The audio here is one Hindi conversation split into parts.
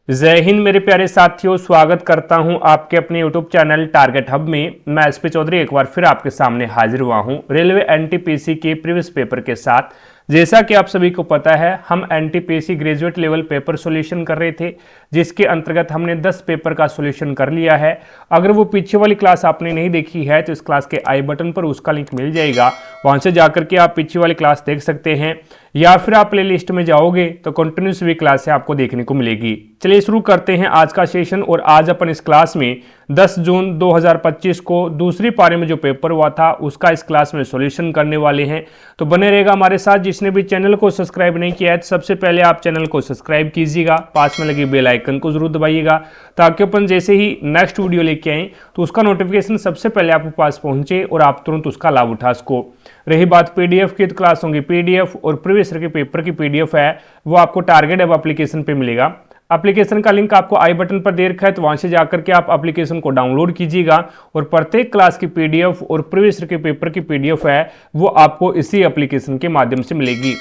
जय हिंद मेरे प्यारे साथियों, स्वागत करता हूं आपके अपने YouTube चैनल टारगेट हब में। मैं एसपी चौधरी एक बार फिर आपके सामने हाजिर हुआ हूं रेलवे एनटीपीसी के प्रीवियस पेपर के साथ। जैसा कि आप सभी को पता है, हम NTPC graduate level paper solution कर रहे थे, जिसके अंतर्गत हमने 10 पेपर का सॉल्यूशन कर लिया है। अगर वो पीछे वाली क्लास आपने नहीं देखी है तो इस क्लास के आई बटन पर उसका लिंक मिल जाएगा, वहां से जाकर के आप पीछे वाली क्लास देख सकते हैं, या फिर आप प्लेलिस्ट में जाओगे तो कंटिन्यूस भी क्लास आपको देखने को मिलेगी। चलिए शुरू करते हैं आज का सेशन। और आज अपन इस क्लास में 10 जून 2025 को दूसरी पारी में जो पेपर हुआ था उसका इस क्लास में सॉल्यूशन करने वाले हैं। तो बने रहेगा हमारे साथ। जिसने भी चैनल को सब्सक्राइब नहीं किया है तो सबसे पहले आप चैनल को सब्सक्राइब कीजिएगा, पास में लगे बेल आइकन को जरूर दबाइएगा, ताकि अपन जैसे ही नेक्स्ट वीडियो लेके आए तो उसका नोटिफिकेशन सबसे पहले आपके पास पहुंचे और आप तुरंत उसका लाभ उठा सको। रही बात पीडीएफ की, तो क्लासों की पीडीएफ और प्रीवियस ईयर के पेपर की पीडीएफ है वो आपको टारगेट हब एप्लीकेशन पे मिलेगा। एप्लीकेशन का लिंक आपको आई बटन पर दे रखा है, तो वहां से जाकर के आप एप्लीकेशन को डाउनलोड कीजिएगा और प्रत्येक क्लास की पीडीएफ और प्रीवियस ईयर के पेपर की पीडीएफ है वो आपको इसी एप्लीकेशन के माध्यम से मिलेगी।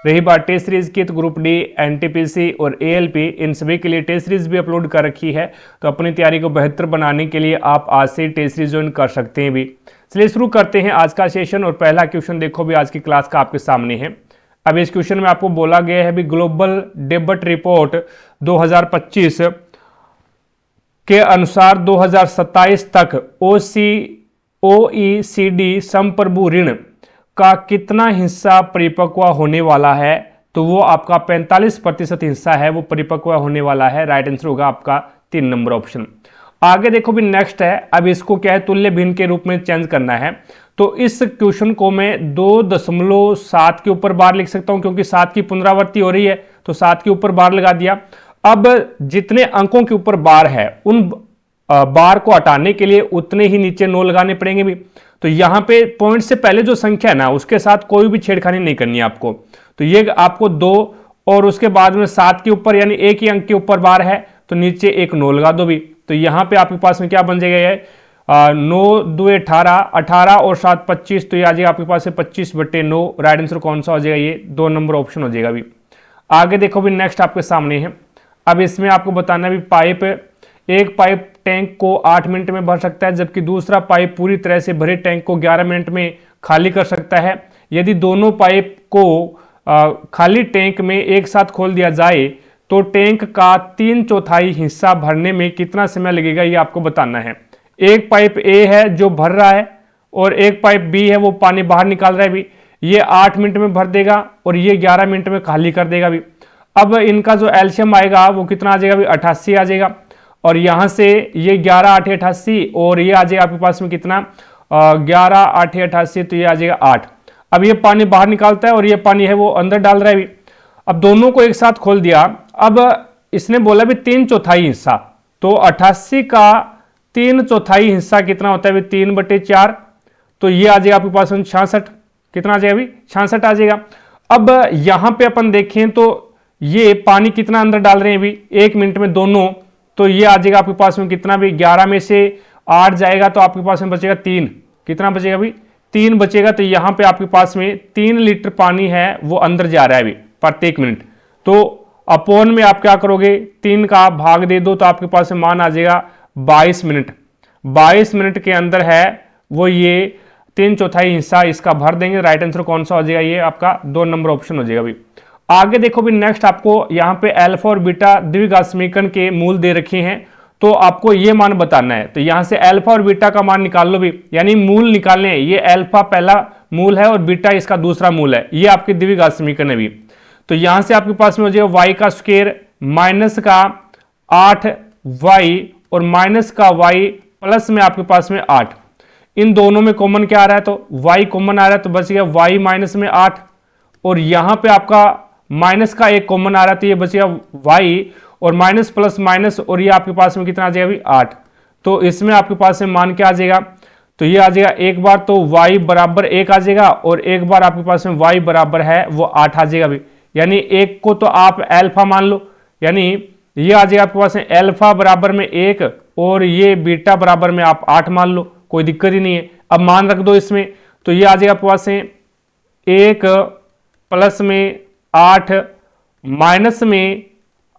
रही बात टेस्ट सीरीज की, तो ग्रुप डी, एनटीपीसी और एएलपी इन सभी के लिए टेस्ट सीरीज भी अपलोड कर रखी है। तो अपनी तैयारी को बेहतर बनाने के लिए आप आज से टेस्ट सीरीज ज्वाइन कर सकते हैं भी। चलिए शुरू करते हैं आज का सेशन। और पहला क्वेश्चन देखो भी आज की क्लास का आपके सामने है। अब इस क्वेश्चन में आपको बोला गया है भी ग्लोबल डेब्ट रिपोर्ट 2025 के अनुसार 2027 तक ओईसीडी संप्रभु ऋण का कितना हिस्सा परिपक्व होने वाला है। तो वो आपका 45% हिस्सा है वो परिपक्व होने वाला है। राइट आंसर होगा आपका 3 नंबर ऑप्शन। आगे देखो भी नेक्स्ट है। अब इसको क्या है, तुल्य भिन्न के रूप में चेंज करना है। तो इस क्वेश्चन को मैं 2.7 के ऊपर बार लिख सकता हूं, क्योंकि 7 की पुनरावृत्ति हो रही है तो 7 के ऊपर बार लगा दिया। अब जितने अंकों के ऊपर बार है उन बार को हटाने के लिए उतने ही नीचे 9 लगाने पड़ेंगे भी। तो यहां पे पॉइंट से पहले जो संख्या है ना उसके साथ कोई भी छेड़खानी नहीं करनी है आपको। तो ये आपको 2 और उसके बाद में 7 के ऊपर यानी एक ही अंक के ऊपर बार है तो नीचे एक 9 लगा दो भी। तो यहां पे आपके पास में क्या बन जाएगा, 9 2 18, 18 और 7 25, तो ये आ जाएगा आपके पास 25/9। राइट आंसर कौन सा हो जाएगा, ये 2 नंबर ऑप्शन हो जाएगा भी। आगे देखो भी नेक्स्ट आपके सामने है। अब इसमें आपको बताना भी एक पाइप टैंक को 8 मिनट में भर सकता है, जबकि दूसरा पाइप पूरी तरह से भरे टैंक को 11 मिनट में खाली कर सकता है। यदि दोनों पाइप को खाली टैंक में एक साथ खोल दिया जाए तो टैंक का 3/4 हिस्सा भरने में कितना समय लगेगा, ये आपको बताना है। एक पाइप ए है जो भर रहा है और एक पाइप बी है वो पानी बाहर निकाल रहा है भी। ये 8 मिनट में भर देगा और ये 11 मिनट में खाली कर देगा भी। अब इनका जो एलसीएम आएगा वो कितना आ जाएगा भी, 88 आ जाएगा। और यहां से ये 11 8 88 और ये आ जाएगा आपके पास में कितना, 11 8 88, तो ये आ जाएगा 8। अब ये पानी बाहर निकालता है और ये पानी है वो अंदर डाल रहा है भी। अब दोनों को एक साथ खोल दिया। अब इसने बोला भी 3/4 हिस्सा, तो 88 का 3/4 हिस्सा कितना होता है, 3/4, तो ये आ जाएगा आपके पास 66। कितना आ जाएगा, 66 आ जाएगा। अब यहां पे अपन देखें तो ये पानी कितना अंदर डाल रहे हैं भी 1 मिनट में दोनों, तो ये आ जाएगा आपके पास में कितना भी, 11 में से 8 जाएगा तो आपके पास में बचेगा 3। कितना बचेगा भी, 3 बचेगा। तो यहां पे आपके पास में 3 लीटर पानी है वो अंदर जा रहा है भी प्रत्येक मिनट। तो अपोन में आप क्या करोगे, 3 का भाग दे दो तो आपके पास में मान आ जाएगा 22 मिनट। 22 मिनट के अंदर है वो ये 3/4 हिस्सा इसका भर देंगे। राइट आंसर कौन सा हो जाएगा, ये आपका 2 नंबर ऑप्शन हो जाएगा भी। आगे देखो भी नेक्स्ट आपको यहाँ पे अल्फा और बीटा द्विघात समीकरण के मूल दे रखे हैं, तो आपको ये मान बताना है। तो यहां से अल्फा और बीटा का मान निकाल लो भी, यानी मूल निकालने हैं। ये अल्फा पहला मूल है और बीटा इसका दूसरा मूल है। ये आपकी द्विघात समीकरण है भी। तो यहां से आपके पास में हो जाएगा y का स्क्वायर माइनस का 8y और माइनस का y प्लस में आपके पास में 8। इन दोनों में कॉमन क्या आ रहा है, तो y कॉमन आ रहा है तो बच गया y माइनस में 8। और यहां पे आपका माइनस का एक कॉमन आ रहा है तो ये बच गया y और माइनस प्लस माइनस, और ये आपके पास में कितना आ जाएगा भी 8। तो इसमें आपके पास में मान क्या आ जाएगा, तो ये आ जाएगा एक बार तो y बराबर 1 आ जाएगा और एक बार आपके पास में y बराबर है वो 8 आ जाएगा भी। यानी एक को तो आप अल्फा मान लो, यानी ये आ जाएगा आपके पास में अल्फा बराबर में 1 और ये बीटा बराबर में आप 8 मान लो, कोई दिक्कत ही नहीं है। अब मान रख दो इसमें, तो ये आ जाएगा आपके पास में 1 प्लस में 8 माइनस में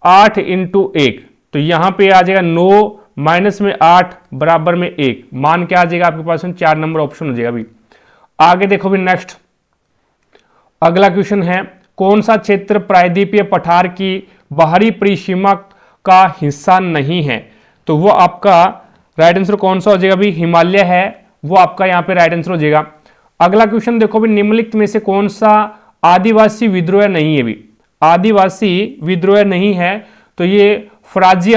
8 इंटू 1, तो यहां पे आ जाएगा 9 माइनस में 8 बराबर में 1, मान क्या आ जाएगा आपके पास में 4 नंबर ऑप्शन हो जाएगा अभी। आगे देखो भी नेक्स्ट अगला क्वेश्चन है, कौन सा क्षेत्र प्रायद्वीपीय पठार की बाहरी परिसीमा का हिस्सा नहीं है? तो वो आपका राइट आंसर कौन सा हो जाएगा भी? हिमालय है, वो आपका यहाँ पे राइट आंसर हो जाएगा। अगला क्वेश्चन देखो भी, निम्नलिखित में से कौन सा आदिवासी विद्रोह नहीं है भी? आदिवासी विद्रोह नहीं है तो ये फराजी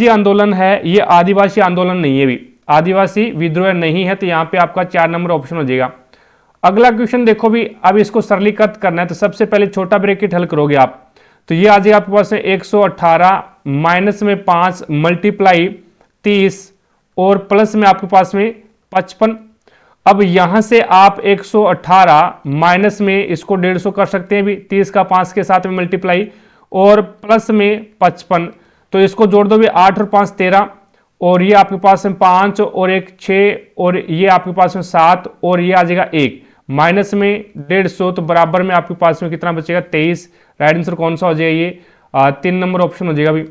आंदोलन है, ये आदिवासी आंदोलन नहीं है भी, आदिवासी विद्रोह नहीं है, तो यहाँ पे आपका 4 नंबर ऑप्शन हो जाएगा। अगला क्वेश्चन देखो भी, अब इसको सरलीकृत करना है तो सबसे पहले छोटा ब्रैकेट हल करोगे आप, तो ये आ जाएगा आपके पास में 118 माइनस में 5 मल्टीप्लाई 30 और प्लस में आपके पास में 55। अब यहां से आप 118 माइनस में इसको 150 कर सकते हैं भी, 30 का 5 के साथ में मल्टीप्लाई और प्लस में 55, तो इसको जोड़ दो भी, 8 और 5 13 और ये आपके पास में 5 और 1 6 और ये आपके पास में 7 और ये आ जाएगा 1 माइनस में 150, तो बराबर में आपके पास में कितना बचेगा? 23। राइट आंसर कौन सा हो जाएगा? ये 3 नंबर ऑप्शन हो जाएगा भी।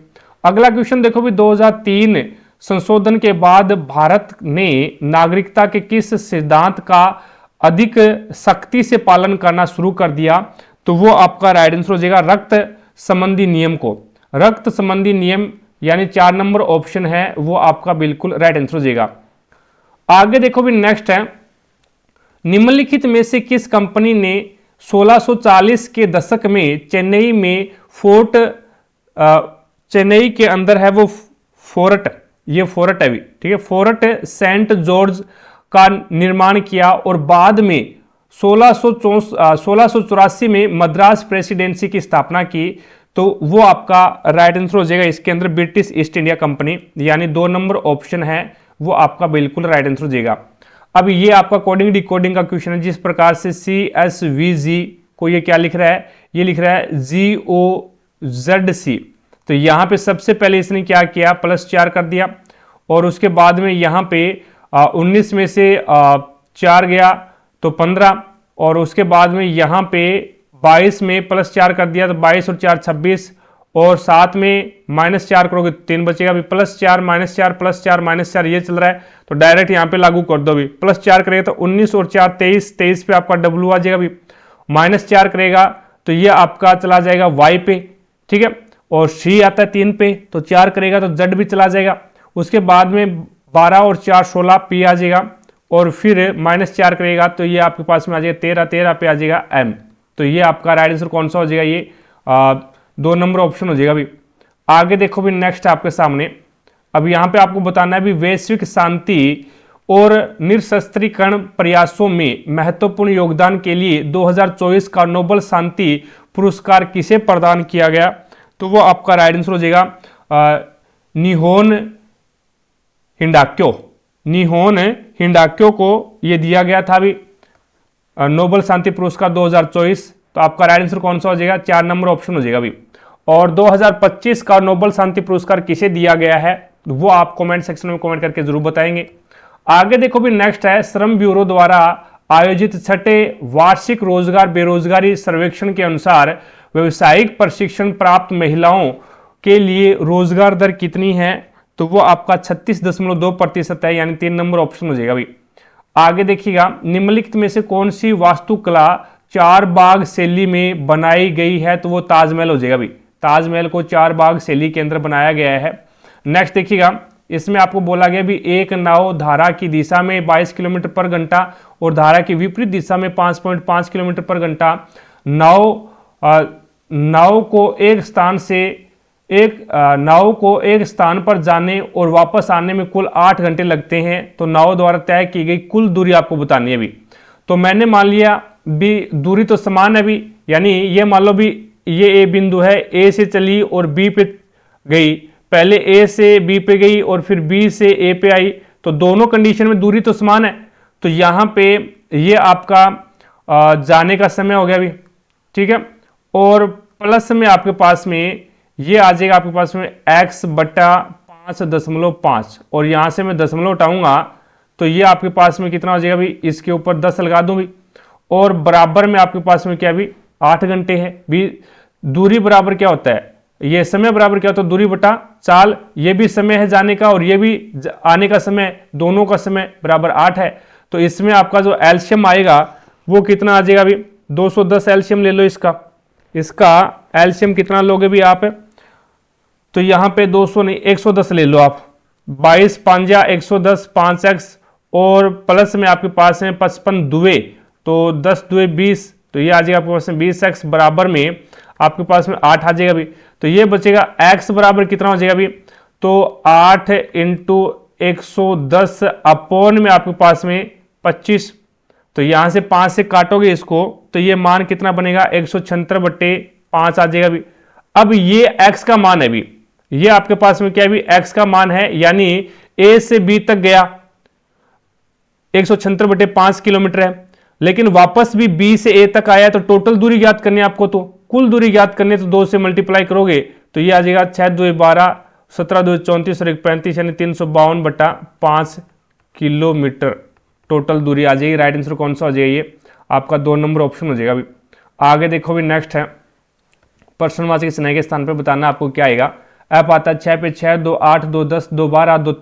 अगला क्वेश्चन देखो भी, 2003 संशोधन के बाद भारत ने नागरिकता के किस सिद्धांत का अधिक सख्ती से पालन करना शुरू कर दिया? तो वो आपका राइट आंसर हो जाएगा रक्त संबंधी नियम को। रक्त संबंधी नियम यानी 4 नंबर ऑप्शन है वो आपका बिल्कुल राइट आंसर हो जाएगा। आगे देखो भी नेक्स्ट है, निम्नलिखित में से किस कंपनी ने 1640 के दशक में चेन्नई में चेन्नई के अंदर है वो फोर्ट, ये फोर्ट है भी, ठीक है, फोर्ट सेंट जॉर्ज का निर्माण किया और बाद में 1684 में मद्रास प्रेसिडेंसी की स्थापना की? तो वो आपका राइट आंसर हो जाएगा इसके अंदर ब्रिटिश ईस्ट इंडिया कंपनी, यानी 2 नंबर ऑप्शन है वो आपका बिल्कुल राइट आंसर हो जाएगा। अब ये आपका कोडिंग डिकोडिंग का क्वेश्चन है, जिस प्रकार से CSVG को ये क्या लिख रहा है? ये लिख रहा है GOZC, तो यहाँ पे सबसे पहले इसने क्या किया? +4 कर दिया और उसके बाद में यहाँ पे 19 में से 4 गया तो 15 और उसके बाद में यहाँ पे 22 में +4 कर दिया तो 22 और 4 26 और साथ में -4 करोगे 3 बचेगा भी, +4 -4 +4 -4 ये चल रहा है, तो डायरेक्ट यहाँ पे लागू कर दो भी। +4 करेगा तो 19 और 4 23, 23 पे आपका W आ जाएगा भी, -4 करेगा तो ये आपका चला जाएगा Y पे, ठीक है, और C आता है 3 पे, तो 4 करेगा तो Z भी चला जाएगा। उसके बाद में 12 और 4 16 P आ जाएगा और फिर -4 करेगा तो ये आपके पास में आ जाएगा 13, 13 पे आ जाएगा M, तो ये आपका राइट आंसर कौन सा हो जाएगा? ये 2 नंबर ऑप्शन हो जाएगा भी। आगे देखो भी नेक्स्ट आपके सामने, अब यहाँ पे आपको बताना है भी वैश्विक शांति और निरस्त्रीकरण प्रयासों में महत्वपूर्ण योगदान के लिए 2024 का नोबेल शांति पुरस्कार किसे प्रदान किया गया? तो वो आपका राइट आंसर हो जाएगा निहोन हिंडाक्यो को ये दिया गया था अभी नोबेल शांति पुरस्कार 2024, तो आपका राइट आंसर कौन सा हो जाएगा? 4 नंबर ऑप्शन हो जाएगा अभी। और 2025 का नोबेल शांति पुरस्कार किसे दिया गया है वो आप कमेंट सेक्शन में कमेंट करके जरूर बताएंगे। आगे देखो भी नेक्स्ट है, श्रम ब्यूरो द्वारा आयोजित 6ठे वार्षिक रोजगार बेरोजगारी सर्वेक्षण के अनुसार व्यवसायिक प्रशिक्षण प्राप्त महिलाओं के लिए रोजगार दर कितनी है? तो वो आपका 36.2% है, यानी 3 नंबर ऑप्शन हो जाएगा अभी। आगे देखिएगा, निम्नलिखित में से कौन सी वास्तुकला 4 बाग शैली में बनाई गई है? तो वो ताजमहल हो जाएगा अभी, ताजमहल को 4 बाग शैली के अंदर बनाया गया है। नेक्स्ट देखिएगा, इसमें आपको बोला गया भी एक नाव धारा की दिशा में 22 किलोमीटर पर घंटा और धारा की विपरीत दिशा में 5.5 किलोमीटर पर घंटा नाव को एक स्थान पर जाने और वापस आने में कुल 8 घंटे लगते हैं, तो नाव द्वारा तय की गई कुल दूरी आपको बतानी है भी। तो मैंने मान लिया भी दूरी तो समान है भी, यानी ये मान लो भी ये ए बिंदु है, ए से चली और बी पे गई, पहले ए से बी पे गई और फिर बी से ए पे आई, तो दोनों कंडीशन में दूरी तो समान है, तो यहाँ पे ये आपका जाने का समय हो गया भी, ठीक है, और प्लस में आपके पास में ये आ जाएगा आपके पास में x/5.5 और यहां से मैं दशमलव उठाऊंगा तो ये आपके पास में कितना हो जाएगा भी, इसके ऊपर 10 लगा दूं भी, और बराबर में आपके पास में क्या भी 8 घंटे है भी। दूरी बराबर क्या होता है? ये समय बराबर क्या होता है, दूरी बटा चाल। ये भी समय है जाने का और ये भी आने का समय, दोनों का समय बराबर 8 है। तो इसमें आपका जो एलसीएम आएगा वो कितना आ जाएगा अभी, 210 एलसीएम ले लो इसका। इसका एलसीएम कितना लोगे भी आप, तो यहाँ पे 200 नहीं 110 ले लो आप। 22 पांजा 110, 5x और प्लस में आपके पास है 55 दुए, तो 10 दुए 20, तो ये आ जाएगा आपके पास में 20x बराबर में आपके पास में 8 आ जाएगा अभी। तो ये बचेगा x बराबर कितना हो जाएगा अभी, तो 8 इंटू 110 अपॉन में आपके पास में 25। तो यहां से 5 से काटोगे इसको तो ये मान कितना बनेगा, 176/5 आ जाएगा अभी। अब ये x का मान है अभी, ये आपके पास में क्या है अभी, x का मान है, यानी a से b तक गया 176/5 किलोमीटर है, लेकिन वापस भी b से a तक आया। तो टोटल दूरी ज्ञात करनी है आपको, तो कुल दूरी ज्ञात करनी है तो 2 से मल्टीप्लाई करोगे तो ये आ जाएगा 6 2 12, 17 2 34 और 1 35, यानी 352/5 किलोमीटर टोटल दूरी आ जाएगी। राइट आंसर कौन सा हो जाएगा, ये आपका 2 नंबर ऑप्शन हो जाएगा अभी। आगे देखो भी नेक्स्ट है, प्रश्नवाची स्नेह के स्थान पर बताना आपको क्या आएगा। एफ आता है 6 पे 6, 2 8, 2 10, 2 12, 2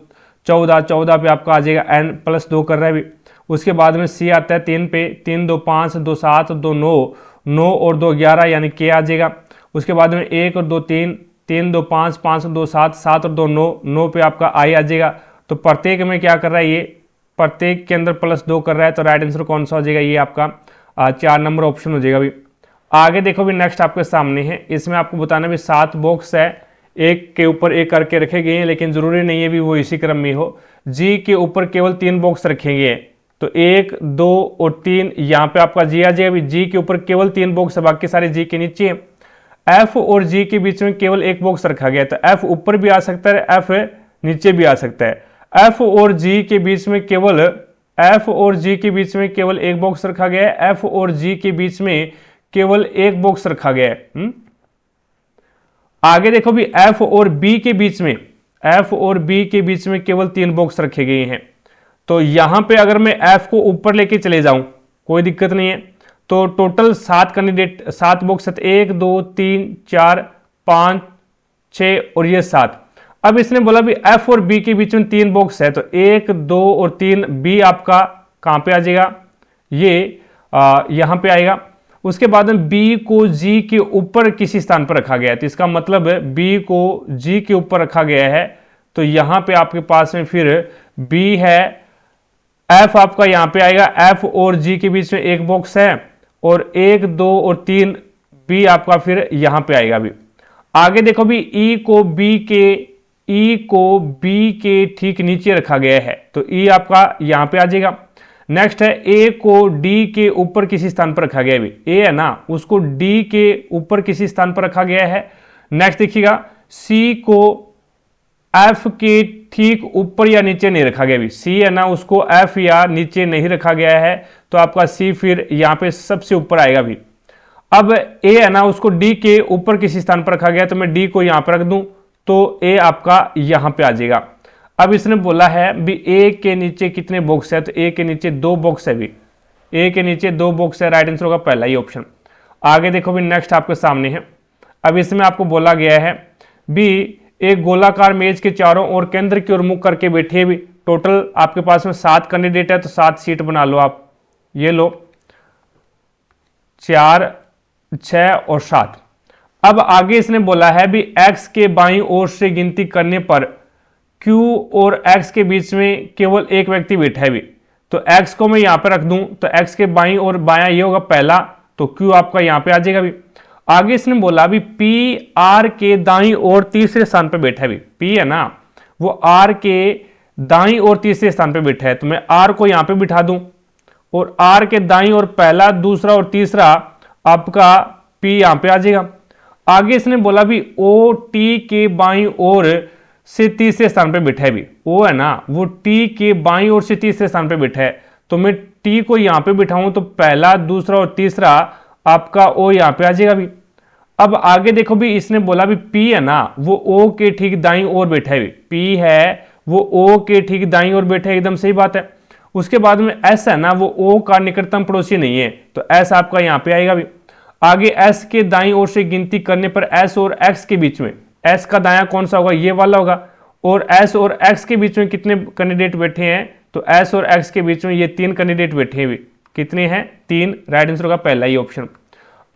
14, 14 पे आपका आ जाएगा n + 2 कर रहा है भी। उसके बाद में सी आता है 3 पे 3, 2 5, 2 7, 2 9, 9 और 2 11, यानी के आ जाएगा। उसके बाद में 1 और 2 3, 3 2 5, 5 2 7, 7 और 2 9, 9 पे आपका आई आ जाएगा। तो प्रत्येक में क्या कर रहा है, ये प्रत्येक के अंदर +2 कर रहा है। तो राइट आंसर कौन सा हो जाएगा, ये आपका 4 नंबर ऑप्शन हो जाएगा अभी। आगे देखो भी नेक्स्ट आपके सामने है, इसमें आपको बताना भी 7 बॉक्स है, एक के ऊपर एक करके रखे गए हैं, लेकिन जरूरी नहीं है भी वो इसी क्रम में हो। जी के ऊपर केवल 3 बॉक्स रखे गए हैं, तो 1 2 और 3 यहाँ पे आपका जी आ जाएगा। जी के ऊपर केवल 3 बॉक्स है, बाकी सारे जी के नीचे हैं। एफ और जी के बीच में केवल एक बॉक्स रखा गया है, तो एफ ऊपर भी आ सकता है, एफ नीचे भी आ सकता है। एफ और जी के बीच में केवल एक बॉक्स रखा गया है, एफ और जी के बीच में केवल एक बॉक्स रखा गया है। आगे देखो भी एफ और बी के बीच में केवल 3 बॉक्स रखे गए हैं। तो यहां पे अगर मैं एफ को ऊपर लेके चले जाऊं कोई दिक्कत नहीं है। तो टोटल 7 कैंडिडेट 7 बॉक्स है, 1 2 3 4 5 6 और ये 7। अब इसने बोला भी एफ और बी के बीच में 3 बॉक्स है, तो 1 2 और 3 बी आपका कहां पे आ जाएगा, ये यहां पे आएगा। उसके बाद में बी को जी के ऊपर किसी स्थान पर रखा गया है, तो इसका मतलब बी को जी के ऊपर रखा गया है। तो यहां पे आपके पास में फिर बी है, एफ आपका यहां पे आएगा, एफ और जी के बीच में एक बॉक्स है, और 1 2 और 3 बी आपका फिर यहां पे आएगा। अभी आगे देखो भी ई को बी के ठीक नीचे रखा गया है, तो ई आपका यहां पे आ जाएगा। नेक्स्ट है ए को डी के ऊपर किसी स्थान पर रखा गया है, ए है ना, उसको डी के ऊपर किसी स्थान पर रखा गया है। नेक्स्ट देखिएगा सी को एफ के ठीक ऊपर या नीचे नहीं रखा गया, सी है ना, उसको एफ या नीचे नहीं रखा गया है, तो आपका सी फिर यहां पे सबसे ऊपर आएगा भी। अब ए है ना, उसको डी के ऊपर किसी स्थान पर रखा गया, तो मैं डी को यहां पर रख दूं तो ए आपका यहां पे आ जाएगा। अब इसने बोला है भी ए के नीचे कितने बॉक्स है, तो ए के नीचे 2 बॉक्स है भी, ए के नीचे 2 बॉक्स है। राइट आंसर होगा पहला ही ऑप्शन। आगे देखो भी नेक्स्ट आपके सामने है, अब इसमें आपको बोला गया है भी एक गोलाकार मेज के चारों ओर केंद्र की ओर मुख करके बैठे भी। टोटल आपके पास में 7 कैंडिडेट है, तो 7 सीट बना लो आप, ये लो 4 6 और 7। अब आगे इसने बोला है भी x के बाईं ओर से गिनती करने पर q और x के बीच में केवल एक व्यक्ति बैठा है भी। तो x को मैं यहां पे रख दूं तो x के बाईं और बायां ये होगा पहला, तो q आपका यहां पे आ जाएगा भी। आगे इसने बोला भी p r के दाईं ओर तीसरे स्थान पे बैठा है भी, p है ना, वो r के दाईं ओर तीसरे स्थान पे बैठा है, तो मैं r को यहां पे बिठा दूं और r के दाईं ओर पहला, दूसरा और तीसरा आपका p यहां पे आ जाएगा। आगे इसने बोला भी ओ टी के बाईं ओर से तीसरे स्थान पे बैठा है भी, ओ है ना, वो टी के बाईं ओर से तीसरे स्थान पे बैठा है, तो मैं टी को यहां पे बिठाऊं तो पहला, दूसरा और तीसरा आपका ओ यहां पे आ जाएगा भी। अब आगे देखो भी इसने बोला भी पी है ना, वो ओ के ठीक दाईं ओर बैठा है भी, पी है वो ओ के ठीक दाईं ओर बैठा है, एकदम सही बात है। उसके बाद में एस है ना, वो ओ का निकटतम पड़ोसी नहीं है, तो एस आपका यहां पे आएगा भी। आगे एस के दाईं ओर से गिनती करने पर एस और एक्स के बीच में, एस का दायां कौन सा होगा, ये वाला होगा, और एस और एक्स के बीच में कितने कैंडिडेट बैठे हैं, तो एस और एक्स के बीच में ये 3 कैंडिडेट बैठे हैं। कितने हैं, 3। राइट आंसर होगा पहला ही ऑप्शन।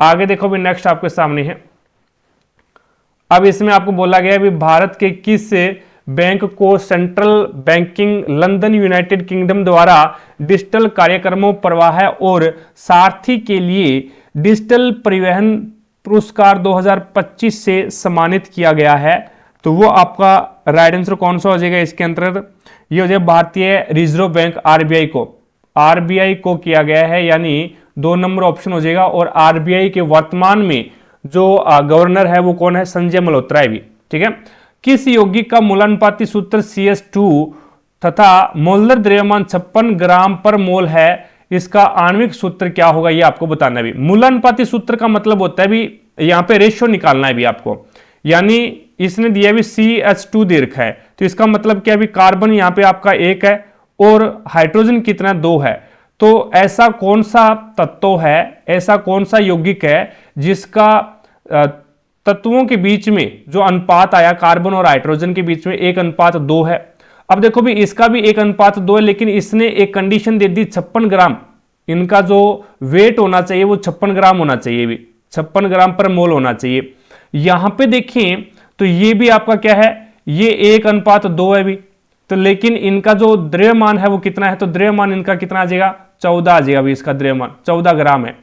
आगे देखो भी नेक्स्ट आपके सामने है। अब इसमें आपको बोला गया है भारत के किस बैंक को central banking London United kingdom द्वारा डिजिटल कार्यक्रमों प्रवाह और सारथी के लिए डिजिटल परिवहन पुरस्कार 2025 से सम्मानित किया गया है। तो वो आपका राइट आंसर कौन सा हो जाएगा इसके अंतर्गत, ये हो जाएगा भारतीय रिजर्व बैंक आरबीआई को किया गया है, यानी 2 नंबर ऑप्शन हो जाएगा। और आरबीआई के वर्तमान में जो गवर्नर है वो कौन है, संजय मल्होत्रा है भी। ठीक है, किस यौगिक का मूलानुपाती सूत्र CS2 तथा मोलर द्रव्यमान 56 ग्राम पर मोल है, इसका आणविक सूत्र क्या होगा, ये आपको बताना है भी। मूलानुपाती सूत्र का मतलब होता है भी यहाँ पे रेशियो निकालना है भी आपको, यानी इसने दिया भी CH2 दे रखा है, तो इसका मतलब क्या भी, कार्बन यहाँ पे आपका 1 है और हाइड्रोजन कितना 2 है। तो ऐसा कौन सा तत्व है, ऐसा कौन सा यौगिक है जिसका तत्वों के बीच में जो अनुपात आया कार्बन और हाइड्रोजन के बीच में 1:2 है। अब देखो भी इसका भी 1:2 है, लेकिन इसने एक कंडीशन दे दी 56 ग्राम, इनका जो वेट होना चाहिए वो 56 ग्राम होना चाहिए भी, 56 ग्राम पर मोल होना चाहिए। यहां पे देखें तो ये भी आपका क्या है, ये 1:2 है भी, तो लेकिन इनका जो द्रव्यमान है वो कितना है, तो द्रव्यमान इनका कितना आ जाएगा, 14 आ जाएगा भी, इसका द्रव्यमान 14 ग्राम है।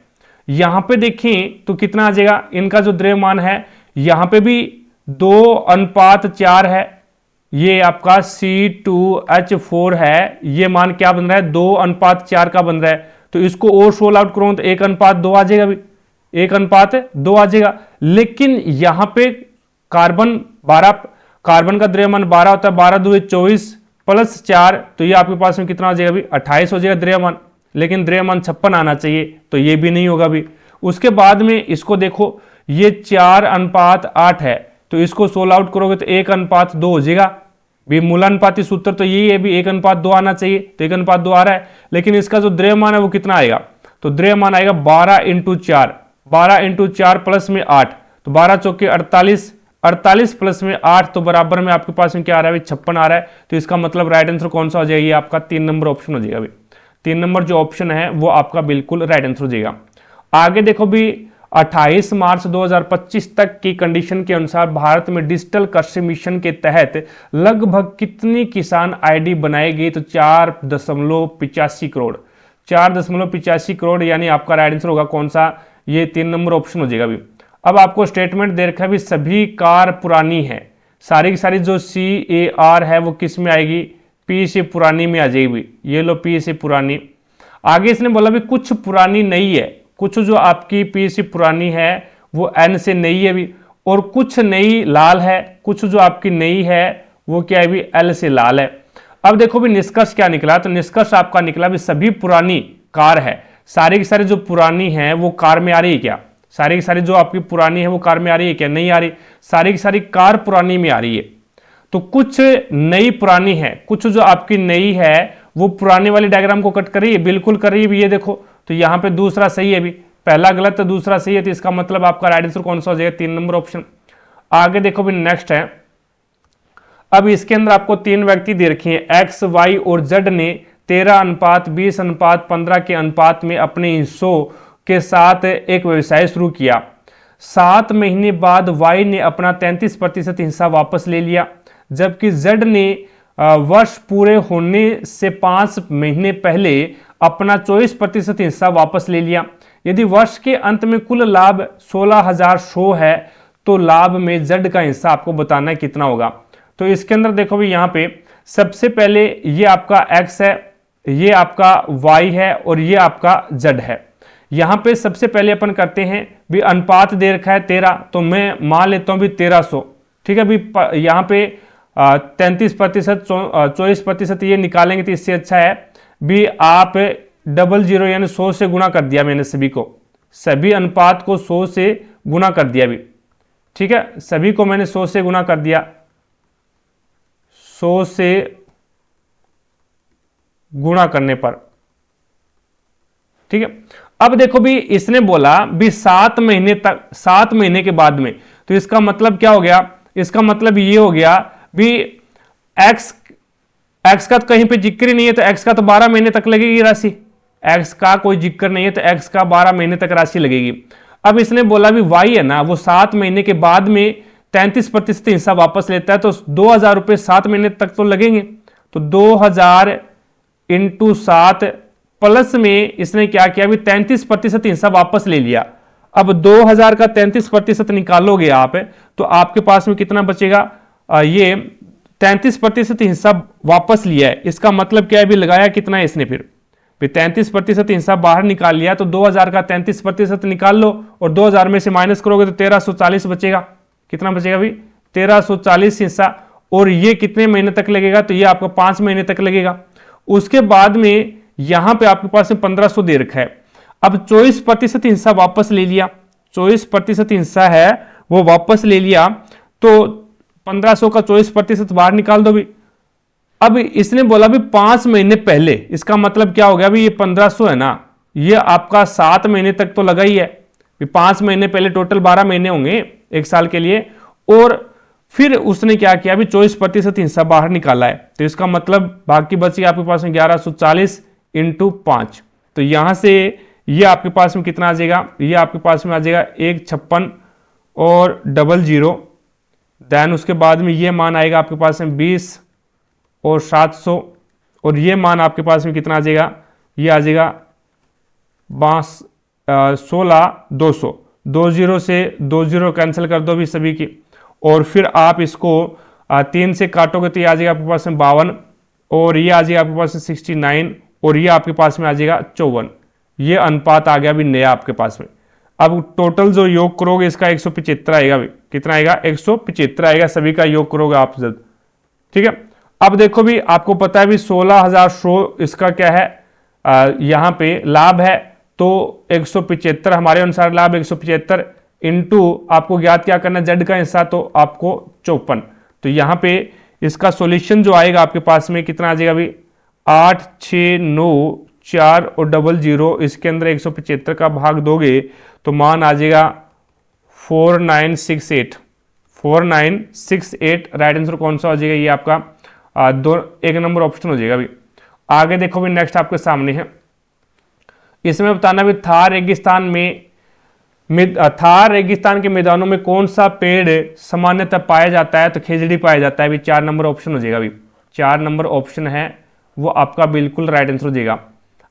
यहां पे देखें तो कितना आ जाएगा, इनका जो द्रव्यमान है यहां पे भी 2:4 है, ये आपका C2H4 है, ये मान क्या बन रहा है, 2:4 का बन रहा है। तो इसको और सोल्व आउट करो तो 1:2 आ जाएगा भी, 1:2 आ जाएगा। लेकिन यहां पे कार्बन 12, कार्बन का द्रव्यमान 12 होता है, 12 दूनी 24 प्लस 4, तो ये आपके पास में कितना आ जाएगा भी, 28 हो जाएगा द्रव्यमान, लेकिन द्रव्यमान 56 आना चाहिए, तो ये भी नहीं होगा भी। उसके बाद में इसको देखो, ये 4:8 है, तो इसको सोल्व आउट करोगे तो 1:2 हो जाएगा भी। मूलानुपाती सूत्र तो यही है भी, 1:2 आना चाहिए, तो 1:2 आ रहा है। लेकिन इसका जो द्रव्यमान है वो कितना आएगा, तो द्रव्यमान आएगा 12 × 4, 12 × 4 प्लस में 8, तो 12 चौके 48, 48 प्लस में 8, तो बराबर में आपके पास में क्या आ रहा है, 56 आ रहा है। तो इसका मतलब राइट आंसर कौन सा हो जाएगा, ये आपका 3 नंबर ऑप्शन हो जाएगा भी। 3 नंबर जो ऑप्शन है वो आपका बिल्कुल राइट आंसर हो जाएगा। आगे देखो भी 28 मार्च 2025 तक की कंडीशन के अनुसार भारत में डिजिटल कृषि मिशन के तहत लगभग कितनी किसान आईडी बनाई गई, तो 4.85 करोड़, 4.85 करोड़, यानी आपका राइट आंसर होगा कौन सा, ये 3 नंबर ऑप्शन हो जाएगा भी। अब आपको स्टेटमेंट दे रखा है भी सभी कार पुरानी है, सारी की सारी जो CAR है वो किस में आएगी, P से पुरानी में आ जाएगी। ये लो P से पुरानी। आगे इसने बोला भी कुछ पुरानी नहीं है, कुछ जो आपकी P से पुरानी है वो N से नई है भी, और कुछ नई लाल है, कुछ जो आपकी नई है वो क्या है भी, L से लाल है। अब देखो भी निष्कर्ष क्या निकला, तो निष्कर्ष आपका निकला भी सभी पुरानी कार है, सारी की सारी जो पुरानी है वो कार में आ रही है क्या, सारी की सारी जो आपकी पुरानी है वो कार में आ रही है क्या, नहीं आ रही, सारी की सारी कार पुरानी में आ रही है। तो कुछ नई पुरानी है, कुछ जो आपकी नई है वो पुरानी वाली डायग्राम को कट कर रही है, बिल्कुल कर रही है भी। ये देखो तो यहाँ पे दूसरा सही है भी, पहला गलत तो दूसरा सही है, तो इसका मतलब आपका राइट आंसर कौन सा हो जाएगा, 3 नंबर ऑप्शन। आगे देखो भी नेक्स्ट है। अब इसके अंदर आपको 3 व्यक्ति दे रखे हैं, X, Y और Z ने 13:20:15 के अनुपात में अपने हिस्सों के साथ एक व्यवसाय शुरू किया। 7 महीने बाद Y ने अपना 33% हिस्सा वापस ले लिया, जबकि Z ने वर्ष पूरे होने से 5 महीने पहले अपना 24% हिस्सा वापस ले लिया। यदि वर्ष के अंत में कुल लाभ 16,100 है, तो लाभ में Z का हिस्सा आपको बताना है कितना होगा। तो इसके अंदर देखो भी यहाँ पे सबसे पहले ये आपका X है, ये आपका Y है और ये आपका Z है। यहाँ पे सबसे पहले अपन करते हैं भी, अनुपात दे रखा है 13, तो मैं मान लेता हूँ भी 1300, ठीक है भी। यहाँ पे 33%, 24% ये निकालेंगे तो इससे अच्छा है भी आप 00 यानी 100 से गुणा कर दिया मैंने सभी को, सभी अनुपात को 100 से गुणा कर दिया भी, ठीक है। सभी को मैंने 100 से गुणा कर दिया, 100 से गुणा करने पर, ठीक है। अब देखो भी इसने बोला भी 7 महीने तक, 7 महीने के बाद में, तो इसका मतलब क्या हो गया, इसका मतलब ये हो गया भी एक्स का तो कहीं पे जिक्र ही नहीं है, तो एक्स का तो 12 महीने तक लगेगी राशि, एक्स का कोई जिक्र नहीं है तो एक्स का 12 महीने तक राशि लगेगी। अब इसने बोला भी वाई है ना, वो 7 महीने के बाद में 33% हिस्सा वापस लेता है, तो 2000 रुपये 7 महीने तक तो लगेंगे, तो 2000 इंटू 7 प्लस में इसने क्या किया भी 33% हिस्सा वापस ले लिया। अब 2000 का 33% निकालोगे आप, तो आपके पास में कितना बचेगा, ये 33% हिस्सा वापस लिया है, इसका मतलब क्या है भी लगाया कितना है इसने, फिर 33% हिस्सा बाहर निकाल लिया, तो 2000 का 33% निकाल लो और 2000 में से माइनस करोगे तो 1340 बचेगा। कितना बचेगा भी 1340 हिस्सा, और ये कितने महीने तक लगेगा, तो ये आपका 5 महीने तक लगेगा। उसके बाद में यहां पे आपके पास में 1500 दे रखा है। अब 24% हिस्सा वापस ले लिया, 24% हिस्सा है वो वापस ले लिया, तो 1500 का 24% बाहर निकाल दो भी। अब इसने बोला भी 5 महीने पहले, इसका मतलब क्या हो गया भी ये 1500 है ना, ये आपका 7 महीने तक तो लगा ही है, 5 महीने पहले टोटल 12 महीने होंगे एक साल के लिए, और फिर उसने क्या किया भी 24% हिस्सा बाहर निकाला है, तो इसका मतलब बाकी बची आपके पास में 1140 इंटू 5, तो यहां से ये आपके पास में कितना आ जाएगा, ये आपके पास में आ जाएगा 156 और 00, देन उसके बाद में ये मान आएगा आपके पास में 20 और 700, और ये मान आपके पास में कितना आ जाएगा, ये आ जाएगा 16 200, 20 से 20 कैंसिल कर दो भी सभी की, और फिर आप इसको 3 से काटोगे तो ये आ जाएगा आपके पास में 52, और ये आ जाएगा आपके पास में 69, और ये आपके पास में आ जाएगा 54। ये अनुपात आ गया भी नया आपके पास में। अब टोटल जो योग करोगे इसका 175 आएगा भी, कितना आएगा 175 आएगा, सभी का योग करोगे आप जब, ठीक है। अब देखो भी आपको पता है भी 16100 इसका क्या है, यहां पे लाभ है, तो 175 हमारे अनुसार लाभ 175 इंटू आपको ज्ञात क्या करना है जेड का हिस्सा, तो आपको 54, तो यहां पे इसका सॉल्यूशन जो आएगा आपके पास में कितना आ जाएगा भी 8 6 9 4 और 00, इसके अंदर 175 का भाग दोगे तो मान आ जाएगा 4968, 4968 राइट आंसर कौन सा हो जाएगा, ये आपका एक नंबर ऑप्शन हो जाएगा भी। आगे देखो भी नेक्स्ट आपके सामने है, इसमें बताना भी थार रेगिस्तान के मैदानों में कौन सा पेड़ सामान्यतः पाया जाता है, तो खेजड़ी पाया जाता है भी, 4 नंबर ऑप्शन हो जाएगा भी, 4 नंबर ऑप्शन है वो आपका बिल्कुल राइट आंसर हो जाएगा।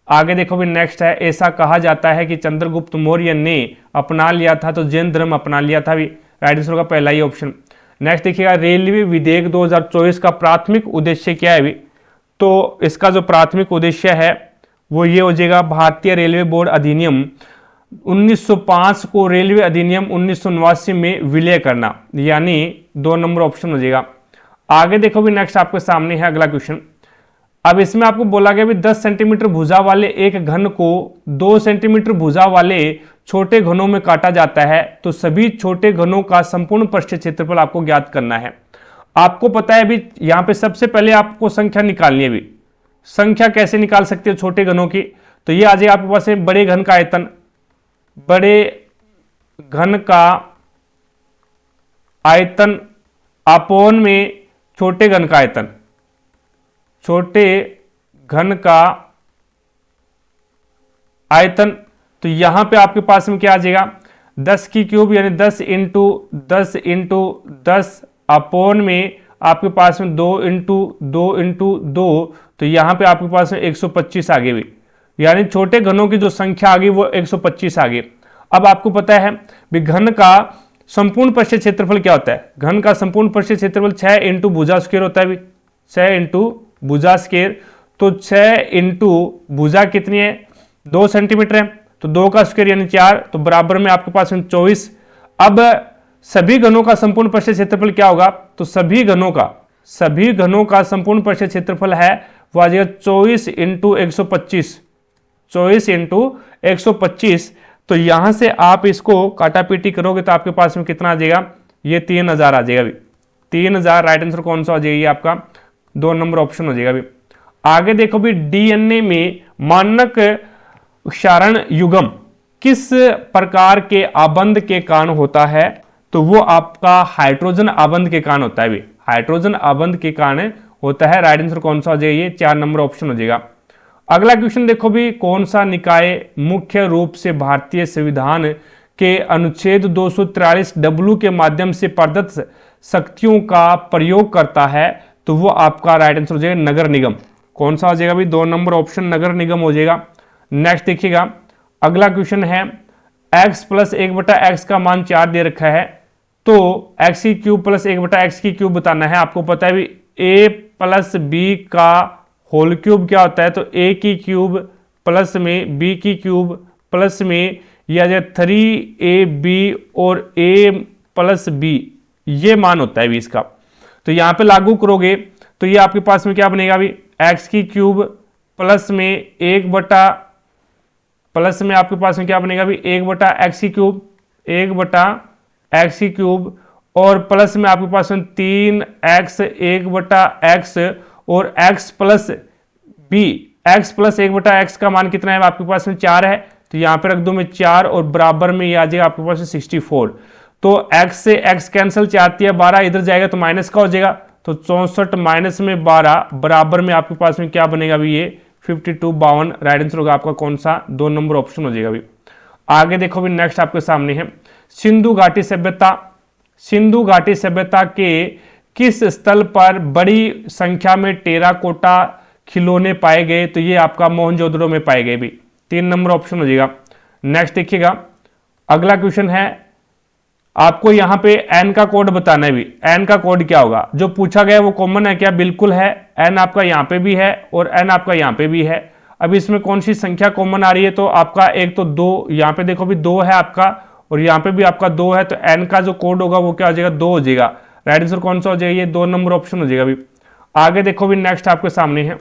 आगे देखो भी नेक्स्ट है, ऐसा कहा जाता है कि चंद्रगुप्त मौर्य ने अपना लिया था, तो जैन धर्म अपना लिया था भी, राइट आंसर का पहला ही ऑप्शन। नेक्स्ट देखिएगा रेलवे विधेयक 2024 का प्राथमिक उद्देश्य क्या है भी, तो इसका जो प्राथमिक उद्देश्य है वो ये हो जाएगा भारतीय रेलवे बोर्ड अधिनियम 1905 को रेलवे अधिनियम 1989 में विलय करना, यानी 2 नंबर ऑप्शन हो जाएगा। आगे देखो भी नेक्स्ट आपके सामने है अगला क्वेश्चन। अब इसमें आपको बोला गया भी 10 सेंटीमीटर भुजा वाले एक घन को 2 सेंटीमीटर भुजा वाले छोटे घनों में काटा जाता है, तो सभी छोटे घनों का संपूर्ण पृष्ठीय क्षेत्रफल आपको ज्ञात करना है। आपको पता है भी यहां पे सबसे पहले आपको संख्या निकालनी है भी, संख्या कैसे निकाल सकते हो छोटे घनों की, तो ये आ जाएगा आपके पास बड़े घन का आयतन, बड़े घन का आयतन अपोन में छोटे घन का आयतन, छोटे घन का आयतन, तो यहां पे आपके पास में क्या आ जाएगा 10 की क्यूब यानी 10 इंटू 10 इंटू 10 अपोन में आपके पास में 2 इंटू 2 इंटू 2, तो यहां पे आपके पास में 125 आ गई भी, यानी छोटे घनों की जो संख्या आ गई वो 125 आ गई। अब आपको पता है भी घन का संपूर्ण पृष्ठीय क्षेत्रफल क्या होता है, घन का संपूर्ण पृष्ठीय क्षेत्रफल 6 इंटू भुजा स्क्वायर होता है भी, 6 इंटू भुजा स्क्वायर, तो 6 इंटू भुजा कितनी है 2 सेंटीमीटर है, तो 2 का स्क्वायर यानी 4, तो बराबर में आपके पास 24। अब सभी घनों का संपूर्ण पृष्ठीय क्षेत्रफल क्या होगा, तो सभी घनों का संपूर्ण पृष्ठीय क्षेत्रफल है वो आ जाएगा 24 इंटू 125, 24 इंटू 125, तो यहां से आप इसको काटापीटी करोगे तो आपके पास में कितना आ जाएगा, ये 3000 आ जाएगा भी, 3000 राइट आंसर कौन सा हो जाएगा, ये आपका 2 नंबर ऑप्शन हो जाएगा भी। आगे देखो भी डीएनए में मानक क्षारण युग्म किस प्रकार के आबंध के कारण होता है? तो वो आपका हाइड्रोजन आबंध के कारण होता है भी, हाइड्रोजन आबंध के कारण होता है। राइट आंसर कौन सा हो जाएगा? ये 4 नंबर ऑप्शन हो जाएगा। अगला क्वेश्चन देखो भी, कौन सा निकाय मुख्य रूप से भारतीय संविधान के अनुच्छेद 243 डब्ल्यू के माध्यम से प्रदत्त शक्तियों का प्रयोग करता है? तो वो आपका राइट आंसर हो जाएगा नगर निगम। कौन सा हो जाएगा भी? 2 नंबर ऑप्शन नगर निगम हो जाएगा। नेक्स्ट देखिएगा, अगला क्वेश्चन है x प्लस 1/x का मान 4 दे रखा है, तो x की क्यूब प्लस 1/x की क्यूब बताना है। आपको पता है भी a प्लस b का होल क्यूब क्या होता है? तो a की क्यूब प्लस में b की क्यूब प्लस में या 3ab और a प्लस b, ये मान होता है भी इसका। तो यहां पे लागू करोगे तो ये आपके पास में क्या बनेगा अभी? x की क्यूब प्लस में प्लस में आपके पास में क्या बनेगा अभी? 1/x की क्यूब, 1/x की क्यूब और प्लस में आपके पास में 3x 1/x और x plus b, x plus 1/x का मान कितना है? आपके पास में 4 है, तो यहां पे रख दो मैं 4 और बराबर में ये आ जाएगा आपके पास में 64। तो x से x कैंसिल, 4 12 इधर जाएगा तो माइनस का हो जाएगा, तो 64 माइनस में 12 बराबर में आपके पास में क्या बनेगा अभी? ये 52 52। राइट आंसर होगा आपका कौन सा? 2 नंबर ऑप्शन हो जाएगा अभी। आगे देखो भी, नेक्स्ट आपके सामने है सिंधु घाटी सभ्यता। सिंधु घाटी सभ्यता के किस स्थल पर बड़ी संख्या में टेराकोटा खिलौने पाए गए? तो ये आपका मोहनजोदड़ो में पाए गए भी। 3 नंबर ऑप्शन हो जाएगा। नेक्स्ट देखिएगा, अगला क्वेश्चन है, आपको यहां पे n का कोड बताना है भी। n का कोड क्या होगा? जो पूछा गया वो कॉमन है क्या? बिल्कुल है। n आपका यहां पे भी है और n आपका यहां पे भी है। अब इसमें कौन सी संख्या कॉमन आ रही है? तो आपका एक तो 2, यहां पे देखो भी 2 है आपका और यहां पे भी आपका 2 है, तो n का जो कोड होगा वो क्या हो जाएगा? 2 हो जाएगा। राइट आंसर कौन सा हो जाएगा? ये 2 नंबर ऑप्शन हो जाएगा अभी। आगे देखो भी, नेक्स्ट आपके सामने है,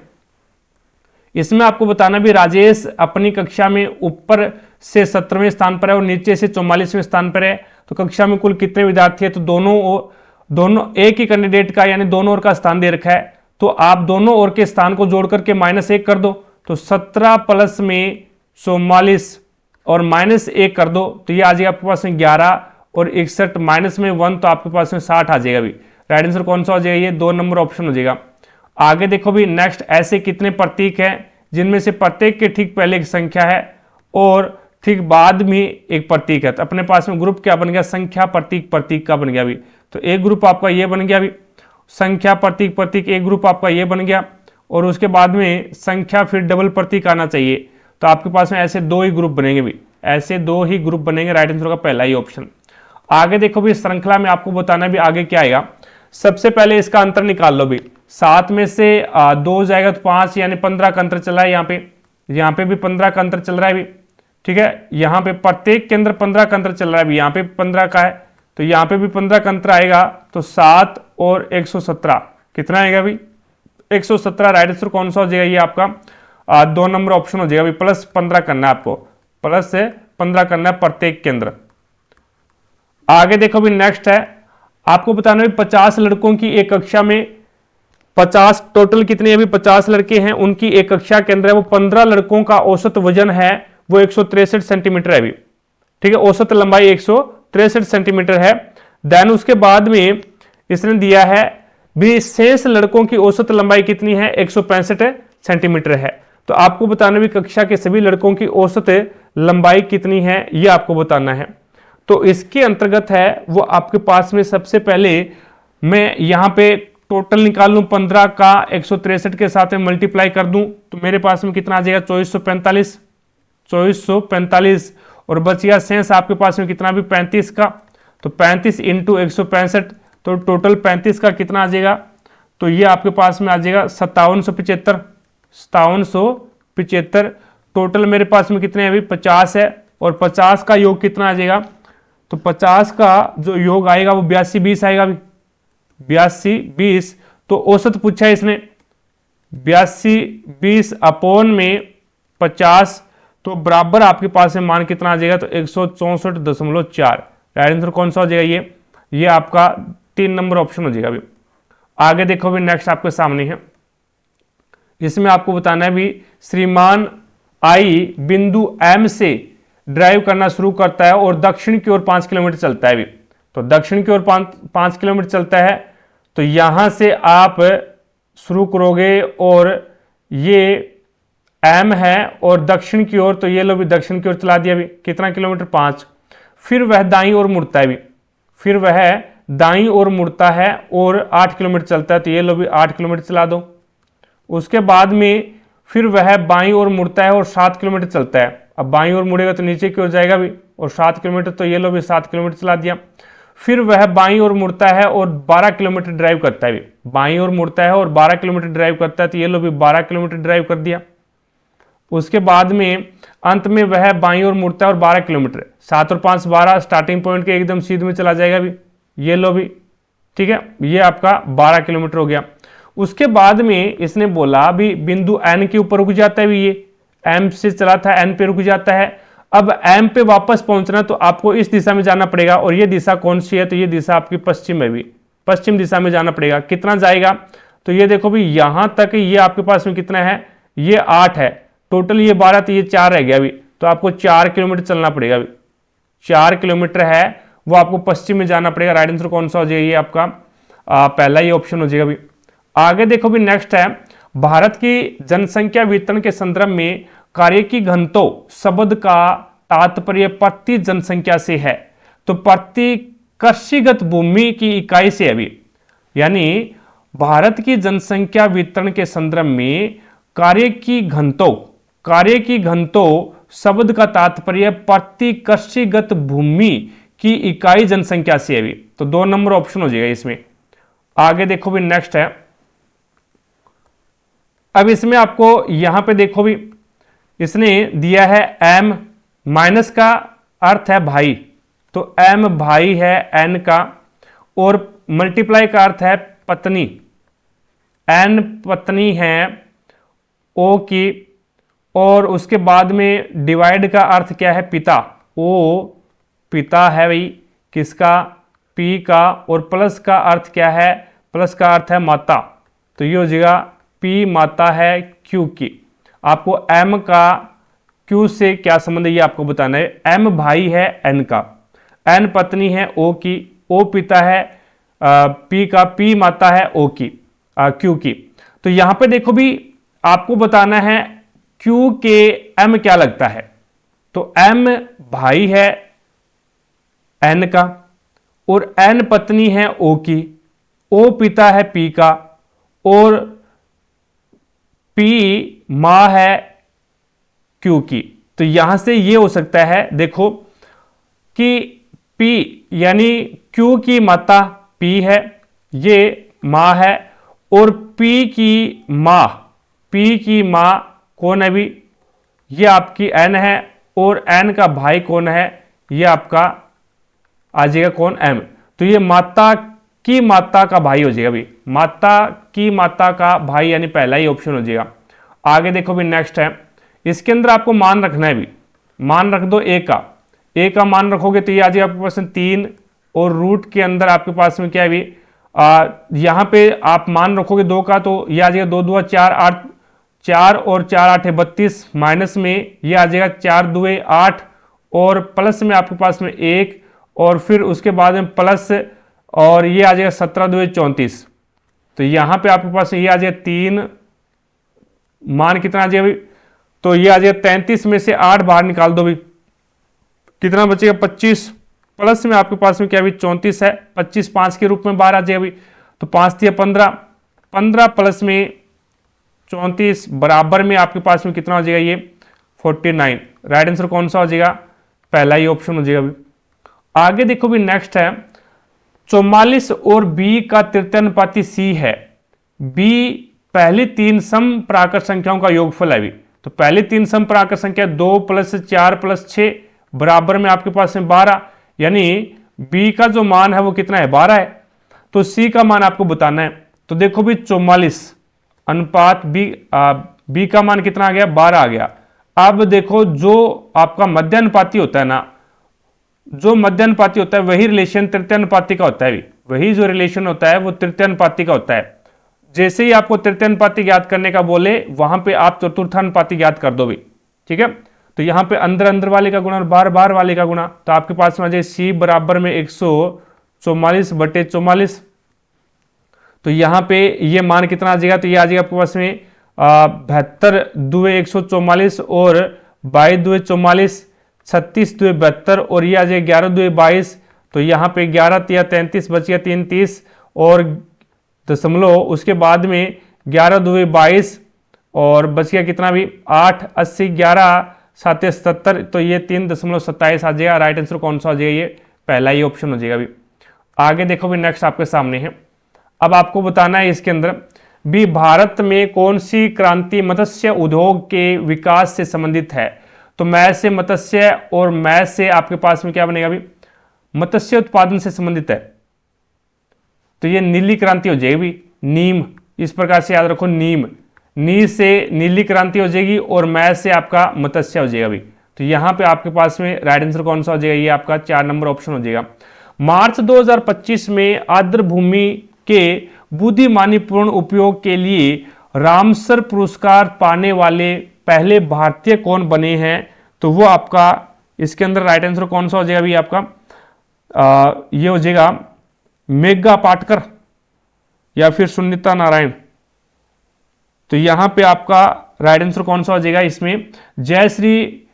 इसमें आपको बताना भी राजेश अपनी कक्षा में ऊपर से 17वें स्थान पर है और नीचे से 44वें स्थान पर है, तो कक्षा में कुल कितने विद्यार्थी है? तो दोनों एक ही कैंडिडेट का यानी दोनों ओर का स्थान दे रखा है, तो आप दोनों ओर के स्थान को जोड़ करके -1 कर दो, तो 17 प्लस में 44 और -1 कर दो, तो ये आ जाएगा आपके पास में 11 और 61 माइनस में 1, तो आपके पास में 60 आ जाएगा भी। राइट आंसर कौन सा हो जाएगा? ये 2 नंबर ऑप्शन हो जाएगा। आगे देखो भी, नेक्स्ट ऐसे कितने प्रतीक हैं जिनमें से प्रत्येक के ठीक पहले एक संख्या है और ठीक बाद में एक प्रतीक है? तो अपने पास में ग्रुप क्या बन गया? संख्या प्रतीक प्रतीक का बन गया अभी। तो एक ग्रुप आपका ये बन गया अभी, संख्या प्रतीक प्रतीक, एक ग्रुप आपका ये बन गया और उसके बाद में संख्या फिर डबल प्रतीक आना चाहिए, तो आपके पास में ऐसे 2 ही ग्रुप बनेंगे भी, ऐसे 2 ही ग्रुप बनेंगे। राइट आंसर का पहला ही ऑप्शन। आगे देखो भी, श्रृंखला में आपको बताना भी आगे क्या आएगा। सबसे पहले इसका अंतर निकाल लो भी, 7 में से 2 जाएगा तो 5 यानी 15 का अंतर चल रहा है। यहाँ पे भी 15 का अंतर चल रहा है भी, ठीक है। यहाँ पे प्रत्येक के अंदर 15 का अंतर चल रहा है भी, यहाँ पे 15 का है, तो यहाँ पे भी 15 का अंतर आएगा, तो 7 और 117 कितना आएगा भी? 117। राइट आंसर कौन सा हो जाएगा? ये आपका 2 नंबर ऑप्शन हो जाएगा भी। प्लस 15 करना है आपको, प्लस से 15 करना है प्रत्येक के अंदर। आगे देखो भी, नेक्स्ट है आपको बताना है 50 लड़कों की एक कक्षा में 50 टोटल कितने अभी 50 लड़के हैं, उनकी एक कक्षा के अंदर है वो 15 लड़कों का औसत वजन है वो 163 सेंटीमीटर है अभी, ठीक है। औसत लंबाई 163 सेंटीमीटर है। देन उसके बाद में इसने दिया है भी शेष लड़कों की औसत लंबाई कितनी है? 165 सेंटीमीटर है। तो आपको बताना भी कक्षा के सभी लड़कों की औसत लंबाई कितनी है, यह आपको बताना है। तो इसके अंतर्गत है वो आपके पास में सबसे पहले मैं यहां पे टोटल निकाल लूं, 15 का 163 के साथ में मल्टीप्लाई कर दूं तो मेरे पास में कितना आ जाएगा? 2445 और बच गया शेष आपके पास में कितना भी 35 का, तो 35 इंटू 165, तो टोटल 35 का कितना आ जाएगा? तो ये आपके पास में आ जाएगा 5775। टोटल मेरे पास में कितने अभी 50 है और 50 का योग कितना आ जाएगा? तो 50 का जो योग आएगा वो 82-20 आएगा अभी, 82-20। तो औसत पूछा है इसने 82-20 अपॉन में 50, तो बराबर आपके पास में मान कितना आ जाएगा? तो 164.4। राइट आंसर कौन सा हो जाएगा? ये आपका 3 नंबर ऑप्शन हो जाएगा अभी। आगे देखो भी, नेक्स्ट आपके सामने है, इसमें आपको बताना है भी श्रीमान आई बिंदु एम से ड्राइव करना शुरू करता है और दक्षिण की ओर 5 किलोमीटर चलता है भी, तो दक्षिण की ओर 5 किलोमीटर चलता है, तो यहां से आप शुरू करोगे और ये एम है और दक्षिण की ओर, तो ये लो भी दक्षिण की ओर चला दिया भी, कितना किलोमीटर 5। फिर वह दाईं ओर मुड़ता है भी, फिर वह दाईं ओर मुड़ता है और 8 किलोमीटर चलता है, तो ये लो भी 8 किलोमीटर चला दो। उसके बाद में फिर वह बाईं ओर मुड़ता है और 7 किलोमीटर चलता है। अब बाईं ओर मुड़ेगा तो नीचे की ओर जाएगा भी, और 7 किलोमीटर, तो ये लो भी 7 किलोमीटर चला दिया। फिर वह बाईं ओर मुड़ता है और 12 किलोमीटर ड्राइव करता है भी, बाईं ओर मुड़ता है और 12 किलोमीटर ड्राइव करता है, तो ये लो भी 12 किलोमीटर ड्राइव कर दिया। उसके बाद में अंत में वह बाईं ओर मुड़ता है और 12 किलोमीटर, 7 और 5 12, स्टार्टिंग पॉइंट के एकदम सीधे में चला जाएगा भी, ये लो भी, ठीक है, ये आपका 12 किलोमीटर हो गया। उसके बाद में इसने बोला भी बिंदु एन के ऊपर रुक जाता है भी, ये एम से चला था एन पे रुक जाता है। अब एम पे वापस पहुंचना तो आपको इस दिशा में जाना पड़ेगा, और ये दिशा कौन सी है, तो ये दिशा आपकी पश्चिम है भी, पश्चिम दिशा में जाना पड़ेगा। कितना जाएगा, तो ये देखो भी यहां तक ये आपके पास में कितना है, ये 8 है, टोटल ये 12, तो ये 4 रह गया अभी, तो आपको 4 किलोमीटर चलना पड़ेगा अभी, 4 किलोमीटर है वो आपको पश्चिम में जाना पड़ेगा। राइट आंसर कौन सा हो जाएगा, ये आपका पहला ही ऑप्शन हो जाएगा अभी। आगे देखो भी नेक्स्ट है, भारत की जनसंख्या वितरण के संदर्भ में कार्य की घनत्व शब्द का तात्पर्य प्रति जनसंख्या से है, तो प्रति कृषिगत भूमि की इकाई से अभी, यानी भारत की जनसंख्या वितरण के संदर्भ में कार्य की घनत्व शब्द का तात्पर्य प्रति कृषिगत भूमि की इकाई जनसंख्या से अभी, तो 2 नंबर ऑप्शन हो जाएगा इसमें। आगे देखो भी नेक्स्ट है, अब इसमें आपको यहां पे देखो भी इसने दिया है एम, माइनस का अर्थ है भाई, तो एम भाई है एन का, और मल्टीप्लाई का अर्थ है पत्नी, एन पत्नी है ओ की, और उसके बाद में डिवाइड का अर्थ क्या है पिता, ओ पिता है भाई किसका, पी का, और प्लस का अर्थ क्या है, प्लस का अर्थ है माता, तो ये हो जाएगा पी माता है क्यू की। आपको एम का क्यू से क्या संबंध है ये आपको बताना है। एम भाई है एन का, एन पत्नी है ओ की, ओ पिता है पी का, पी माता है ओ की क्यू की। तो यहां पे देखो भी आपको बताना है क्यू के एम क्या लगता है, तो एम भाई है एन का, और एन पत्नी है ओ की, ओ पिता है पी का, और पी मां है क्यू की। तो यहां से ये हो सकता है देखो कि पी यानी क्यू की माता पी है, ये मां है, और पी की मां कौन है भी, ये आपकी एन है, और एन का भाई कौन है, ये आपका आ जाएगा कौन एम। तो ये माता की माता का भाई हो जाएगा भी, माता की माता का भाई, यानी पहला ही ऑप्शन हो जाएगा। आगे देखो भी नेक्स्ट है, इसके अंदर आपको मान रखना है भी, मान रख दो ए का मान रखोगे तो ये आ जाएगा आपके पास में 3, और रूट के अंदर आपके पास में क्या है भी, यहां पे आप मान रखोगे 2 का, तो ये आ जाएगा 2 2 4 8, 4 और 4 8 है 32, माइनस में ये आ जाएगा 4 2 8, और प्लस में आपके पास में 1, और फिर उसके बाद में प्लस, और ये आ जाएगा 17 2 34। तो यहां पे आपके पास ये आ जाएगा 3, मान कितना आ जाएगा भी, तो ये आ जाएगा 33 में से 8 बाहर निकाल दो भी, कितना बचेगा 25, प्लस में आपके पास में क्या भी 34 है, 25 5 के रूप में बाहर आ जाएगा भी, तो 5 दिया 15, 15 प्लस में 34 बराबर में आपके पास में कितना हो जाएगा ये 49। राइट आंसर कौन सा हो जाएगा, पहला ही ऑप्शन हो जाएगा भी। आगे देखो भी नेक्स्ट है, 44 और बी का तृतीयानुपाती सी है, बी पहली 3 समप्राकृत संख्याओं का योगफल है भी, तो पहली 3 समप्राकृत संख्या 2 + 4 + 6 बराबर में आपके पास में 12, यानी बी का जो मान है वो कितना है 12 है, तो सी का मान आपको बताना है। तो देखो भी 44 अनुपात बी का मान कितना आ गया 12 आ गया। अब देखो जो आपका मध्यानुपाती होता है ना, जो मध्यानुपाती होता है वही रिलेशन तृतीयानुपाती का होता है भी, वही जो रिलेशन होता है वो तृतीयानुपाती का होता है। जैसे ही आपको तृतीयानुपाती ज्ञात करने का बोले वहां पे आप चतुर्थानुपाती ज्ञात कर दो भी, ठीक है। तो यहाँ पे अंदर अंदर वाले का गुणा और बाहर बाहर वाले का गुणा, तो आपके पास में आ जाए सी बराबर में 144/44। तो यहाँ पे ये मान कितना आ जाएगा, तो ये आ जाएगा आपके पास में 72 दुए 144 और 22 दुए 44, 36 दुए 72 और ये आ जाएगा 11 दुए 22। तो यहाँ पे 11 तिया 33 बच गया 3 30 और दशमलव, उसके बाद में 11 दुए 22 और बच गया कितना भी 8 80 11 7 77। तो ये 3.27 आ जाएगा। राइट आंसर कौन सा आ जाएगा, ये पहला ही ऑप्शन हो जाएगा। अभी आगे देखो भी, नेक्स्ट आपके सामने है। अब आपको बताना है इसके अंदर भी भारत में कौन सी क्रांति मत्स्य उद्योग के विकास से संबंधित है। तो मैं से मत्स्य और मैं से आपके पास में क्या बनेगा, भी मत्स्य उत्पादन से संबंधित है। तो ये नीली क्रांति हो जाएगी, नीम, इस प्रकार से याद रखो, नीम, नी से नीली क्रांति हो जाएगी और मैं से आपका मत्स्य हो जाएगा भी। तो यहां पे आपके पास में राइट आंसर कौन सा हो जाएगा, ये आपका 4 नंबर ऑप्शन हो जाएगा। मार्च 2025 में आर्द्र भूमि के बुद्धिमानीपूर्ण उपयोग के लिए रामसर पुरस्कार पाने वाले पहले भारतीय कौन बने हैं। तो वो आपका इसके अंदर राइट आंसर कौन सा हो जाएगा, भी आपका ये हो जाएगा मेघा पाटकर या फिर सुनीता नारायण। तो यहां पे आपका राइट आंसर कौन सा हो जाएगा, इसमें जयश्री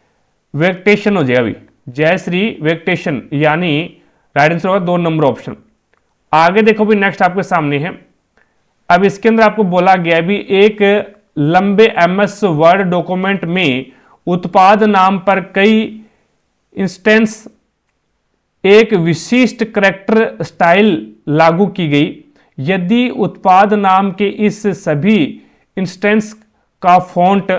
वेंकटेशन हो जाएगा, भी जयश्री वेंकटेशन, यानी राइट आंसर होगा 2 नंबर ऑप्शन। आगे देखो भी, नेक्स्ट आपके सामने है। अब इसके अंदर आपको बोला गया भी एक लंबे MS वर्ड डॉक्यूमेंट में उत्पाद नाम पर कई इंस्टेंस एक विशिष्ट करैक्टर स्टाइल लागू की गई। यदि उत्पाद नाम के इस सभी इंस्टेंस का फॉन्ट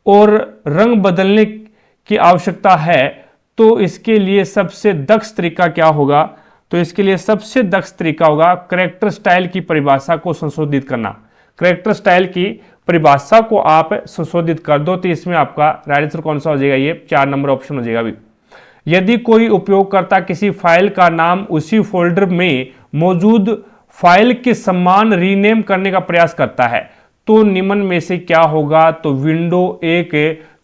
और रंग बदलने की आवश्यकता है तो इसके लिए सबसे दक्ष तरीका क्या होगा। तो इसके लिए सबसे दक्ष तरीका होगा करैक्टर स्टाइल की परिभाषा को संशोधित करना। करैक्टर स्टाइल की परिभाषा को आप संशोधित कर दो, तो इसमें आपका राइट आंसर कौन सा हो जाएगा, ये 4 नंबर ऑप्शन हो जाएगा। भी यदि कोई उपयोगकर्ता किसी फाइल का नाम उसी फोल्डर में मौजूद फाइल के समान रीनेम करने का प्रयास करता है तो निम्न में से क्या होगा। तो विंडो एक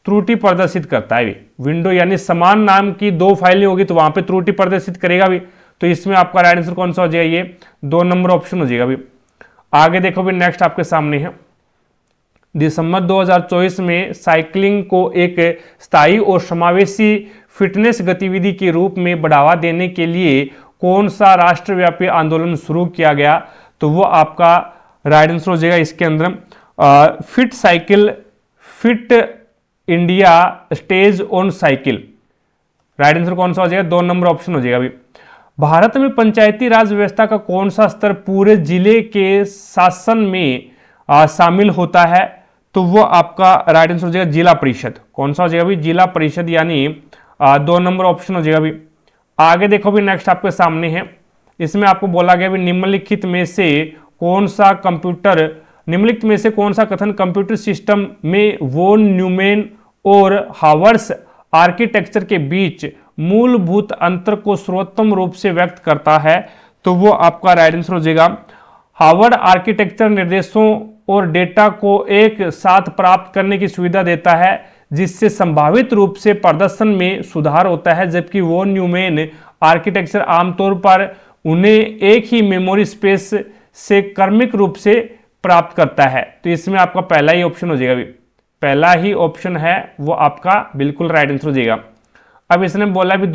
त्रुटि प्रदर्शित करता है। विंडो यानी समान नाम की 2 फाइलें होगी तो वहां पे त्रुटि प्रदर्शित करेगा भी। तो इसमें आपका राइट आंसर कौन सा हो जाएगा, ये 2 नंबर ऑप्शन हो जाएगा। भी आगे देखो भी, नेक्स्ट आपके सामने है। दिसंबर 2024 में साइकिलिंग को एक स्थायी और समावेशी फिटनेस गतिविधि के रूप में बढ़ावा देने के लिए कौन सा राष्ट्रव्यापी आंदोलन शुरू किया गया। तो वो आपका राइट आंसर हो जाएगा इसके अंदर fit cycle, fit India stage on cycle. Right answer कौन सा हो जाएगा, 2 नंबर ऑप्शन हो जाएगा। अभी भारत में पंचायती राज व्यवस्था का कौन सा स्तर पूरे जिले के शासन में शामिल होता है। तो वो आपका राइट आंसर हो जाएगा जिला परिषद। कौन सा हो जाएगा, भी जिला परिषद, यानी 2 नंबर ऑप्शन हो जाएगा। भी आगे देखो भी, नेक्स्ट आपके सामने है। इसमें आपको बोला गया भी निम्नलिखित में से कौन सा कंप्यूटर, निम्नलिखित में से कौन सा कथन कंप्यूटर सिस्टम में वॉन न्यूमैन और हावर्ड्स आर्किटेक्चर के बीच मूलभूत अंतर को सर्वोत्तम रूप से व्यक्त करता है। तो वो आपका राइट आंसर हो जाएगा हार्वर्ड आर्किटेक्चर निर्देशों और डेटा को एक साथ प्राप्त करने की सुविधा देता है जिससे संभावित रूप से प्रदर्शन में सुधार होता है, जबकि वॉन न्यूमैन आर्किटेक्चर आमतौर पर उन्हें एक ही मेमोरी स्पेस से क्रमिक रूप से प्राप्त करता है। तो इसमें आपका पहला ही ऑप्शन हो जाएगा। भी पहला ही ऑप्शन है वो आपका बिल्कुल राइट आंसर हो जाएगा। अब इसने बोला भी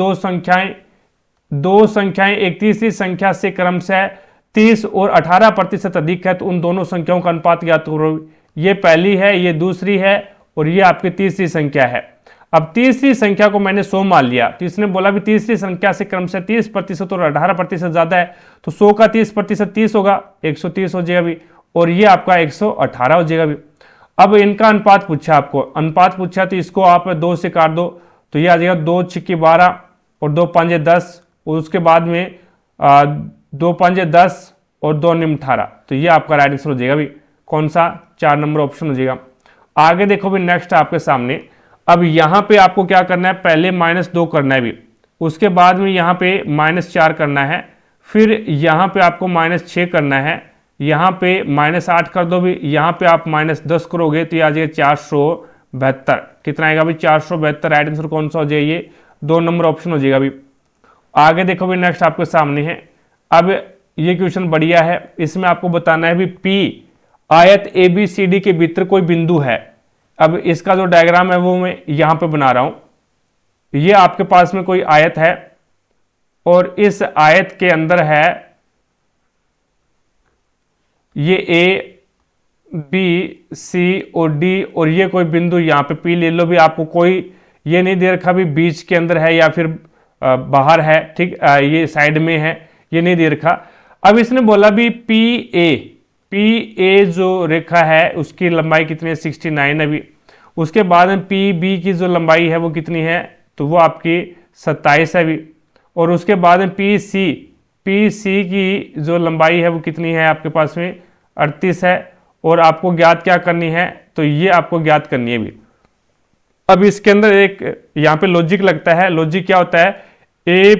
दो संख्याएं एक तीसरी संख्या से क्रमशः 30 और 18% अधिक है तो उन दोनों संख्याओं का अनुपात ज्ञात करो। ये पहली है, ये दूसरी है और ये आपकी तीसरी संख्या है। अब तीसरी संख्या को मैंने 100 मान लिया, तो इसने बोला भी तीसरी संख्या से क्रमशः 30% और 18% ज्यादा है तो 100 का 30% 30 होगा, 130 हो जाएगा भी, और ये आपका 118 हो जाएगा भी। अब इनका अनुपात पूछा, आपको अनुपात पूछा तो इसको आप 2 से काट दो तो ये आ जाएगा 2 छिक्के 12 और 2 पंजे 10 और उसके बाद में 2 पंजे 10 और 2 निम 18। तो ये आपका राइट आंसर हो जाएगा भी, कौन सा 4 नंबर ऑप्शन हो जाएगा। आगे देखो भी नेक्स्ट आपके सामने। अब यहाँ पे आपको क्या करना है, पहले -2 करना है भी, उसके बाद में यहाँ पे -4 करना है, फिर यहाँ पे आपको -6 करना है, यहाँ पे -8 कर दो भी, यहाँ पे आप -10 करोगे तो ये आ जाएगा 472। कितना आएगा भाई 472। राइट आंसर कौन सा हो जाएगा, ये 2 नंबर ऑप्शन हो जाएगा अभी। आगे देखो भाई नेक्स्ट आपके सामने है। अब ये क्वेश्चन बढ़िया है, इसमें आपको बताना है भी पी आयत ए बी सी डी के भीतर कोई बिंदु है। अब इसका जो डायग्राम है वो मैं यहां पे बना रहा हूं। ये आपके पास में कोई आयत है और इस आयत के अंदर है ये ए बी सी और डी, और ये कोई बिंदु यहां पे पी ले लो भी। आपको कोई ये नहीं दे रखा भी बीच के अंदर है या फिर बाहर है, ठीक, ये साइड में है, ये नहीं दे रखा। अब इसने बोला भी पी ए जो रेखा है उसकी लंबाई कितनी है 69 अभी। उसके बाद में पी बी की जो लंबाई है वो कितनी है, तो वो आपकी 27 है अभी। और उसके बाद में पी सी की जो लंबाई है वो कितनी है आपके पास में 38 है। और आपको ज्ञात क्या करनी है, तो ये आपको ज्ञात करनी है भी। अब इसके अंदर एक यहां पे लॉजिक लगता है। लॉजिक क्या होता है, ए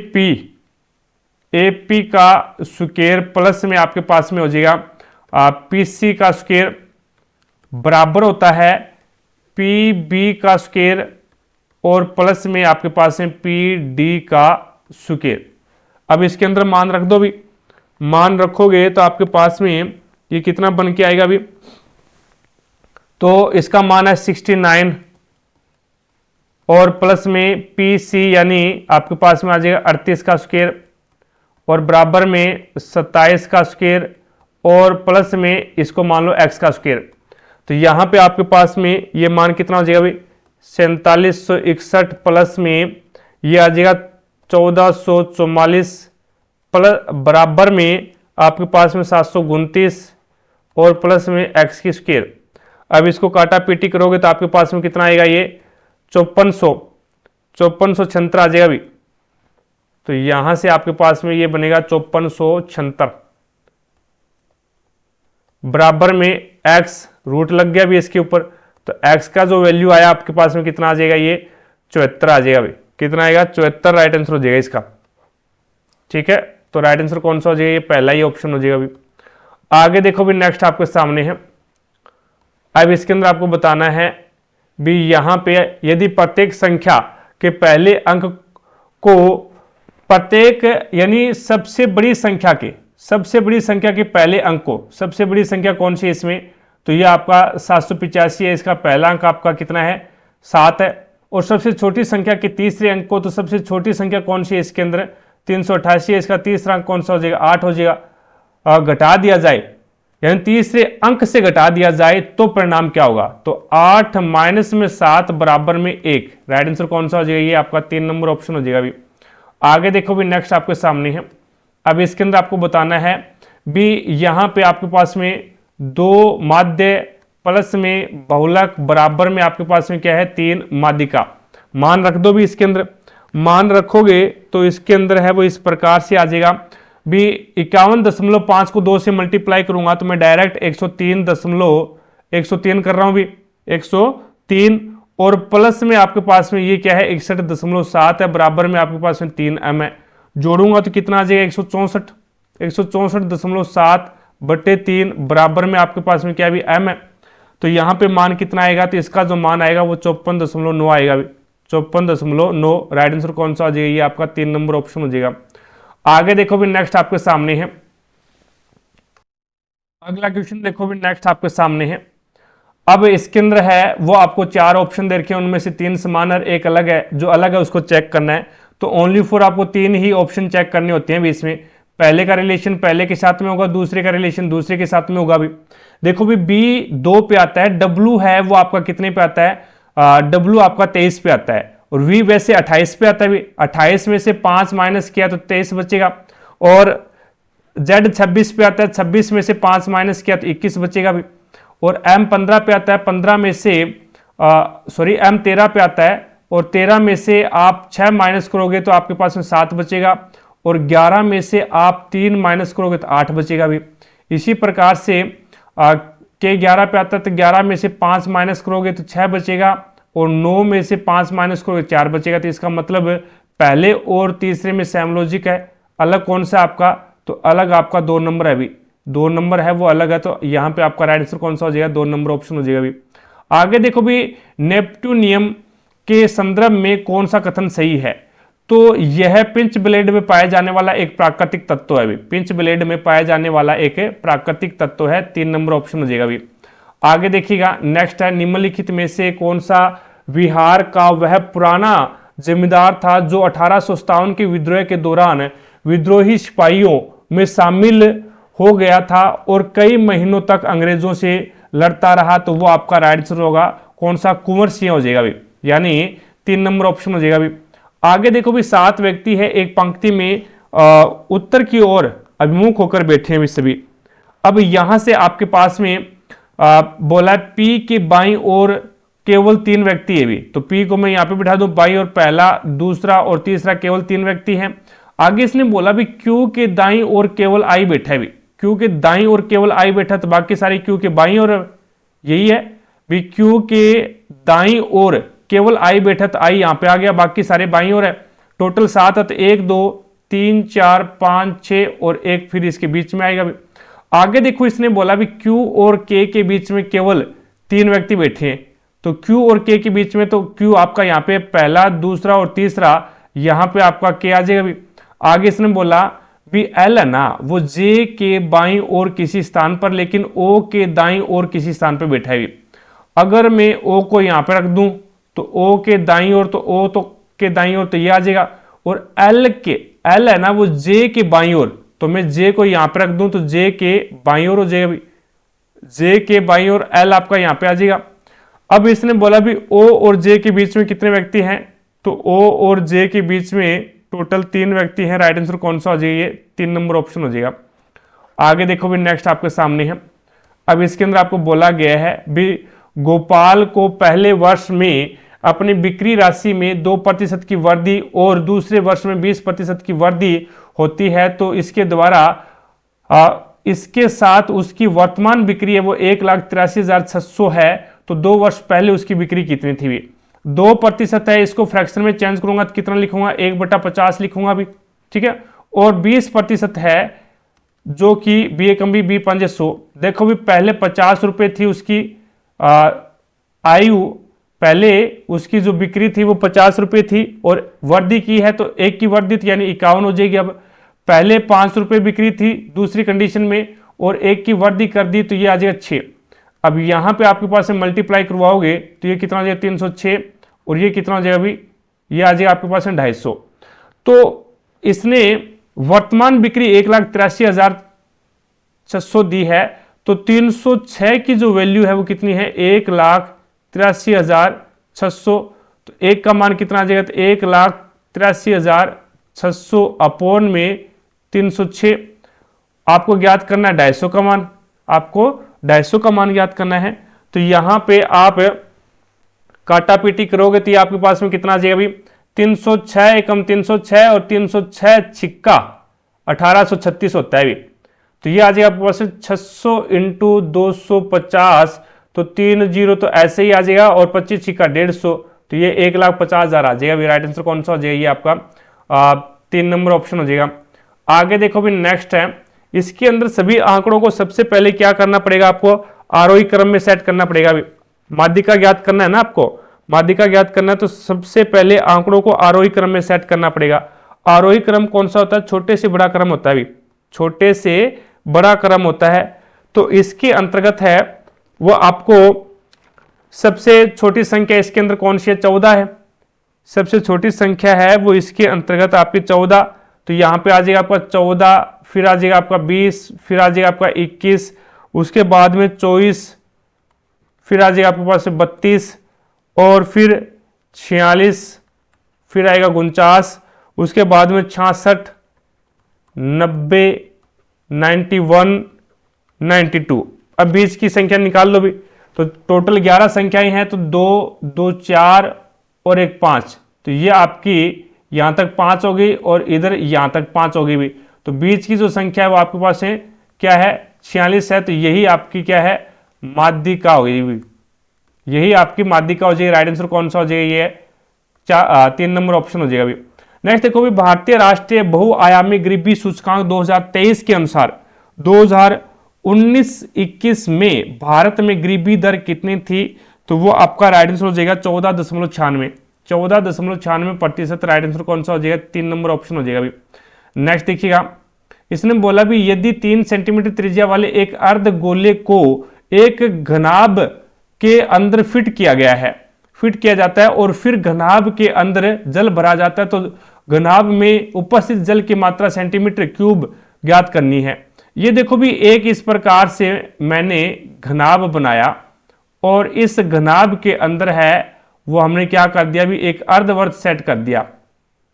पी का स्क्वायर प्लस में आपके पास में हो जाएगा पी सी का स्क्वायर बराबर होता है पी बी का स्क्वायर और प्लस में आपके पास में पी डी का स्क्वायर। अब इसके अंदर मान रख दो भी। मान रखोगे तो आपके पास में ये कितना बन के आएगा अभी, तो इसका मान है 69 और प्लस में पी सी यानी आपके पास में आ जाएगा 38 का स्क्वायर और बराबर में 27 का स्क्वायर और प्लस में इसको मान लो x का स्क्वायर। तो यहां पे आपके पास में ये मान कितना हो जाएगा भाई 4761 प्लस में ये आ जाएगा 1444 प्लस बराबर में आपके पास में 729 और प्लस में x की स्क्वायर। अब इसको काटा पीटी करोगे तो आपके पास में कितना आएगा, ये 5476 आ जाएगा भी। तो यहां से आपके पास में ये बनेगा 5476 बराबर में x रूट लग गया भी इसके ऊपर। तो x का जो वैल्यू आया आपके पास में कितना आ जाएगा, ये 74 आ जाएगा भाई। कितना आएगा 74 राइट आंसर हो जाएगा इसका। ठीक है, तो राइट आंसर कौन सा हो जाएगा, ये पहला ही ऑप्शन हो जाएगा भाई। आगे देखो भी नेक्स्ट आपके सामने है। अब इसके अंदर आपको बताना है भी यहां पे यदि प्रत्येक संख्या के पहले अंक को प्रत्येक यानी सबसे बड़ी संख्या के पहले अंक को, सबसे बड़ी संख्या कौन सी है इसमें, तो ये आपका 785 है। इसका पहला अंक आपका कितना है 7 है। और सबसे छोटी संख्या के तीसरे अंक को, तो सबसे छोटी संख्या कौन सी है इसके अंदर 388 है। इसका तीसरा अंक कौन सा हो जाएगा 8 हो जाएगा। घटा दिया जाए यानी तीसरे अंक से घटा दिया जाए तो परिणाम क्या होगा, तो 8 माइनस में 7 बराबर में 1। राइट आंसर कौन सा हो जाएगा, ये आपका 3 नंबर ऑप्शन हो जाएगा अभी। आगे देखो भी नेक्स्ट आपके सामने है। अब इसके अंदर आपको बताना है भी यहां पे आपके पास में 2 माध्य प्लस में बहुलक बराबर में आपके पास में क्या है 3 माध्यिका। मान रख दो भी। इसके अंदर मान रखोगे तो इसके अंदर है वो इस प्रकार से आ जाएगा भी 51.5 को 2 से मल्टीप्लाई करूंगा तो मैं डायरेक्ट 103 कर रहा हूं भी 103 और प्लस में आपके पास में ये क्या है 61.7 है बराबर में आपके पास में 3 m है। जोड़ूंगा तो कितना आ जाएगा 164.7 बटे 3 बराबर में आपके पास में क्या भी m है। तो यहां पे मान कितना आएगा, तो इसका जो मान आएगा वो 54.9 आएगा भी 54.9। राइट आंसर कौन सा आ जाएगा, ये आपका 3 नंबर ऑप्शन हो जाएगा। आगे देखो भी नेक्स्ट आपके सामने है। अगला क्वेश्चन देखो भी नेक्स्ट आपके सामने है। अब इसके अंदर है वो आपको 4 ऑप्शन दे रखे हैं, उनमें से 3 समान और एक अलग है। जो अलग है उसको चेक करना है। तो ओनली फॉर आपको 3 ही ऑप्शन चेक करने होते हैं भी इसमें। पहले का रिलेशन पहले के साथ में होगा, दूसरे का रिलेशन दूसरे के साथ में होगा भी। देखो भी बी 2 पे आता है, डब्ल्यू है वो आपका कितने पे आता है, डब्ल्यू आपका 23 पे आता है और वी वैसे 28 पे आता है भी। 28 में से 5 माइनस किया तो 23 बचेगा। और जेड 26 पे आता है, 26 में से 5 माइनस किया तो 21 बचेगा भी। और एम 15 पे आता है, 15 में से एम 13 पे आता है और 13 में से आप 6 माइनस करोगे तो आपके पास में 7 बचेगा। और 11 में से आप 3 माइनस करोगे तो 8 बचेगा भी। इसी प्रकार से के 11 पे आता है तो 11 में से 5 माइनस करोगे तो 6 बचेगा और 9 में से 5 माइनस करोगे 4 बचेगा। तो इसका मतलब पहले और तीसरे में सेम लॉजिक है। अलग कौन सा आपका, तो अलग आपका 2 नंबर है अभी, 2 नंबर है वो अलग है। तो यहाँ पे आपका राइट आंसर कौन सा हो जाएगा, 2 नंबर ऑप्शन हो जाएगा अभी। आगे देखो भी, नेपट्टूनियम के संदर्भ में कौन सा कथन सही है? तो यह पिंच ब्लेड में पाया जाने वाला एक प्राकृतिक तत्व है भी, पिंच ब्लेड में पाया जाने वाला एक प्राकृतिक तत्व है, 3 नंबर ऑप्शन हो जाएगा भी। आगे देखिएगा, नेक्स्ट है, निम्नलिखित में से कौन सा बिहार का वह पुराना जमींदार था जो 1857 के विद्रोह के दौरान विद्रोही सिपाहियों में शामिल हो गया था और कई महीनों तक अंग्रेजों से लड़ता रहा? तो वो आपका राइट आंसर होगा कौन सा? कुंवर सिंह हो जाएगा भी, यानी 3 नंबर ऑप्शन हो जाएगा भी। आगे देखो भी, 7 व्यक्ति है एक पंक्ति में उत्तर की ओर अभिमुख होकर बैठे हैं सभी। अब यहां से आपके पास में बोला पी के बाईं ओर केवल 3 व्यक्ति है भी, तो पी को मैं यहां पे बिठा दूं बाईं ओर, पहला, दूसरा और तीसरा केवल 3 व्यक्ति हैं। आगे इसने बोला भी क्यू के दाईं ओर केवल आई बैठा है भी, क्यू के दाईं ओर केवल आई बैठा, तो बाकी सारी क्यू के बाईं ओर, यही है भी, क्यू के दाईं ओर केवल आई बैठा, तो आई यहां पे आ गया, बाकी सारे बाईं ओर है। टोटल 7 है, तो 1 2 3 4 5 6 और 1 फिर इसके बीच में आएगा भी। आगे देखो, इसने बोला भी क्यू और के के बीच में केवल 3 व्यक्ति बैठे हैं, तो क्यू और के के बीच में तो क्यू आपका यहाँ पे पहला, दूसरा और तीसरा, यहां पे आपका के आ जाएगा भी। आगे इसने बोला भी एल है ना, वो जे के बाईं ओर किसी स्थान पर, लेकिन ओ के दाईं ओर किसी स्थान पर बैठा है भी। अगर मैं ओ को यहां पे रख दूं तो ओ के दाईं ओर, तो ओ तो के दाईं ओर तो ये आ जाएगा, और एल है ना वो जे के बाईं ओर, तो मैं जे को यहां पे रख दूं तो जे के बाईं ओर हो जाएगा भी, जे के बाईं ओर एल आपका यहां पे आ जाएगा। अब इसने बोला भी ओ और जे के बीच में कितने व्यक्ति हैं? तो ओ और जे के बीच में टोटल 3 व्यक्ति हैं। राइट आंसर कौन सा हो जाएगा? ये 3 नंबर ऑप्शन हो जाएगा। आगे देखो भी, नेक्स्ट आपके सामने है। अब इसके अंदर आपको बोला गया है भी गोपाल को पहले वर्ष में अपनी बिक्री राशि में 2% की वृद्धि और दूसरे वर्ष में 20% की वृद्धि होती है, तो इसके द्वारा इसके साथ उसकी वर्तमान बिक्री है वो 1,83,600 है, तो 2 वर्ष पहले उसकी बिक्री कितनी थी? 2% है, इसको फ्रैक्शन में चेंज करूंगा तो कितना लिखूंगा? 1/50 लिखूंगा भी, ठीक है। और 20% है जो कि बी एकम बी 500। देखो भी, पहले 50 रुपए थी उसकी आयु, पहले उसकी जो बिक्री थी वो 50 रुपए थी और वृद्धि की है तो 1 की वृद्धि थी, यानी 51 हो जाएगी। अब पहले 5 रुपए बिक्री थी दूसरी कंडीशन में और 1 की वृद्धि कर दी तो ये आ जाएगा 6। अब यहां पे आपके पास मल्टीप्लाई करवाओगे तो ये कितना हो जाएगा? 306, और ये कितना हो जाएगा अभी? ये आ जाएगा आपके पास 250। तो इसने वर्तमान बिक्री 1,83,600 दी है, तो 306 की जो वैल्यू है वो कितनी है? 1,83,600। तो 1 का मान कितना आ जाएगा? तो 1,83,600 अपॉन में 306। आपको ज्ञात करना है 250 का मान, आपको 250 का मान ज्ञात करना है। तो यहां पे आप काटा पीटी करोगे तो आपके पास में कितना आ जाएगा अभी? 306 एकम 306 और 306 छिक्का 1836 होता है अभी, तो ये आ जाएगा आपके पास 600 इंटू 250, तो 3 जीरो तो ऐसे ही आ जाएगा, और 25 छिक्का 150, तो ये 1,50,000 आ जाएगा। राइट आंसर कौन सा हो जाएगा? ये आपका 3 नंबर ऑप्शन हो जाएगा। आगे देखो भी, नेक्स्ट है, इसके अंदर सभी आंकड़ों को सबसे पहले क्या करना पड़ेगा? आपको आरोही क्रम में सेट करना पड़ेगा। अभी माध्यिका ज्ञात करना है ना, आपको माध्यिका ज्ञात करना है, तो सबसे पहले आंकड़ों को आरोही क्रम में सेट करना पड़ेगा। आरोही क्रम कौन सा होता है? छोटे से बड़ा क्रम होता है। अभी छोटे से बड़ा क्रम होता है, तो इसके अंतर्गत है वो आपको सबसे छोटी संख्या इसके अंदर कौन सी है? 14 है। सबसे छोटी संख्या है वो इसके अंतर्गत आपकी 14, तो यहां पे आ जाएगा आपका 14, फिर आ जाएगा आपका 20, फिर आ जाएगा आपका 21, उसके बाद में 24, फिर आ जाएगा आपके पास 32 और फिर 46, फिर आएगा 49, उसके बाद में 66, 90, 91, 92। अब बीच की संख्या निकाल लो भी, तो टोटल 11 संख्याएं हैं, तो 2, 2, 4 और 1 5, तो ये आपकी यहां तक 5 हो गई और इधर यहां तक 5 हो गई भी, तो बीच की जो संख्या है वो आपके पास है क्या है? 46 है, तो यही आपकी क्या है? माध्यिका हो गई, यही आपकी माध्यिका हो जाएगी। राइट आंसर कौन सा हो जाएगा? ये 3 नंबर ऑप्शन हो जाएगा अभी। नेक्स्ट देखो भी, भारतीय राष्ट्रीय बहुआयामी गरीबी सूचकांक 2023 के अनुसार 2019-21 में भारत में गरीबी दर कितनी थी? तो वो आपका राइट आंसर हो जाएगा 14.96। 14.96% राइट आंसर कौन सा हो जाएगा? 3 नंबर ऑप्शन हो जाएगा अभी। नेक्स्ट देखिएगा, इसने बोला भी यदि 3 सेंटीमीटर त्रिज्या वाले एक अर्ध गोले को एक घनाभ के अंदर फिट किया गया है, फिट किया जाता है और फिर घनाभ के अंदर जल भरा जाता है, तो घनाभ में उपस्थित जल की मात्रा सेंटीमीटर क्यूब ज्ञात करनी है। ये देखो भी एक इस प्रकार से मैंने घनाभ बनाया और इस घनाभ के अंदर है वो हमने क्या कर दिया भी एक अर्धवर्त सेट कर दिया।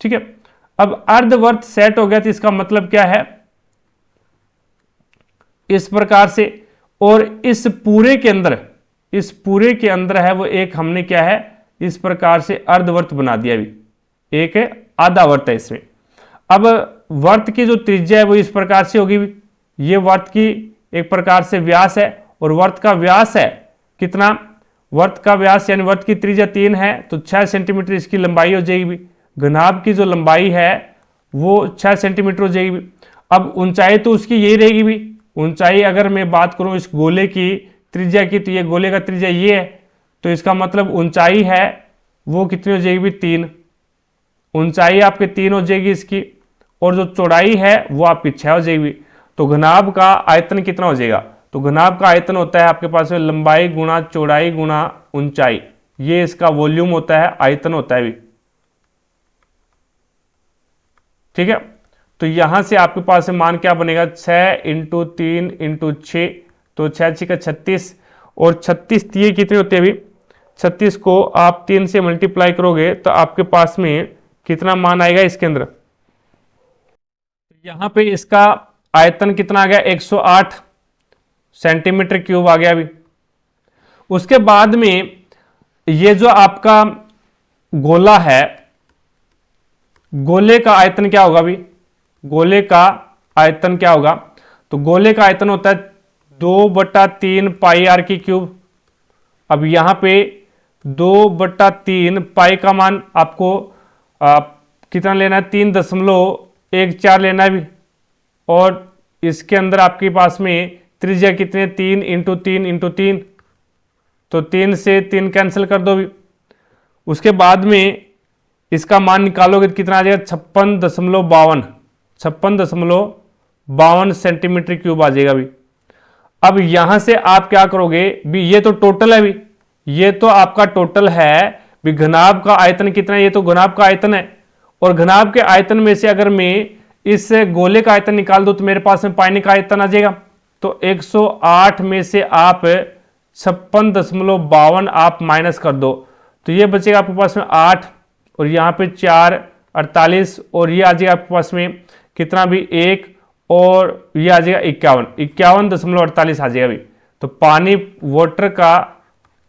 ठीक है, अब अर्धवर्त सेट हो गया तो इसका मतलब क्या है? इस प्रकार से, और इस पूरे के अंदर है वो एक हमने क्या है इस प्रकार से अर्धवर्त बना दिया भी, एक आधा वर्त है इसमें। अब वर्त की जो त्रिज्या है वो इस प्रकार से होगी भी, ये वर्त की एक प्रकार से व्यास है और वर्त का व्यास है कितना? वर्त का व्यास यानी वर्त की त्रिज्या 3 है तो 6 सेंटीमीटर इसकी लंबाई हो जाएगी भी। घनाभ की जो लंबाई है वो 6 सेंटीमीटर हो जाएगी भी। अब ऊंचाई तो उसकी यही रहेगी भी। ऊंचाई अगर मैं बात करूं इस गोले की त्रिज्या की, तो ये गोले का त्रिज्या ये है, तो इसका मतलब ऊंचाई है वो कितनी हो जाएगी भी? 3। ऊंचाई आपके 3 हो जाएगी इसकी, और जो चौड़ाई है वो आपकी 6 हो जाएगी। तो घनाभ का आयतन कितना हो जाएगा? तो घनाभ का आयतन होता है आपके पास लंबाई गुणा चौड़ाई गुणा ऊंचाई, ये इसका वॉल्यूम होता है, आयतन होता है भी। ठीक है, तो यहां से आपके पास मान क्या बनेगा? 6 × 3 × 6, तो 6 का 36, और 36 ये कितने होते हैं अभी? 36 को आप 3 से मल्टीप्लाई करोगे तो आपके पास में कितना मान आएगा इसके अंदर? यहां पे इसका आयतन कितना आ गया? 108 सेंटीमीटर क्यूब आ गया अभी। उसके बाद में ये जो आपका गोला है, गोले का आयतन क्या होगा अभी? गोले का आयतन क्या होगा? तो गोले का आयतन होता है 2/3 पाई आर की क्यूब। अब यहां पे 2/3 पाई का मान आपको कितना लेना है? 3.14 लेना है भी, और इसके अंदर आपके पास में त्रिज्या कितने? 3 × 3 × 3, तो 3 से 3 कैंसिल कर दो भी। उसके बाद में इसका मान निकालोगे तो कितना आ जाएगा? 56.52 सेंटीमीटर क्यूब आ जाएगा भी। अब यहां से आप क्या करोगे भी? ये तो टोटल है भी, ये तो आपका टोटल है भी। घनाभ का आयतन कितना है? ये तो घनाभ का आयतन है, और घनाभ के आयतन में से अगर मैं इस गोले का आयतन निकाल दो तो मेरे पास में पानी का आयतन आ जाएगा। तो 108 में से आप 56.52 आप माइनस कर दो तो ये बचेगा आपके पास में 8, और यहाँ पे 4 48, और ये आ जाएगा आपके पास में कितना भी 1, और ये आ जाएगा 51.48 आ जाएगा अभी। तो पानी वाटर का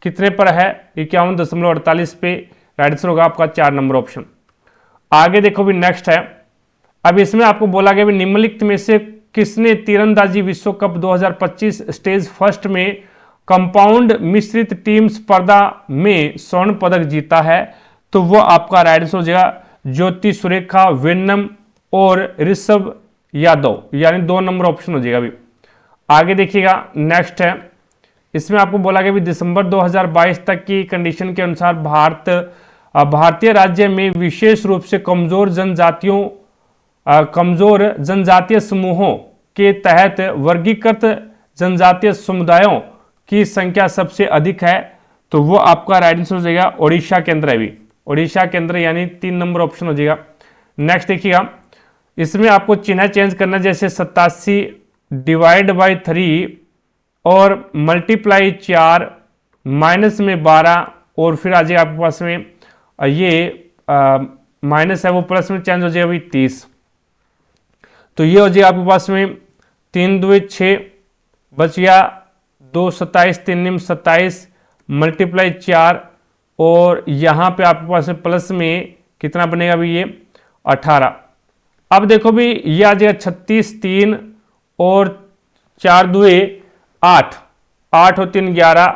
कितने पर है? 51.48 पे। राइट आंसर होगा आपका 4 नंबर ऑप्शन। आगे देखो भी नेक्स्ट है। अब इसमें आपको बोला गया भी निम्नलिखित में से किसने तीरंदाजी विश्व कप 2025 स्टेज फर्स्ट में कंपाउंड मिश्रित टीम स्पर्धा में स्वर्ण पदक जीता है? तो वो आपका राइट आंसर हो जाएगा ज्योति सुरेखा वेन्नम और ऋषभ यादव, यानी 2 नंबर ऑप्शन हो जाएगा अभी। आगे देखिएगा नेक्स्ट है। इसमें आपको बोला गया भी दिसंबर 2022 तक की कंडीशन के अनुसार भारतीय राज्य में विशेष रूप से कमजोर जनजातीय समूहों के तहत वर्गीकृत जनजातीय समुदायों की संख्या सबसे अधिक है। तो वो आपका राइट आंसर हो जाएगा ओडिशा के अंदर है भी, ओडिशा के अंदर, यानी 3 नंबर ऑप्शन हो जाएगा। नेक्स्ट देखिएगा, इसमें आपको चिन्ह चेंज करना, जैसे 87 डिवाइड बाई 3 और मल्टीप्लाई 4 माइनस में 12, और फिर आ जाएगा आपके पास में ये माइनस है वो प्लस में चेंज हो जाएगा अभी 30। तो ये हो जाएगा आपके पास में 3 2 6 बच गया 2 27 3 निम 27 मल्टीप्लाई 4, और यहाँ पे आपके पास में प्लस में कितना बनेगा अभी ये 18। अब देखो भी ये आ जाएगा 36 3 और 4 2 8 8 और 3 11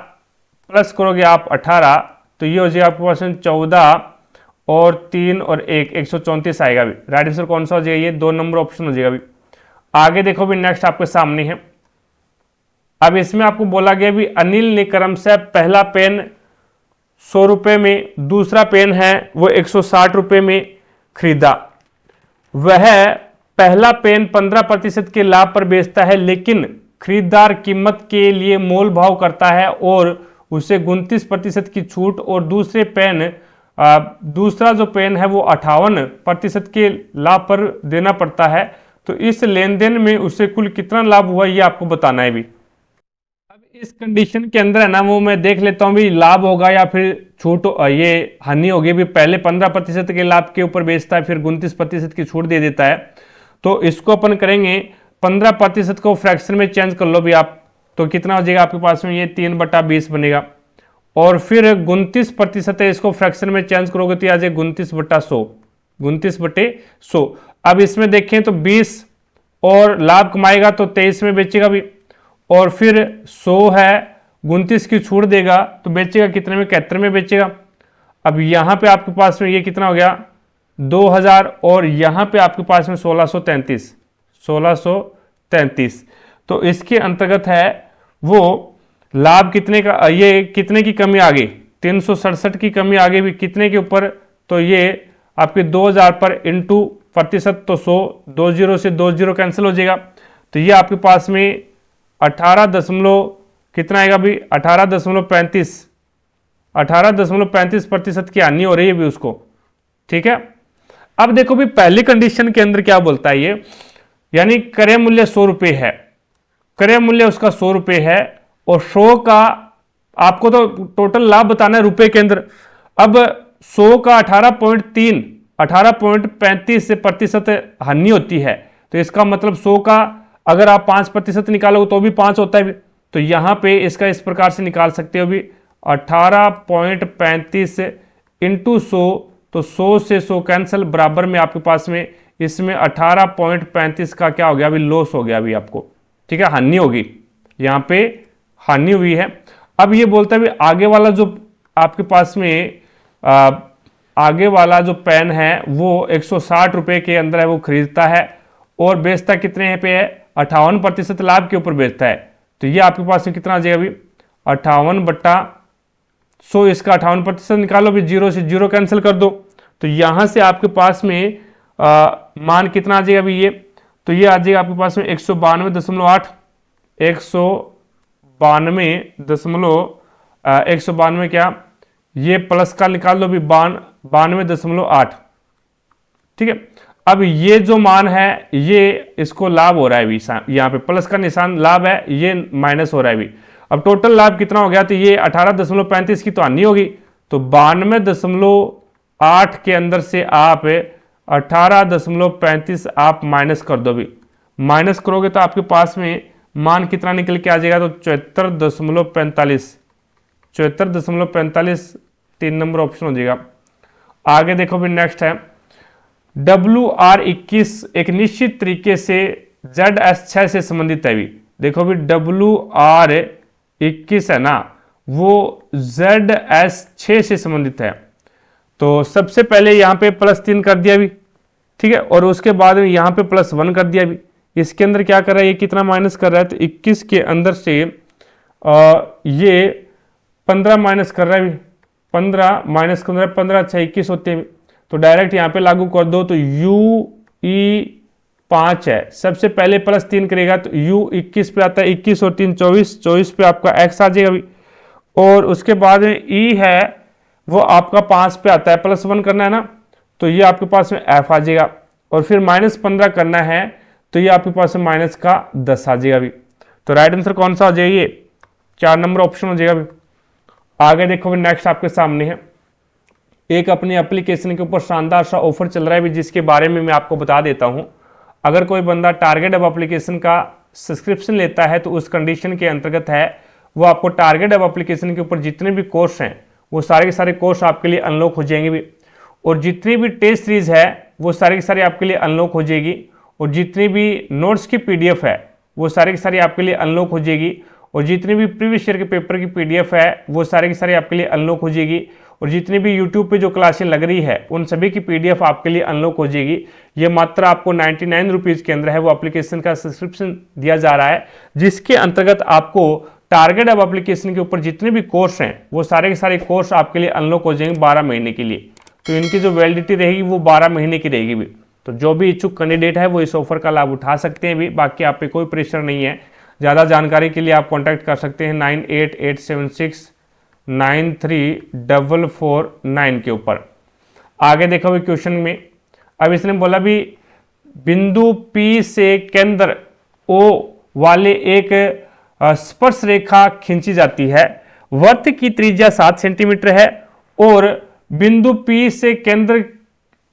प्लस करोगे आप 18, तो ये हो जाएगा आपके पास में 14 और 3 और 1 134 आएगा भी। राइट आंसर कौन सा हो जाएगा? ये 2 नंबर ऑप्शन हो जाएगा भी। आगे देखो भी नेक्स्ट आपके सामने है। अब इसमें आपको बोला गया भी अनिल ने क्रमशः पहला पेन 100 रुपये में, दूसरा पेन है वो 160 रुपये में खरीदा। वह पहला पेन 15% के लाभ पर बेचता है, लेकिन खरीदार कीमत के लिए मोल भाव करता है और उसे 29% की छूट और दूसरा जो पेन है वो 58% के लाभ पर देना पड़ता है। तो इस लेन देन में उसे कुल कितना लाभ हुआ ये आपको बताना है भी। अब इस कंडीशन के अंदर है ना, वो मैं देख लेता हूँ भी लाभ होगा या फिर छूट, ये हानि होगी भी। पहले 15% के लाभ के ऊपर बेचता है, फिर 29% की छूट दे देता है। तो इसको अपन करेंगे 15% को फ्रैक्शन में चेंज कर लो भी आप, तो कितना हो जाएगा आपके पास में, ये 3/20 बनेगा। और फिर 29% है, इसको फ्रैक्शन में चेंज करोगे तो आ जाए 29/100, 29/100। अब इसमें देखें तो 20 और लाभ कमाएगा तो 23 में बेचेगा भी, और फिर 100 है, 29 की छूट देगा तो बेचेगा कितने में, 71 में बेचेगा। अब यहां पे आपके पास में ये कितना हो गया 2000, और यहां पे आपके पास में 1633। तो इसके अंतर्गत है वो लाभ कितने का, ये कितने की कमी आ गई, 367 की कमी आ गई भी कितने के ऊपर, तो ये आपके 2000 पर इंटू प्रतिशत, तो 100, 20 से 20 कैंसिल हो जाएगा। तो ये आपके पास में 18 कितना आएगा भी, 18.35% की हानि हो रही है भी उसको। ठीक है, अब देखो भी पहली कंडीशन के अंदर क्या बोलता है ये, यानी क्रय मूल्य 100 रुपये है, क्रय मूल्य उसका 100 रुपये है, और 100 का आपको तो टोटल लाभ बताना है रुपए के अंदर। अब 100 का 18.35% हानि होती है, तो इसका मतलब 100 का अगर आप 5% निकालोगे तो भी 5 होता है। तो यहां पे इसका इस प्रकार से निकाल सकते हो भी 18.35 इंटू 100, तो 100 से 100 कैंसिल, बराबर में आपके पास में इसमें 18.35 का क्या हो गया अभी, लॉस हो गया अभी आपको। ठीक है, हानि होगी, यहाँ पे हानि हुई है। अब ये बोलता है भी आगे वाला जो आपके पास में आगे वाला जो पेन है वो 160 रुपये के अंदर है, वो खरीदता है और बेचता कितने पे है, 58% लाभ के ऊपर बेचता है। तो ये आपके पास में कितना आ जाएगा अभी, 58/100, इसका 58% निकालो भी, 0 से 0 कैंसिल कर दो। तो यहां से आपके पास में मान कितना आ जाएगा अभी ये, तो ये आ जाएगा आपके पास में 192.8, 192 क्या, ये प्लस का निकाल लो भी 92.8। ठीक है, अब ये जो मान है ये इसको लाभ हो रहा है भी, यहाँ पे प्लस का निशान लाभ है, ये माइनस हो रहा है भी। अब टोटल लाभ कितना हो गया, तो ये 18.35 की तो हानि होगी, तो 92.8 के अंदर से आप 18.35 आप माइनस कर दो भी। माइनस करोगे तो आपके पास में मान कितना निकल के आ जाएगा, तो 74.45 3 नंबर ऑप्शन हो जाएगा। आगे देखो भी नेक्स्ट है WR21 एक निश्चित तरीके से ZS6 से संबंधित है भी। देखो भी WR21 है ना, वो ZS6 से संबंधित है। तो सबसे पहले यहां पे +3 कर दिया भी, ठीक है, और उसके बाद में यहां पे +1 कर दिया भी। इसके अंदर क्या कर रहा है, ये कितना माइनस कर रहा है, तो 21 के अंदर से ये 15 माइनस कर रहा है भी, 15 माइनस 15 अच्छा 21 होते हैं। तो डायरेक्ट यहाँ पे लागू कर दो, तो UE5 है, सबसे पहले +3 करेगा तो U21 पे आता है, 21 और 3 24, 24 पे आपका X आ जाएगा भी, और उसके बाद में E है वो आपका 5 पे आता है, +1 करना है ना, तो ये आपके पास में F आ जाएगा, और फिर -15 करना है तो ये आपके पास में माइनस का 10 आ जाएगा भी। तो राइट आंसर कौन सा हो जाएगा, ये 4 नंबर ऑप्शन हो जाएगा भी। आगे देखो नेक्स्ट आपके सामने है, एक अपनी एप्लीकेशन के ऊपर शानदार सा ऑफर चल रहा है भी, जिसके बारे में मैं आपको बता देता हूं। अगर कोई बंदा टारगेट अब एप्लीकेशन का सब्सक्रिप्शन लेता है तो उस कंडीशन के अंतर्गत है वो आपको टारगेट अब एप्लीकेशन के ऊपर जितने भी कोर्स हैं वो सारे के सारे कोर्स आपके लिए अनलॉक हो जाएंगे भी, और जितनी भी टेस्ट सीरीज है वो सारी की सारी आपके लिए अनलॉक हो जाएगी, और जितनी भी नोट्स की PDF है वो सारी की सारी आपके लिए अनलॉक हो जाएगी, और जितनी भी प्रीवियस ईयर के पेपर की PDF है वो सारी की सारी आपके लिए अनलॉक हो जाएगी, और जितनी भी YouTube पे जो क्लासें लग रही है उन सभी की PDF आपके लिए अनलॉक हो जाएगी। ये मात्र आपको 99 रुपीज़ के अंदर है वो एप्लीकेशन का सब्सक्रिप्शन दिया जा रहा है, जिसके अंतर्गत आपको टारगेट अब एप्लीकेशन के ऊपर जितने भी कोर्स हैं वो सारे के सारे कोर्स आपके लिए अनलॉक हो जाएंगे 12 महीने के लिए। तो इनकी जो वैलिडिटी रहेगी वो 12 महीने की रहेगी भी। तो जो भी इच्छुक कैंडिडेट है वो इस ऑफर का लाभ उठा सकते हैं भी। बाकी आप पे कोई प्रेशर नहीं है। ज़्यादा जानकारी के लिए आप कॉन्टैक्ट कर सकते हैं 9887693449 के ऊपर। आगे देखो भी क्वेश्चन में, अब इसने बोला भी बिंदु P से केंद्र O वाले एक स्पर्श रेखा खींची जाती है। वृत्त की त्रिज्या 7 सेंटीमीटर है और बिंदु P से केंद्र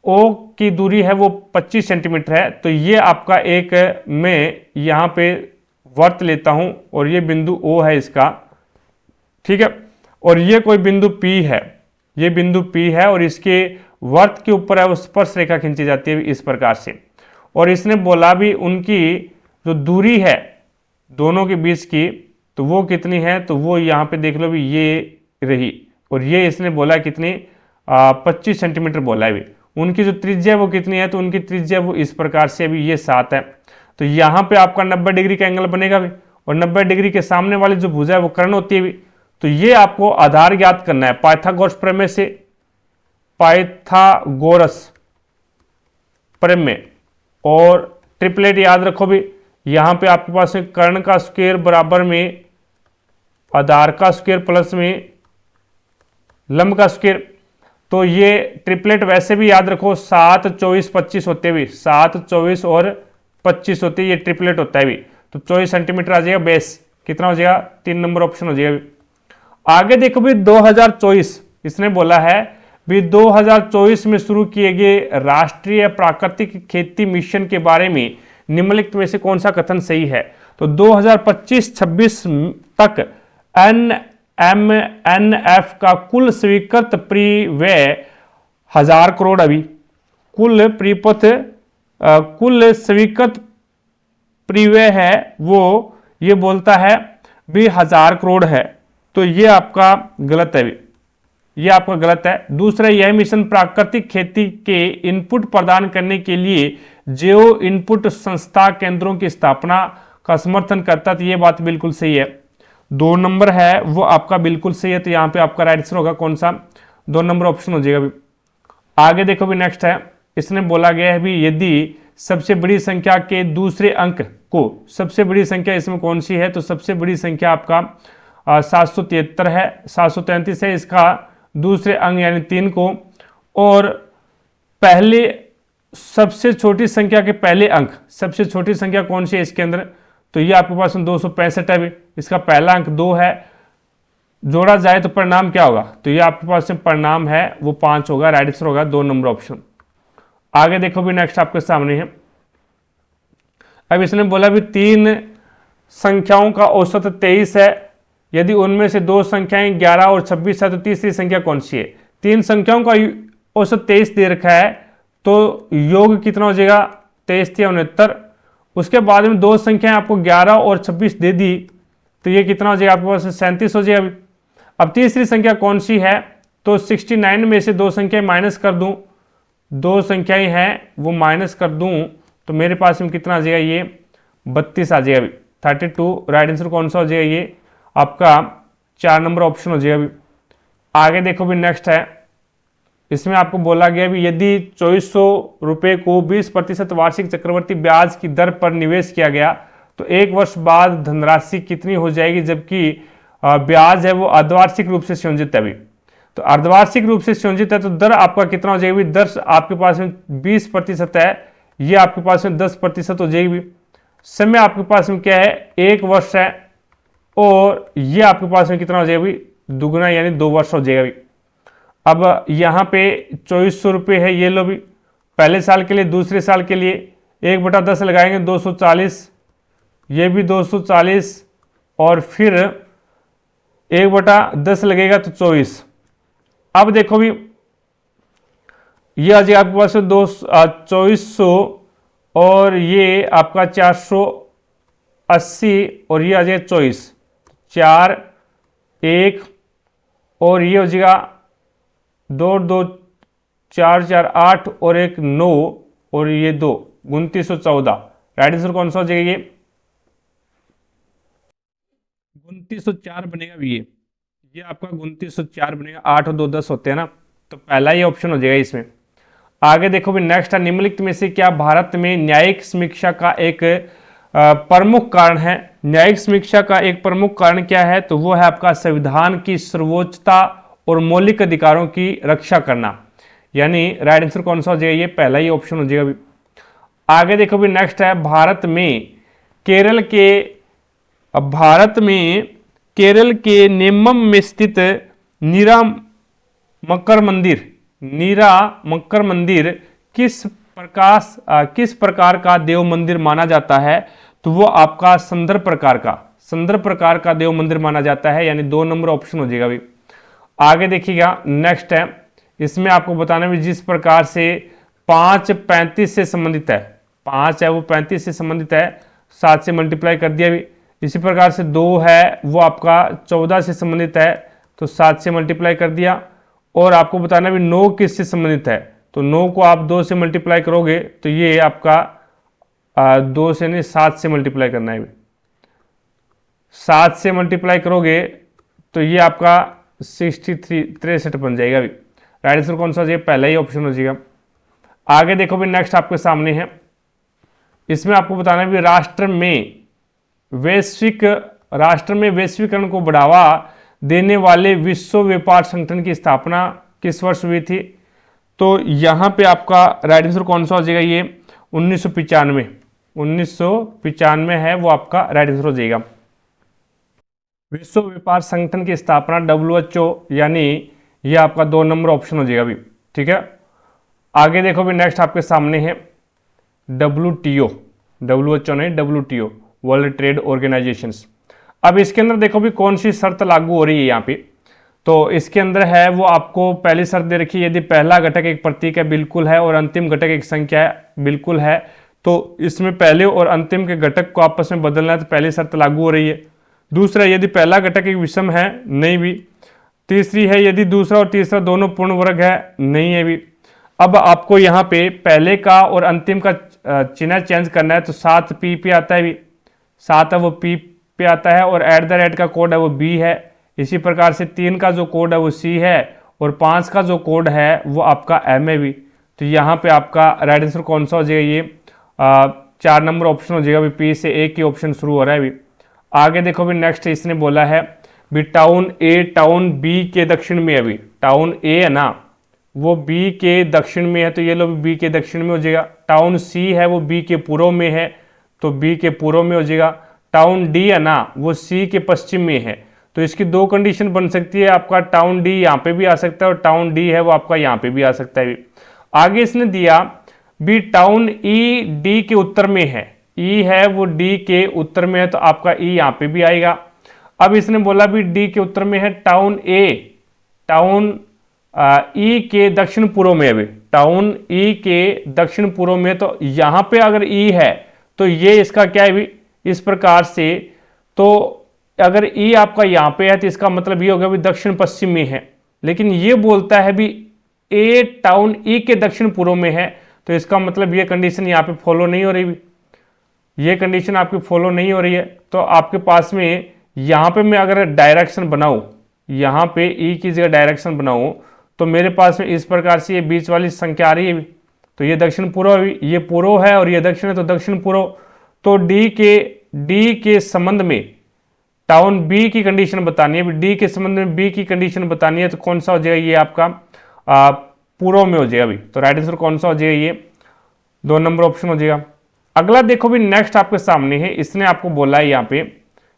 O की दूरी है वो 25 सेंटीमीटर है। तो ये आपका एक मैं यहां पे वृत्त लेता हूं और ये बिंदु O है इसका, ठीक है, और ये कोई बिंदु P है, ये बिंदु P है और इसके वृत्त के ऊपर है वो स्पर्श रेखा खींची जाती है इस प्रकार से। और इसने बोला भी उनकी जो दूरी है दोनों के बीच की तो वो कितनी है, तो वो यहाँ पे देख लो भी ये रही, और ये इसने बोला कितनी 25 सेंटीमीटर बोला है भी। उनकी जो त्रिज्या वो कितनी है, तो उनकी त्रिज्या वो इस प्रकार से अभी ये 7 है। तो यहाँ पे आपका 90 डिग्री का एंगल बनेगा भी, और 90 डिग्री के सामने वाली जो भुजा है वो कर्ण होती है भी। तो ये आपको आधार ज्ञात करना है पाइथागोरस प्रमेय से, पाइथागोरस प्रमेय। और ट्रिपलेट याद रखो भी, यहां पे आपके पास कर्ण का स्क्वायर बराबर में आधार का स्क्वायर प्लस में लंब का स्क्वायर। तो ये ट्रिपलेट वैसे भी याद रखो 7, 24, 25 होते भी, 7, 24 और 25 होते, ये ट्रिपलेट होता है भी। तो 24 सेंटीमीटर आ जाएगा बेस, कितना हो जाएगा 3 नंबर ऑप्शन हो जाएगा। आगे देखो भी 2024 इसने बोला है भी 2024 में शुरू किए गए राष्ट्रीय प्राकृतिक खेती मिशन के बारे में निम्नलिखित में से कौन सा कथन सही है। तो 2025-26 तक NMNF का कुल स्वीकृत परिव्यय 1000 करोड़, अभी कुल परिपथ कुल स्वीकृत परिव्यय है वो ये बोलता है भी 1000 करोड़ है। तो ये आपका गलत है भी, ये आपका गलत है। दूसरा, यह मिशन प्राकृतिक खेती के इनपुट प्रदान करने के लिए जैव इनपुट संस्था केंद्रों की स्थापना का समर्थन करता है। तो ये बात बिल्कुल सही है। 2 नंबर है वो आपका बिल्कुल सही है। तो यहाँ पे आपका राइट आंसर होगा कौन सा, 2 नंबर ऑप्शन हो जाएगा भी। आगे देखो भी नेक्स्ट है, इसने बोला गया है भी यदि सबसे बड़ी संख्या के दूसरे अंक को, सबसे बड़ी संख्या इसमें कौन सी है, तो सबसे बड़ी संख्या आपका 773 है, 733 है इसका दूसरे अंक यानी 3 को, और पहले सबसे छोटी संख्या के पहले अंक, सबसे छोटी संख्या कौन सी है इसके अंदर, तो ये आपके पास 265 है भी, इसका पहला अंक 2 है, जोड़ा जाए तो परिणाम क्या होगा, तो ये आपके पास परिणाम है वो 5 होगा, राइट आंसर होगा 2 नंबर ऑप्शन। आगे देखो भी नेक्स्ट आपके सामने है, अब इसने बोला भी 3 संख्याओं का औसत 23 है, यदि उनमें से 2 संख्याएं 11 और 26 है तो तीसरी संख्या कौन सी है। 3 संख्याओं का औसत 23 दे रखा है तो योग कितना हो जाएगा 23 या 69। उसके बाद में 2 संख्याएं आपको 11 और 26 दे दी तो ये कितना हो जाएगा आपके पास 37 हो जाएगा। अब तीसरी संख्या कौन सी है, तो 69 में से 2 संख्याएं माइनस कर दूं, 2 संख्याएं हैं वो माइनस कर दूं तो मेरे पास में कितना आ जाएगा, ये 32 आ जाएगा अभी 32। राइट आंसर कौन सा हो जाएगा, ये आपका 4 नंबर ऑप्शन हो जाएगा अभी। आगे देखो भी नेक्स्ट है, इसमें आपको बोला गया भी यदि 2400 रुपये को 20% वार्षिक चक्रवर्ती ब्याज की दर पर निवेश किया गया तो 1 वर्ष बाद धनराशि कितनी हो जाएगी, जबकि ब्याज है वो अर्धवार्षिक रूप से संयोजित है अभी। तो अर्धवार्षिक रूप से संयोजित है तो दर आपका कितना हो जाएगी, दर आपके पास में 20% है, ये आपके पास में 10% हो जाएगी। समय आपके पास में क्या है 1 वर्ष है और ये आपके पास में कितना हो जाएगा भी दुगुना यानी 2 वर्ष हो जाएगा भी। अब यहाँ पे 2400 रुपये है, ये लो भी पहले साल के लिए, दूसरे साल के लिए 1/10 लगाएंगे 240, ये भी 240 और फिर 1/10 लगेगा तो 24। अब देखो भी ये आ जाएगा आपके पास 2400 और ये आपका 480 और ये आ जाएगा 24, 4 1 और ये हो जाएगा 2 2 4 4 8 और 1 9 और ये 2 2914। राइट आंसर कौन सा हो जाएगा, ये 2904 बनेगा भी ये आपका 2904 बनेगा। 8 और 2 10 होते हैं ना, तो पहला ही ऑप्शन हो जाएगा इसमें। आगे देखो भी नेक्स्ट है, निम्नलिखित में से क्या भारत में न्यायिक समीक्षा का एक प्रमुख कारण है। न्यायिक समीक्षा का एक प्रमुख कारण क्या है, तो वो है आपका संविधान की सर्वोच्चता और मौलिक अधिकारों की रक्षा करना। यानी राइट आंसर कौन सा हो जाएगा, ये पहला ही ऑप्शन हो जाएगा भी। आगे देखो भी नेक्स्ट है, भारत में केरल के नेमम में स्थित नीरा मक्कर मंदिर किस प्रकार का देव मंदिर माना जाता है, तो वो आपका संदर प्रकार का देव मंदिर माना जाता है। यानी 2 नंबर ऑप्शन हो जाएगा भी। आगे देखिएगा नेक्स्ट है, इसमें आपको बताना भी जिस प्रकार से 5 35 से संबंधित है, 5 है वो 35 से संबंधित है, 7 से मल्टीप्लाई कर दिया भी। इसी प्रकार से 2 है वो आपका 14 से संबंधित है, तो 7 से मल्टीप्लाई कर दिया। और आपको बताना भी 9 किससे संबंधित है, तो 9 को आप 2 से मल्टीप्लाई करोगे तो ये आपका 2 से नहीं 7 से मल्टीप्लाई करना है। 7 से मल्टीप्लाई करोगे तो ये आपका 63 बन जाएगा भी। राइट आंसर कौन सा हो जाएगा, पहला ही ऑप्शन हो जाएगा। आगे देखो भी नेक्स्ट आपके सामने है, इसमें आपको बताना भी राष्ट्र में वैश्वीकरण को बढ़ावा देने वाले विश्व व्यापार संगठन की स्थापना किस वर्ष हुई थी, तो यहां पे आपका राइट आंसर कौन सा हो जाएगा, ये 1995 है वो आपका राइट आंसर हो जाएगा। विश्व व्यापार संगठन की स्थापना WHO, यानी ये आपका 2 नंबर ऑप्शन हो जाएगा भी। ठीक है, आगे देखो भी नेक्स्ट आपके सामने है WHO नहीं, WTO वर्ल्ड ट्रेड ऑर्गेनाइजेशन। अब इसके अंदर देखो भी कौन सी शर्त लागू हो रही है यहाँ पे, तो इसके अंदर है वो आपको पहली शर्त दे रखी है, यदि पहला घटक एक प्रतीक है बिल्कुल है, और अंतिम घटक एक संख्या है बिल्कुल है, तो इसमें पहले और अंतिम के घटक को आपस में बदलना है, तो पहली शर्त लागू हो रही है। दूसरा, यदि पहला घटक एक विषम है, नहीं भी। तीसरी है, यदि दूसरा और तीसरा दोनों पूर्ण वर्ग है, नहीं है भी। अब आपको यहाँ पे पहले का और अंतिम का चिन्ह चेंज करना है, तो 7 P पे आता है भी, 7 है वो P पे आता है, और @ का कोड है वो B है। इसी प्रकार से 3 का जो कोड है वो C है, और 5 का जो कोड है वो आपका M है भी। तो यहाँ पे आपका राइट आंसर कौन सा हो जाएगा, ये 4 नंबर ऑप्शन हो जाएगा भी। P से एक ही ऑप्शन शुरू हो रहा है भी। आगे देखो भी नेक्स्ट इसने बोला है भी टाउन B के दक्षिण में है भी, टाउन A है ना वो B के दक्षिण में है, तो ये लो B के दक्षिण में हो जाएगा। टाउन C है वो B के पूर्व में है, तो B के पूर्व में हो जाएगा। टाउन D है ना वो C के पश्चिम में है, तो इसकी 2 कंडीशन बन सकती है, आपका टाउन D यहाँ पे भी आ सकता है, और टाउन D है वो आपका यहाँ पे भी आ सकता है। आगे इसने दिया भी टाउन E D के उत्तर में है, E है वो D के उत्तर में है, तो आपका E यहाँ पे भी आएगा। अब इसने बोला भी D के उत्तर में है टाउन E के दक्षिण पूर्व में है भी, टाउन E के दक्षिण पूर्व में, तो यहां पे अगर E है तो ये इसका क्या है भी इस प्रकार से, तो अगर E आपका यहां पे है तो इसका मतलब ये होगा भी दक्षिण पश्चिम में है। लेकिन ये बोलता है भी A टाउन E के दक्षिण पूर्व में है, तो इसका मतलब ये कंडीशन यहाँ पे फॉलो नहीं हो रही भी, ये कंडीशन आपकी फॉलो नहीं हो रही है। तो आपके पास में यहाँ पे मैं अगर डायरेक्शन बनाऊं, यहाँ पे E की जगह डायरेक्शन बनाऊं, तो मेरे पास में इस प्रकार से ये बीच वाली संख्या आ रही है, तो ये दक्षिण पूर्व, ये पूर्व है और ये दक्षिण है, तो दक्षिण पूर्व। तो D के संबंध में टाउन B की कंडीशन बतानी है, D के संबंध में B की कंडीशन बतानी है, तो कौन सा हो जाएगा, ये आपका पूर्व में हो जाएगा भी। तो राइट आंसर कौन सा हो जाएगा, ये 2 नंबर ऑप्शन हो जाएगा। अगला देखो भी नेक्स्ट आपके सामने है, इसने आपको बोला है यहाँ पे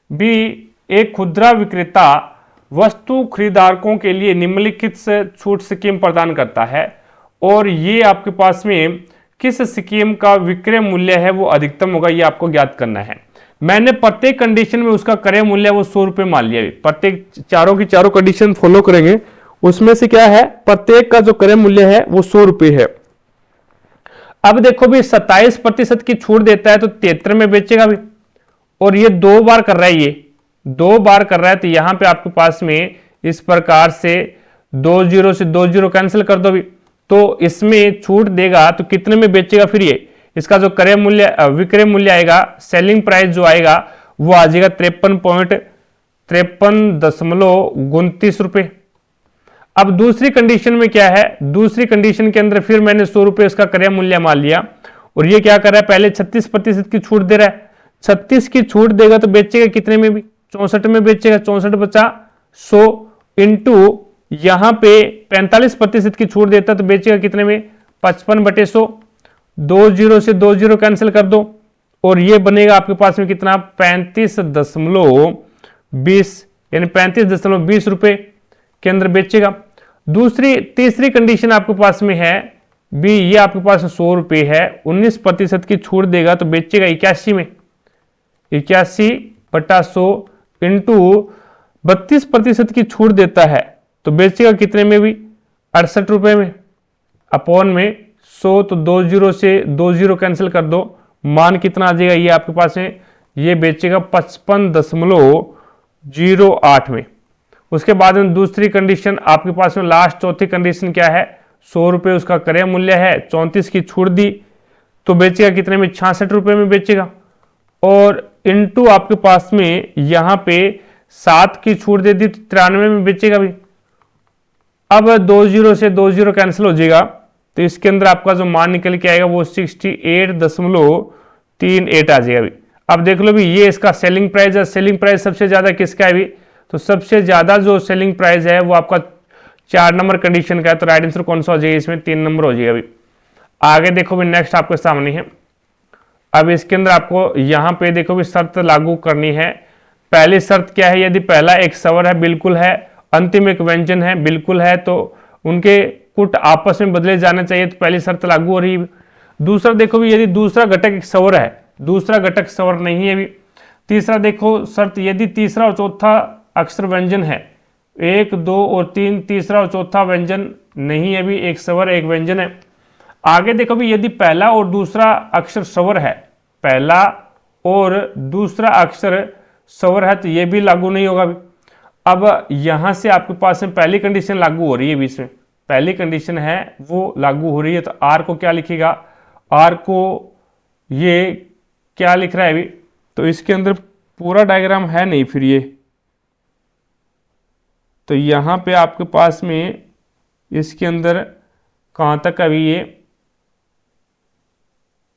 भी एक खुदरा विक्रेता वस्तु खरीदारों के लिए निम्नलिखित छूट स्कीम प्रदान करता है, और ये आपके पास में किस स्कीम का विक्रय मूल्य है वो अधिकतम होगा, ये आपको ज्ञात करना है। मैंने प्रत्येक कंडीशन में उसका क्रय मूल्य वो 100 रुपए मान लिया, प्रत्येक चारों की चारों कंडीशन फॉलो करेंगे, उसमें से क्या है प्रत्येक का जो क्रय मूल्य है वो 100 रुपए है। अब देखो भी 27% की छूट देता है, तो 73 में बेचेगा भी, और ये 2 बार कर रहा है, ये 2 बार कर रहा है, तो यहां पे आपके पास में इस प्रकार से 20 से 20 कैंसिल कर दो भी, तो इसमें छूट देगा तो कितने में बेचेगा, फिर ये इसका जो क्रय मूल्य विक्रय मूल्य आएगा, सेलिंग प्राइस जो आएगा वो आ जाएगा 53.29 रुपये। अब दूसरी कंडीशन में क्या है, दूसरी कंडीशन के अंदर फिर मैंने 100 रुपये उसका क्रय मूल्य मान लिया, और ये क्या कर रहा है, पहले 36% की छूट दे रहा है। 36 की छूट देगा तो बेचेगा कितने में भी, 64 में बेचेगा। 64 बचा 100 इंटू यहां पे 45% की छूट देता तो बेचेगा कितने में, 55/100। 20 से 20 कैंसिल कर दो और ये बनेगा आपके पास में कितना, 35.20, यानी 35.20 रुपए के अंदर बेचेगा। तीसरी कंडीशन आपके पास में है बी, ये आपके पास 100 रुपए है, 19% की छूट देगा तो बेचेगा 81 में। 81/100 इंटू 32% की छूट देता है तो बेचेगा कितने में भी, 68 रुपए में। अपॉन में 100 तो 20 से 20 कैंसिल कर दो, मान कितना आ जाएगा, ये आपके पास है, ये बेचेगा 55.08 में। उसके बाद में दूसरी कंडीशन आपके पास में लास्ट चौथी कंडीशन क्या है, 100 रुपये उसका क्रय मूल्य है, 34 की छूट दी तो बेचेगा कितने में, 66 रुपये में बेचेगा। और इनटू आपके पास में यहां पे 7 की छूट दे दी तो 93 में बेचेगा भी। अब 20 से 20 कैंसिल हो जाएगा तो इसके अंदर आपका जो मान निकल के आएगा वो 68.38 आ जाएगा भी। अब देख लो भी, ये इसका सेलिंग प्राइस है। सेलिंग प्राइस सबसे ज्यादा किसका है भी, तो सबसे ज्यादा जो सेलिंग प्राइस है वो आपका 4 नंबर कंडीशन का है। तो राइट आंसर कौन सा हो जाएगा, इसमें 3 नंबर हो जाएगा भी। आगे देखो भी, नेक्स्ट आपके सामने है। अब इसके अंदर आपको यहां पे देखो भी शर्त लागू करनी है। पहली शर्त क्या है, यदि पहला एक स्वर है, बिल्कुल है, अंतिम एक व्यंजन है, बिल्कुल है, तो उनके कुट आपस में बदले जाने चाहिए, तो पहली शर्त लागू हो रही है। दूसरा देखो भी, यदि दूसरा घटक एक स्वर है, दूसरा घटक स्वर नहीं है भी। तीसरा देखो शर्त, यदि तीसरा और चौथा अक्षर व्यंजन है, 1, 2 और 3 तीसरा और चौथा व्यंजन नहीं है भी, एक स्वर एक व्यंजन है। आगे देखो भी, यदि पहला और दूसरा अक्षर स्वर है, पहला और दूसरा अक्षर स्वर है तो यह भी लागू नहीं होगा भी। अब यहां से आपके पास में पहली कंडीशन लागू हो रही है बीच में, पहली कंडीशन है वो लागू हो रही है, तो आर को क्या लिखेगा, आर को ये क्या लिख रहा है अभी, तो इसके अंदर पूरा डायग्राम है नहीं फिर ये, तो यहां पे आपके पास में इसके अंदर कहां तक अभी ये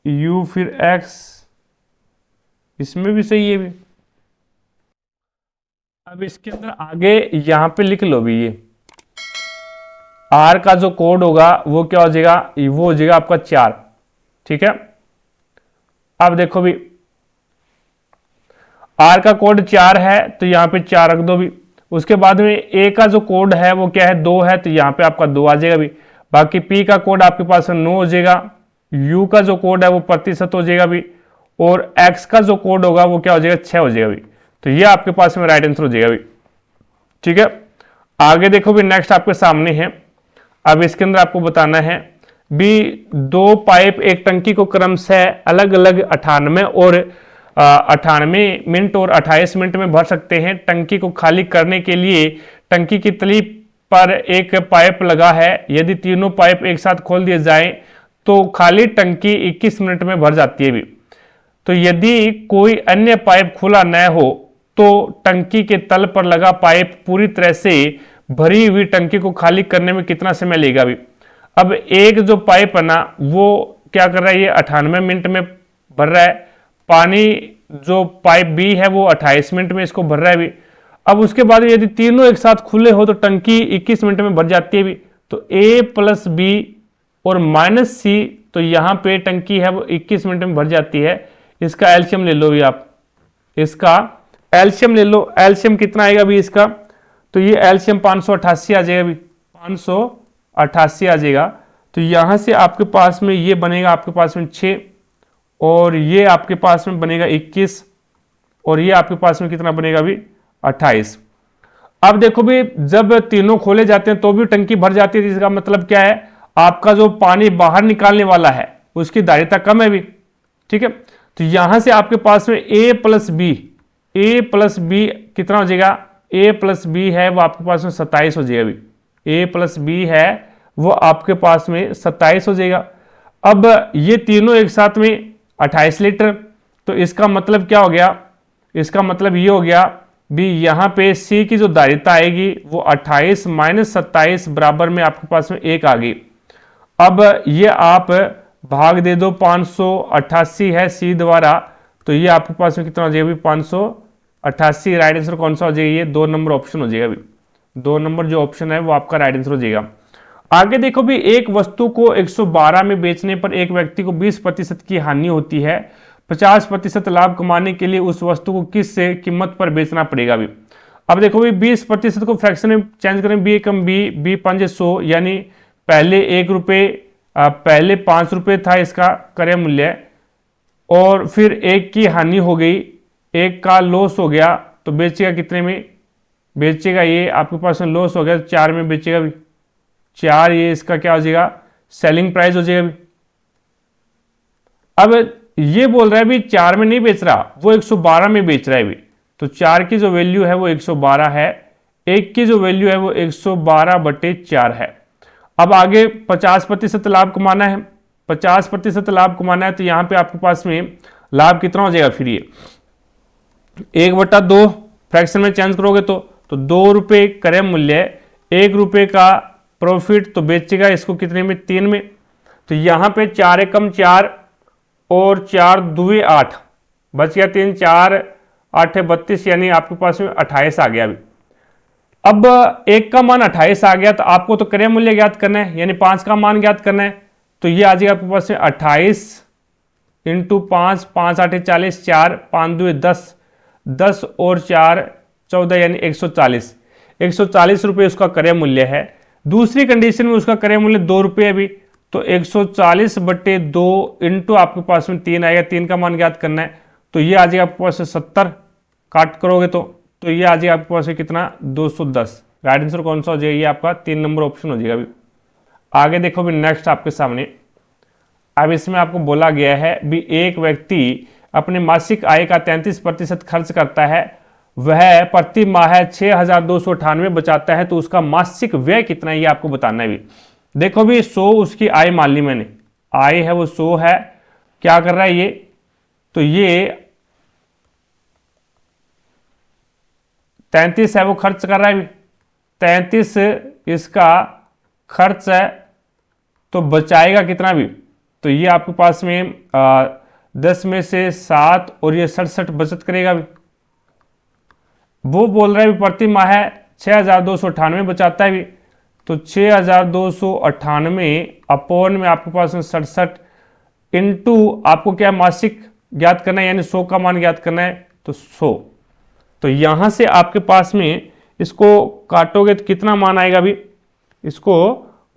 u फिर x, इसमें भी सही है भी। अब इसके अंदर आगे यहां पे लिख लो भी, ये आर का जो कोड होगा वो क्या हो जाएगा, वो हो जाएगा आपका 4। ठीक है, अब देखो भी आर का कोड 4 है तो यहां पे 4 रख दो भी। उसके बाद में ए का जो कोड है वो क्या है, 2 है, तो यहां पे आपका 2 आ जाएगा भी। बाकी पी का कोड आपके पास 9 हो जाएगा, यू का जो कोड है वो प्रतिशत हो जाएगा भी, और एक्स का जो कोड होगा वो क्या हो जाएगा, 6 हो जाएगा भी। तो ये आपके पास में राइट आंसर हो जाएगा भी। ठीक है, आगे देखो भी, नेक्स्ट आपके सामने है। अब इसके अंदर आपको बताना है भी, 2 पाइप एक टंकी को क्रमशः अलग अलग 98 और 98 मिनट और 28 मिनट में भर सकते हैं। टंकी को खाली करने के लिए टंकी की तली पर एक पाइप लगा है। यदि तीनों पाइप एक साथ खोल दिए जाएं तो खाली टंकी 21 मिनट में भर जाती है भी। तो यदि कोई अन्य पाइप खुला न हो तो टंकी के तल पर लगा पाइप पूरी तरह से भरी हुई टंकी को खाली करने में कितना समय लेगा भी। अब एक जो पाइप है ना वो क्या कर रहा है, ये 98 मिनट में भर रहा है। पानी जो पाइप बी है वो 28 मिनट में इसको भर रहा है भी। अब उसके बाद यदि तीनों एक साथ खुले हो तो टंकी 21 मिनट में भर जाती है भी। तो ए प्लस बी और माइनस सी, तो यहां पे टंकी है वो 21 मिनट में भर जाती है। इसका एलसीएम ले लो भी आप, इसका एलसीएम ले लो। एलसीएम कितना आएगा भी इसका, तो ये एलसीएम 588 आ जाएगा भी, 588 आ जाएगा। तो यहां से आपके पास में ये बनेगा आपके पास में 6, और ये आपके पास में बनेगा 21, और ये आपके पास में कितना बनेगा भी, 28। अब देखो भी, जब तीनों खोले जाते हैं तो भी टंकी भर जाती है। इसका मतलब क्या है, आपका जो पानी बाहर निकालने वाला है उसकी धारिता कम है भी। ठीक है, तो यहां से आपके पास में a plus B, a plus B कितना हो जाएगा, a प्लस बी है वो आपके पास में 27 हो जाएगा भी। a प्लस बी है वो आपके पास में 27 हो जाएगा। अब ये तीनों एक साथ में 28 लीटर, तो इसका मतलब क्या हो गया, इसका मतलब ये हो गया भी यहाँ पे सी की जो धारिता आएगी वो 28 माइनस 27 बराबर में आपके पास में 1 आ गई। अब ये आप भाग दे दो, 588 है सी द्वारा, तो ये आपके पास में कितना हो जाएगा भी 588। राइट आंसर कौन सा हो जाएगा, ये 2 नंबर ऑप्शन हो जाएगा भी। 2 नंबर जो ऑप्शन है वो आपका राइट आंसर हो जाएगा। आगे देखो भी, एक वस्तु को 112 में बेचने पर एक व्यक्ति को 20% की हानि होती है। 50% लाभ कमाने के लिए उस वस्तु को किस कीमत पर बेचना पड़ेगा भी। अब देखो भी 20% को फ्रैक्शन में चेंज करें, बी एकम बी 5 100, यानी पहले 1 रुपये, पहले 5 रुपये था इसका क्रय मूल्य, और फिर 1 की हानि हो गई, 1 का लॉस हो गया, तो बेचेगा कितने में, बेचेगा ये आपके पास में लॉस हो गया 4 में बेचेगा भी, 4, ये इसका क्या हो जाएगा सेलिंग प्राइस हो जाएगा भी। अब ये बोल रहा है भी 4 में नहीं बेच रहा, वो 112 में बेच रहा है भी, तो 4 की जो वैल्यू है वो 112 है, 1 की जो वैल्यू है वो 112/4 है। अब आगे 50% लाभ कमाना है, 50% लाभ कमाना है, तो यहां पे आपके पास में लाभ कितना हो जाएगा फिर ये 1/2 फ्रैक्शन में चेंज करोगे तो 2 रुपये क्रय मूल्य, 1 रुपये का प्रॉफिट, तो बेचेगा इसको कितने में 3 में, तो यहां पे 4 एकम 4 और 4 दुए 8, बच गया 3, 4 8 32, यानी आपके पास में 28 आ गया अभी। अब 1 का मान 28 आ गया, तो आपको तो क्रय मूल्य ज्ञात करना है, यानी 5 का मान ज्ञात करना है, तो ये आ जाएगा आपके पास में 28 इंटू 5, 5 8 40, 4 5 2 10, 10 और 4 14, यानी 140। 140 रुपये उसका क्रय मूल्य है। दूसरी कंडीशन में उसका क्रय मूल्य 2 रुपये अभी, तो 140/2 इंटू आपके पास में 3 आएगा, 3 का मान ज्ञात करना है, तो ये आ जाएगा आपके पास 70, काट करोगे तो ये आ जाएगा आपके पास कितना 210। राइट आंसर कौन सा हो जाएगा, ये आपका 3 नंबर ऑप्शन हो जाएगा अभी। आगे देखो भी नेक्स्ट आपके सामने, अब इसमें आपको बोला गया है भी एक व्यक्ति अपने मासिक आय का 33% खर्च करता है, वह प्रति माह 6298 बचाता है, तो उसका मासिक व्यय कितना है ये आपको बताना है भी। देखो भी 100 उसकी आय मान ली मैंने, आय है वो 100 है, क्या कर रहा है ये, तो ये 33 है वो खर्च कर रहा है भी, 33 इसका खर्च है, तो बचाएगा कितना भी, तो ये आपके पास में 10 में से 7 और ये 67 बचत करेगा भी। वो बोल रहा है भी प्रति माह 6298 बचाता है भी, तो 6298 अपॉन में आपके पास में 67 इंटू आपको क्या मासिक ज्ञात करना है, यानी 100 का मान ज्ञात करना है, तो 100। तो यहां से आपके पास में इसको काटोगे तो कितना मान आएगा अभी, इसको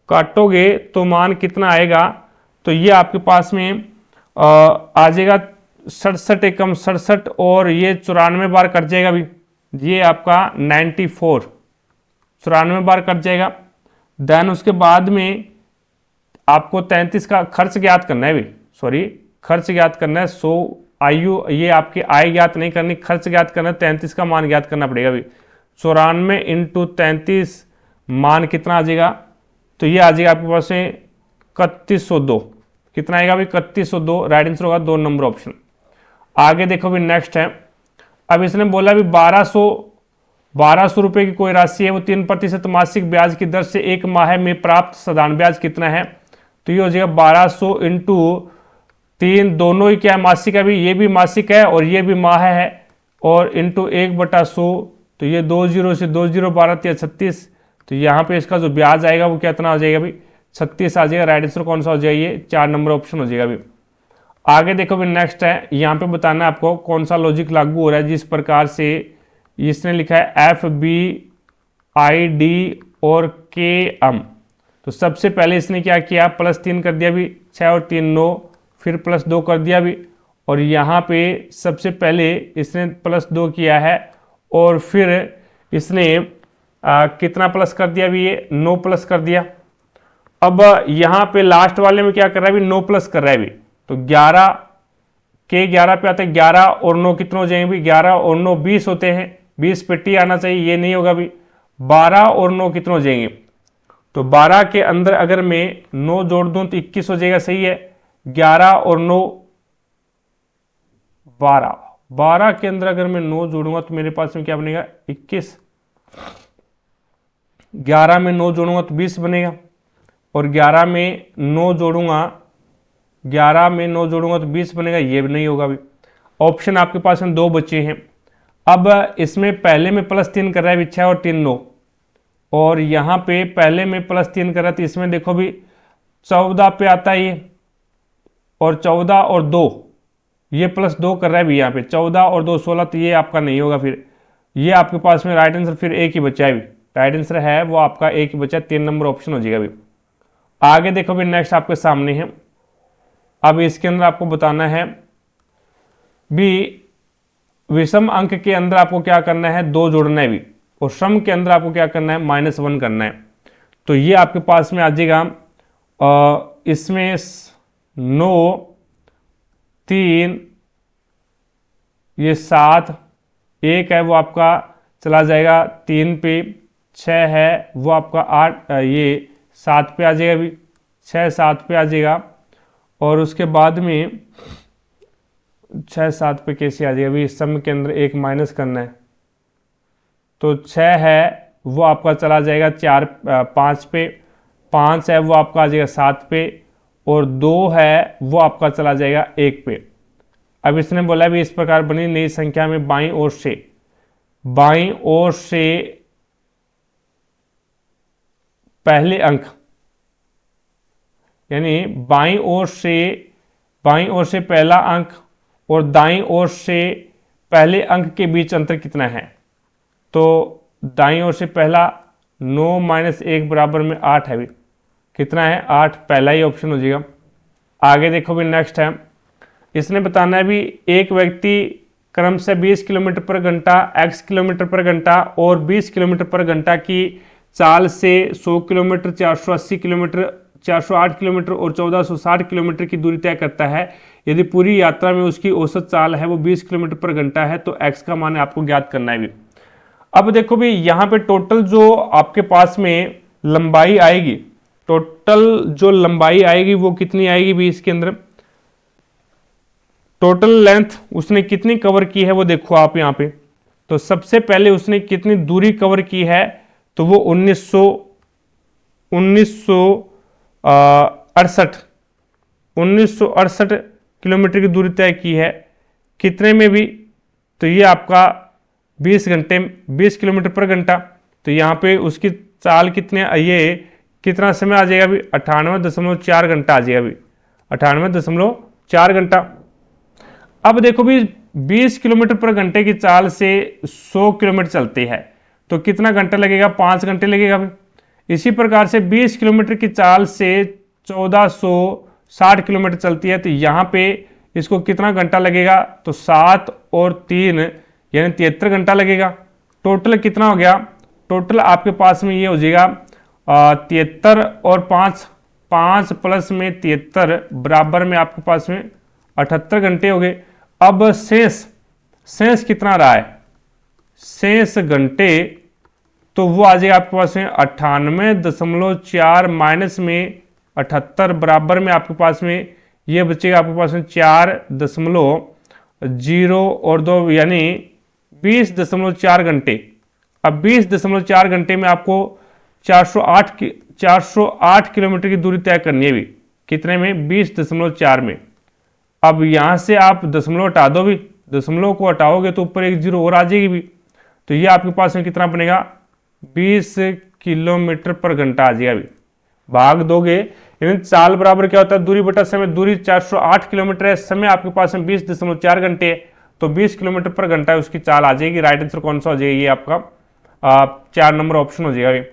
काटोगे तो मान कितना आएगा, तो ये आपके पास में आ जाएगा 67 एकम 67 और ये 94 बार कट जाएगा अभी, ये आपका 94 94 बार कट जाएगा। देन उसके बाद में आपको 33 का खर्च ज्ञात करना है भी, सॉरी खर्च ज्ञात करना है, 100 आयु, ये आपकी आय ज्ञात नहीं करनी, खर्च ज्ञात करना है, 33 का मान ज्ञात करना पड़ेगा अभी। 94 इंटू 33 मान कितना आ जाएगा, तो ये आ जाएगा आपके पास में 3102, कितना आएगा अभी 3102। राइट आंसर होगा 2 नंबर ऑप्शन। आगे देखो भी नेक्स्ट है, अब इसने बोला भी 1200 रुपए की कोई राशि है, वो 3% मासिक ब्याज की दर से 1 माह में प्राप्त साधारण ब्याज कितना है, तो ये हो जाएगा 1200 इंटू 3, दोनों ही क्या है मासिक है, अभी ये भी मासिक है और ये भी माह है, और इंटू 1/100, तो ये 20 से 20 12 36, तो यहाँ पे इसका जो ब्याज आएगा वो कितना हो जाएगा अभी 36 आ जाएगा। राइट आंसर कौन सा हो जाएगा, ये 4 नंबर ऑप्शन हो जाएगा अभी। आगे देखो भी नेक्स्ट है, यहाँ पे बताना है आपको कौन सा लॉजिक लागू हो रहा है, जिस प्रकार से इसने लिखा है FBID और KM। तो सबसे पहले इसने क्या किया, +3 कर दिया भी, 6 और 3 9, फिर +2 कर दिया भी, और यहाँ पे सबसे पहले इसने +2 किया है, और फिर इसने कितना प्लस कर दिया भी, ये 9 प्लस कर दिया। अब यहाँ पे लास्ट वाले में क्या कर रहा है भी, 9 प्लस कर रहा है भी, तो 11 के 11 पे आते हैं, 11 और 9 कितने हो जाएंगे भी, 11 और 9 20 होते हैं, 20 पेटी आना चाहिए, ये नहीं होगा भी। 12 और 9 कितने हो जाएंगे, तो 12 के अंदर अगर मैं 9 जोड़ दूं तो 21 हो जाएगा, सही है। 11 और 9 12, 12 के अंदर अगर मैं 9 जोड़ूंगा तो मेरे पास में क्या बनेगा 21। 11 में 9 जोड़ूंगा तो 20 बनेगा, और 11 में 9 जोड़ूंगा 20 बनेगा, ये भी नहीं होगा। अभी ऑप्शन आपके पास में 2 बचे हैं। अब इसमें पहले में +3 कर रहा है, 6 और 3 9, और यहाँ पे पहले में +3 कर रहा है, तो इसमें देखो भी 14 पे आता है ये, और 14 और 2, ये +2 कर रहा है भी यहाँ पे 14 और 2 16, तो ये आपका नहीं होगा। फिर ये आपके पास में राइट आंसर फिर एक ही बचा है, भी राइट आंसर है वो आपका एक ही बचा, 3 नंबर ऑप्शन हो जाएगा। भी आगे देखो भी नेक्स्ट आपके सामने है। अब इसके अंदर आपको बताना है भी विषम अंक के अंदर आपको क्या करना है, 2 जोड़ना है भी, और सम के अंदर आपको क्या करना है, -1 करना है। तो ये आपके पास में आ जाएगा, इसमें 9 3 ये 7 1 है वो आपका चला जाएगा 3 पे, 6 है वो आपका 8 ये 7 पे आ जाएगा भी, 6 7 पे आ जाएगा, और उसके बाद में 6 7 पे कैसे आ जाएगा भी, सम के अंदर एक माइनस करना है, तो 6 है वो आपका चला जाएगा 5 पे, 5 है वो आपका आ जाएगा 7 पे, और 2 है वो आपका चला जाएगा 1 पे। अब इसने बोला भी इस प्रकार बनी नई संख्या में बाईं ओर से पहले अंक, यानी बाईं ओर से पहला अंक और दाईं ओर से पहले अंक के बीच अंतर कितना है। तो दाईं ओर से पहला 9 - 1 बराबर में 8 है भी, कितना है 8, पहला ही ऑप्शन हो जाएगा। आगे देखो भी नेक्स्ट है, इसने बताना है भी एक व्यक्ति क्रम से 20 किलोमीटर पर घंटा, x किलोमीटर पर घंटा और 20 किलोमीटर पर घंटा की चाल से 100 किलोमीटर, 480 किलोमीटर, 408 किलोमीटर और 1460 किलोमीटर की दूरी तय करता है। यदि पूरी यात्रा में उसकी औसत चाल है वो 20 किलोमीटर पर घंटा है, तो x का मान आपको ज्ञात करना है भी। अब देखो भी यहाँ पे टोटल जो आपके पास में लंबाई आएगी, वो कितनी आएगी भी, इसके अंदर टोटल लेंथ उसने कितनी कवर की है वो देखो आप यहाँ पे। तो सबसे पहले उसने कितनी दूरी कवर की है, तो वो 1968 किलोमीटर की दूरी तय की है। कितने में भी, तो ये आपका 20 किलोमीटर पर घंटा, तो यहाँ पे उसकी चाल कितने, ये कितना समय आ जाएगा भी, 98.4 घंटा आ जाएगा भी, 98.4 घंटा। अब देखो भी 20 किलोमीटर पर घंटे की चाल से 100 किलोमीटर चलती है, तो कितना घंटा लगेगा, 5 घंटे लगेगा भी। इसी प्रकार से 20 किलोमीटर की चाल से 1460 किलोमीटर चलती है, तो यहाँ पे इसको कितना घंटा लगेगा, तो 7 और 3 यानी 73 घंटा लगेगा। टोटल कितना हो गया, टोटल आपके पास में ये हो जाएगा 73 और 5 प्लस में 73 बराबर में आपके पास में 78 घंटे हो गए। अब शेष कितना रहा है, शेष घंटे, तो वो आ जाएगा आपके पास में 98.4 माइनस में 78 बराबर में आपके पास में ये बचेगा आपके पास में 4.0 और 2 यानी 20.4 घंटे। अब 20.4 घंटे में आपको 408 किलोमीटर की दूरी तय करनी है भी, कितने में, 20.4 में। अब यहाँ से आप दशमलव हटा दो भी, दशमलव को हटाओगे तो ऊपर एक 0 और आ जाएगी भी, तो ये आपके पास में कितना बनेगा, 20 किलोमीटर पर घंटा आ जाएगा भी। भाग दोगे यानी चाल बराबर क्या होता है, दूरी बटा समय, दूरी 408 किलोमीटर है, समय आपके पास में 20.4 घंटे है, तो 20 किलोमीटर पर घंटा उसकी चाल आ जाएगी। राइट आंसर कौन सा हो जाएगा, ये आपका 4 नंबर ऑप्शन हो जाएगा।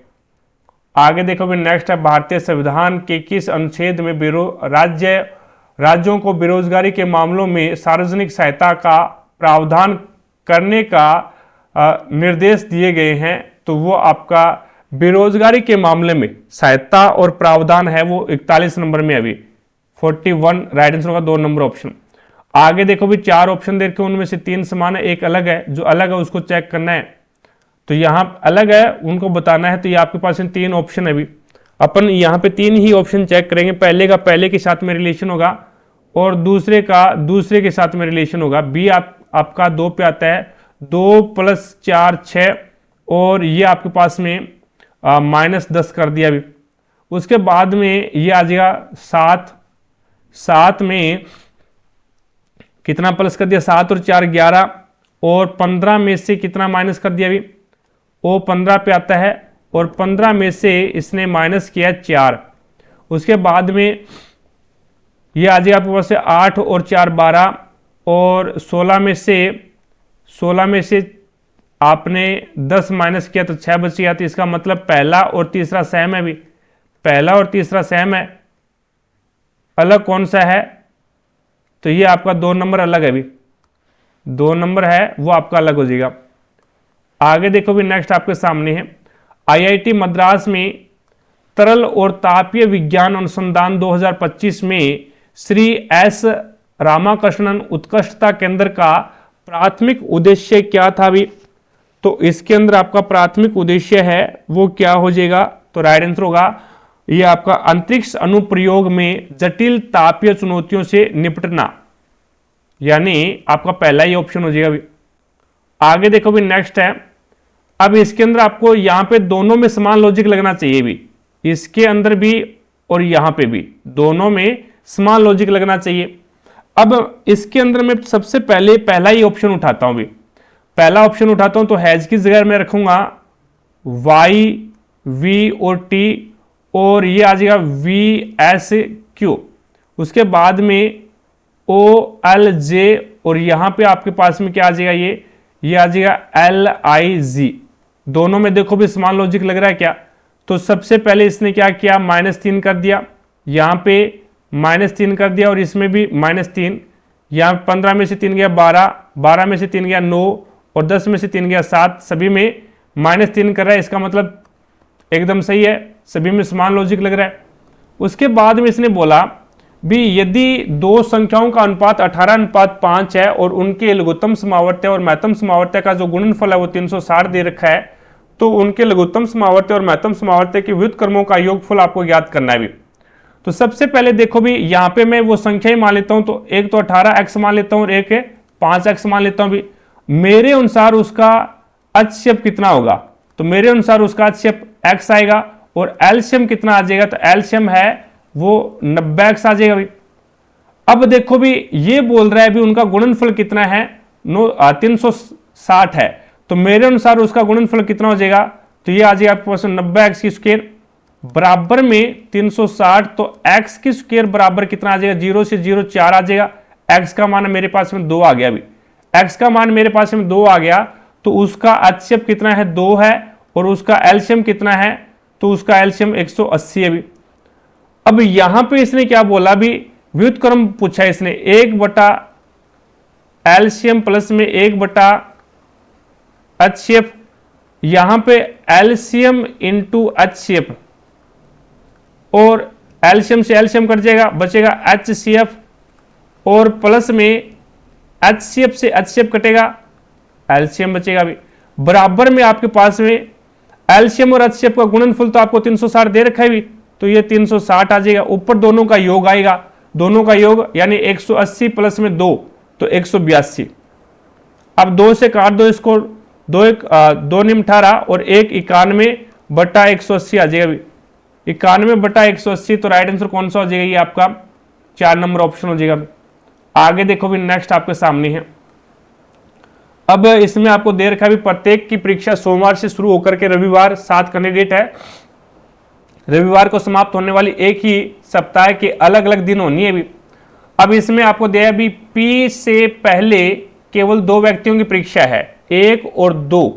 आगे देखो भी नेक्स्ट है, भारतीय संविधान के किस अनुच्छेद में राज्यों को बेरोजगारी के मामलों में सार्वजनिक सहायता का प्रावधान करने का निर्देश दिए गए हैं। तो वो आपका बेरोजगारी के मामले में सहायता और प्रावधान है वो 41 नंबर में, अभी 41 राइट आंसर होगा 2 नंबर ऑप्शन। आगे देखो भी 4 ऑप्शन देखे, उनमें से 3 समान है, एक अलग है, जो अलग है उसको चेक करना है। तो यहाँ अलग है उनको बताना है, तो ये आपके पास 3 ऑप्शन है। अभी अपन यहाँ पे 3 ही ऑप्शन चेक करेंगे, पहले का पहले के साथ में रिलेशन होगा और दूसरे का दूसरे के साथ में रिलेशन होगा। बी आप आपका 2 पे आता है, 2 + 4 6, और ये आपके पास में -10 कर दिया अभी। उसके बाद में ये आ जाएगा 7, 7 में कितना प्लस कर दिया, 7 और 4 11, और 15 में से कितना माइनस कर दिया अभी, वो 15 पे आता है, और 15 में से इसने माइनस किया 4। उसके बाद में ये आ जाएगा आपके पास से 8 और 4 12, और 16 में से आपने 10 माइनस किया तो 6 बच गया। तो इसका मतलब पहला और तीसरा सेम है भी, पहला और तीसरा सेम है, अलग कौन सा है, तो ये आपका 2 नंबर अलग है भी, 2 नंबर है वो आपका अलग हो जाएगा। आगे देखो भी, नेक्स्ट आपके सामने है, आईआईटी मद्रास में तरल और तापीय विज्ञान अनुसंधान 2025 में श्री एस रामाकृष्णन उत्कृष्टता केंद्र का प्राथमिक उद्देश्य क्या था भी, तो इसके अंदर आपका प्राथमिक उद्देश्य है वो क्या हो जाएगा, तो राइट आंसर होगा ये आपका अंतरिक्ष अनुप्रयोग में जटिल तापीय चुनौतियों से निपटना, यानी आपका पहला ही ऑप्शन हो जाएगा भी। आगे देखो भी, नेक्स्ट है, अब इसके अंदर आपको यहां पे दोनों में समान लॉजिक लगना चाहिए भी, इसके अंदर भी और यहां पे भी दोनों में समान लॉजिक लगना चाहिए। अब इसके अंदर मैं सबसे पहले पहला ही ऑप्शन उठाता हूं भी, पहला ऑप्शन उठाता हूं तो हैज की जगह मैं रखूंगा वाई वी और टी, और ये आ जाएगा वी एस क्यू, उसके बाद में ओ एल जे, और यहां पे आपके पास में क्या आ जाएगा, ये आ जाएगा एल आई जी। दोनों में देखो भी समान लॉजिक लग रहा है क्या, तो सबसे पहले इसने क्या किया, -3 कर दिया, यहां पे -3 कर दिया, और इसमें भी -3, यहां 15 में से 3 गया 12, 12 में से 3 गया 9, और 10 में से 3 गया 7, सभी में -3 कर रहा है, इसका मतलब एकदम सही है, सभी में समान लॉजिक लग रहा है। उसके बाद में इसने बोला भी यदि दो संख्याओं का अनुपात 18:5 है और उनके लघुत्तम समावर्त्य और महत्तम समावर्त्य का जो गुणनफल है वो 360 दे रखा है, तो उनके लघुत्तम समावर्त्य और महत्तम समावर्त्य के व्युत्क्रमों का योगफल आपको ज्ञात करना है भी। तो सबसे पहले देखो भी, यहां पे मैं वो संख्या ही मान लेता हूं, तो एक तो 18x मान लेता हूं और एक 5x मान लेता हूं भी। मेरे अनुसार उसका अचछेप कितना होगा, तो मेरे अनुसार उसका अचछेप x आएगा, और एलसीएम कितना आ जाएगा, तो एलसीएम है वो 90x आ जाएगा भी। अब देखो भी, ये बोल रहा है भी उनका गुणनफल कितना है, 360 है, तो मेरे अनुसार उसका गुणनफल कितना हो जाएगा, तो ये आ जाएगा आपके पास 90x की स्क्वायर बराबर में 360, तो x की स्क्वायर बराबर कितना आ जाएगा, 0 से 0 4 आ जाएगा। x का मान मेरे पास में 2 आ गया अभी, x का मान मेरे पास में 2 आ गया, तो उसका अचछेप कितना है, 2 है, और उसका एलसीएम कितना है, तो उसका एलसीएम 180 है भी। अब यहां पे इसने क्या बोला भी, व्युत्क्रम पूछा इसने, 1 एलसीएम प्लस में 1 अचछेप, यहां पे एलसीएम इंटू अचछेप, और एलसीएम से एलसीएम कट जाएगा, बचेगा एचसीएफ, और प्लस में एचसीएफ से एचसीएफ कटेगा, एलसीएम बचेगा भी। बराबर में आपके पास में एलसीएम और एचसीएफ का गुणनफल तो आपको 360 दे रखा है भी, तो ये 360 आ जाएगा, ऊपर दोनों का योग आएगा, दोनों का योग यानी 180 प्लस में 2 तो 182। अब 2 से काट दो इसको, 2 निम 18 और 1 91/180 आ जाएगा भी, 91/180, तो राइट आंसर कौन सा हो जाएगा, ये आपका 4 नंबर ऑप्शन हो जाएगा। आगे देखो भी, नेक्स्ट आपके सामने है, अब इसमें आपको दे रखा है भी प्रत्येक की परीक्षा सोमवार से शुरू होकर के रविवार 7 कैंडिडेट है, रविवार को समाप्त होने वाली एक ही सप्ताह के अलग अलग दिन होनी है भी। अब इसमें आपको दिया भी पी से पहले केवल 2 व्यक्तियों की परीक्षा है, 1 और 2,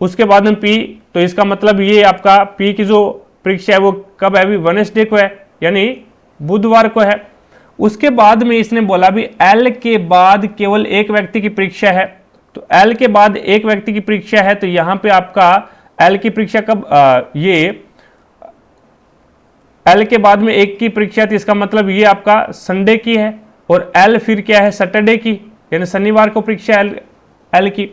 उसके बाद में पी, तो इसका मतलब ये आपका पी की जो परीक्षा है वो कब है भी, वेडनेसडे को है, यानी बुधवार को है। उसके बाद में इसने बोला भी एल के बाद केवल 1 व्यक्ति की परीक्षा है, तो एल के बाद 1 व्यक्ति की परीक्षा है, तो यहां पे आपका एल की परीक्षा कब, ये एल के बाद में 1 की परीक्षा थी, इसका मतलब ये आपका संडे की है, और एल फिर क्या है, सैटरडे की, यानी शनिवार को परीक्षा एल की।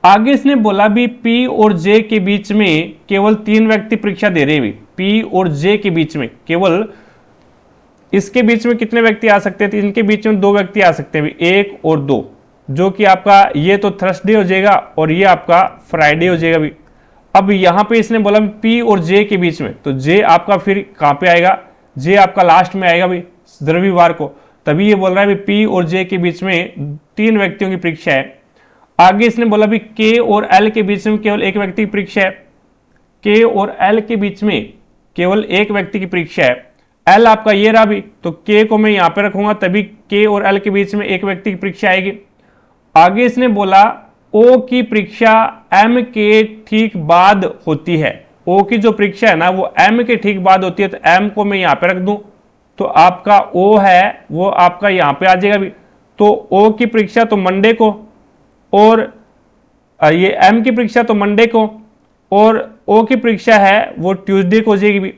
आगे इसने बोला भी पी और जे के बीच में केवल 3 व्यक्ति परीक्षा दे रहे हैं, पी और जे के बीच में केवल, इसके बीच में कितने व्यक्ति आ सकते हैं, इनके बीच में 2 व्यक्ति आ सकते हैं, 1 और 2, जो कि आपका ये तो थर्सडे हो जाएगा और ये आपका फ्राइडे हो जाएगा भी। अब यहाँ पे इसने बोला पी और जे के बीच में, तो जे आपका फिर कहाँ पे आएगा, जे आपका लास्ट में आएगा भी रविवार को, तभी ये बोल रहा है पी और जे के बीच में 3 व्यक्तियों की परीक्षा है। आगे इसने बोला भी के और एल के बीच में केवल एक व्यक्ति की परीक्षा है, के और एल के बीच में केवल एक व्यक्ति की परीक्षा है। एल आपका ये रहा भी, तो के को मैं यहां पे रखूंगा, तभी के और एल के बीच में एक व्यक्ति की परीक्षा आएगी। आगे इसने बोला ओ की परीक्षा एम के ठीक बाद होती है। ओ की जो परीक्षा है ना वो एम के ठीक बाद होती है, तो एम को मैं यहां पे रख दूं, तो आपका ओ है वो आपका यहां पे आ जाएगा भी। तो ओ की परीक्षा तो मंडे को, और ये एम की परीक्षा तो मंडे को, और ओ की परीक्षा है वो ट्यूसडे को हो जाएगी भी।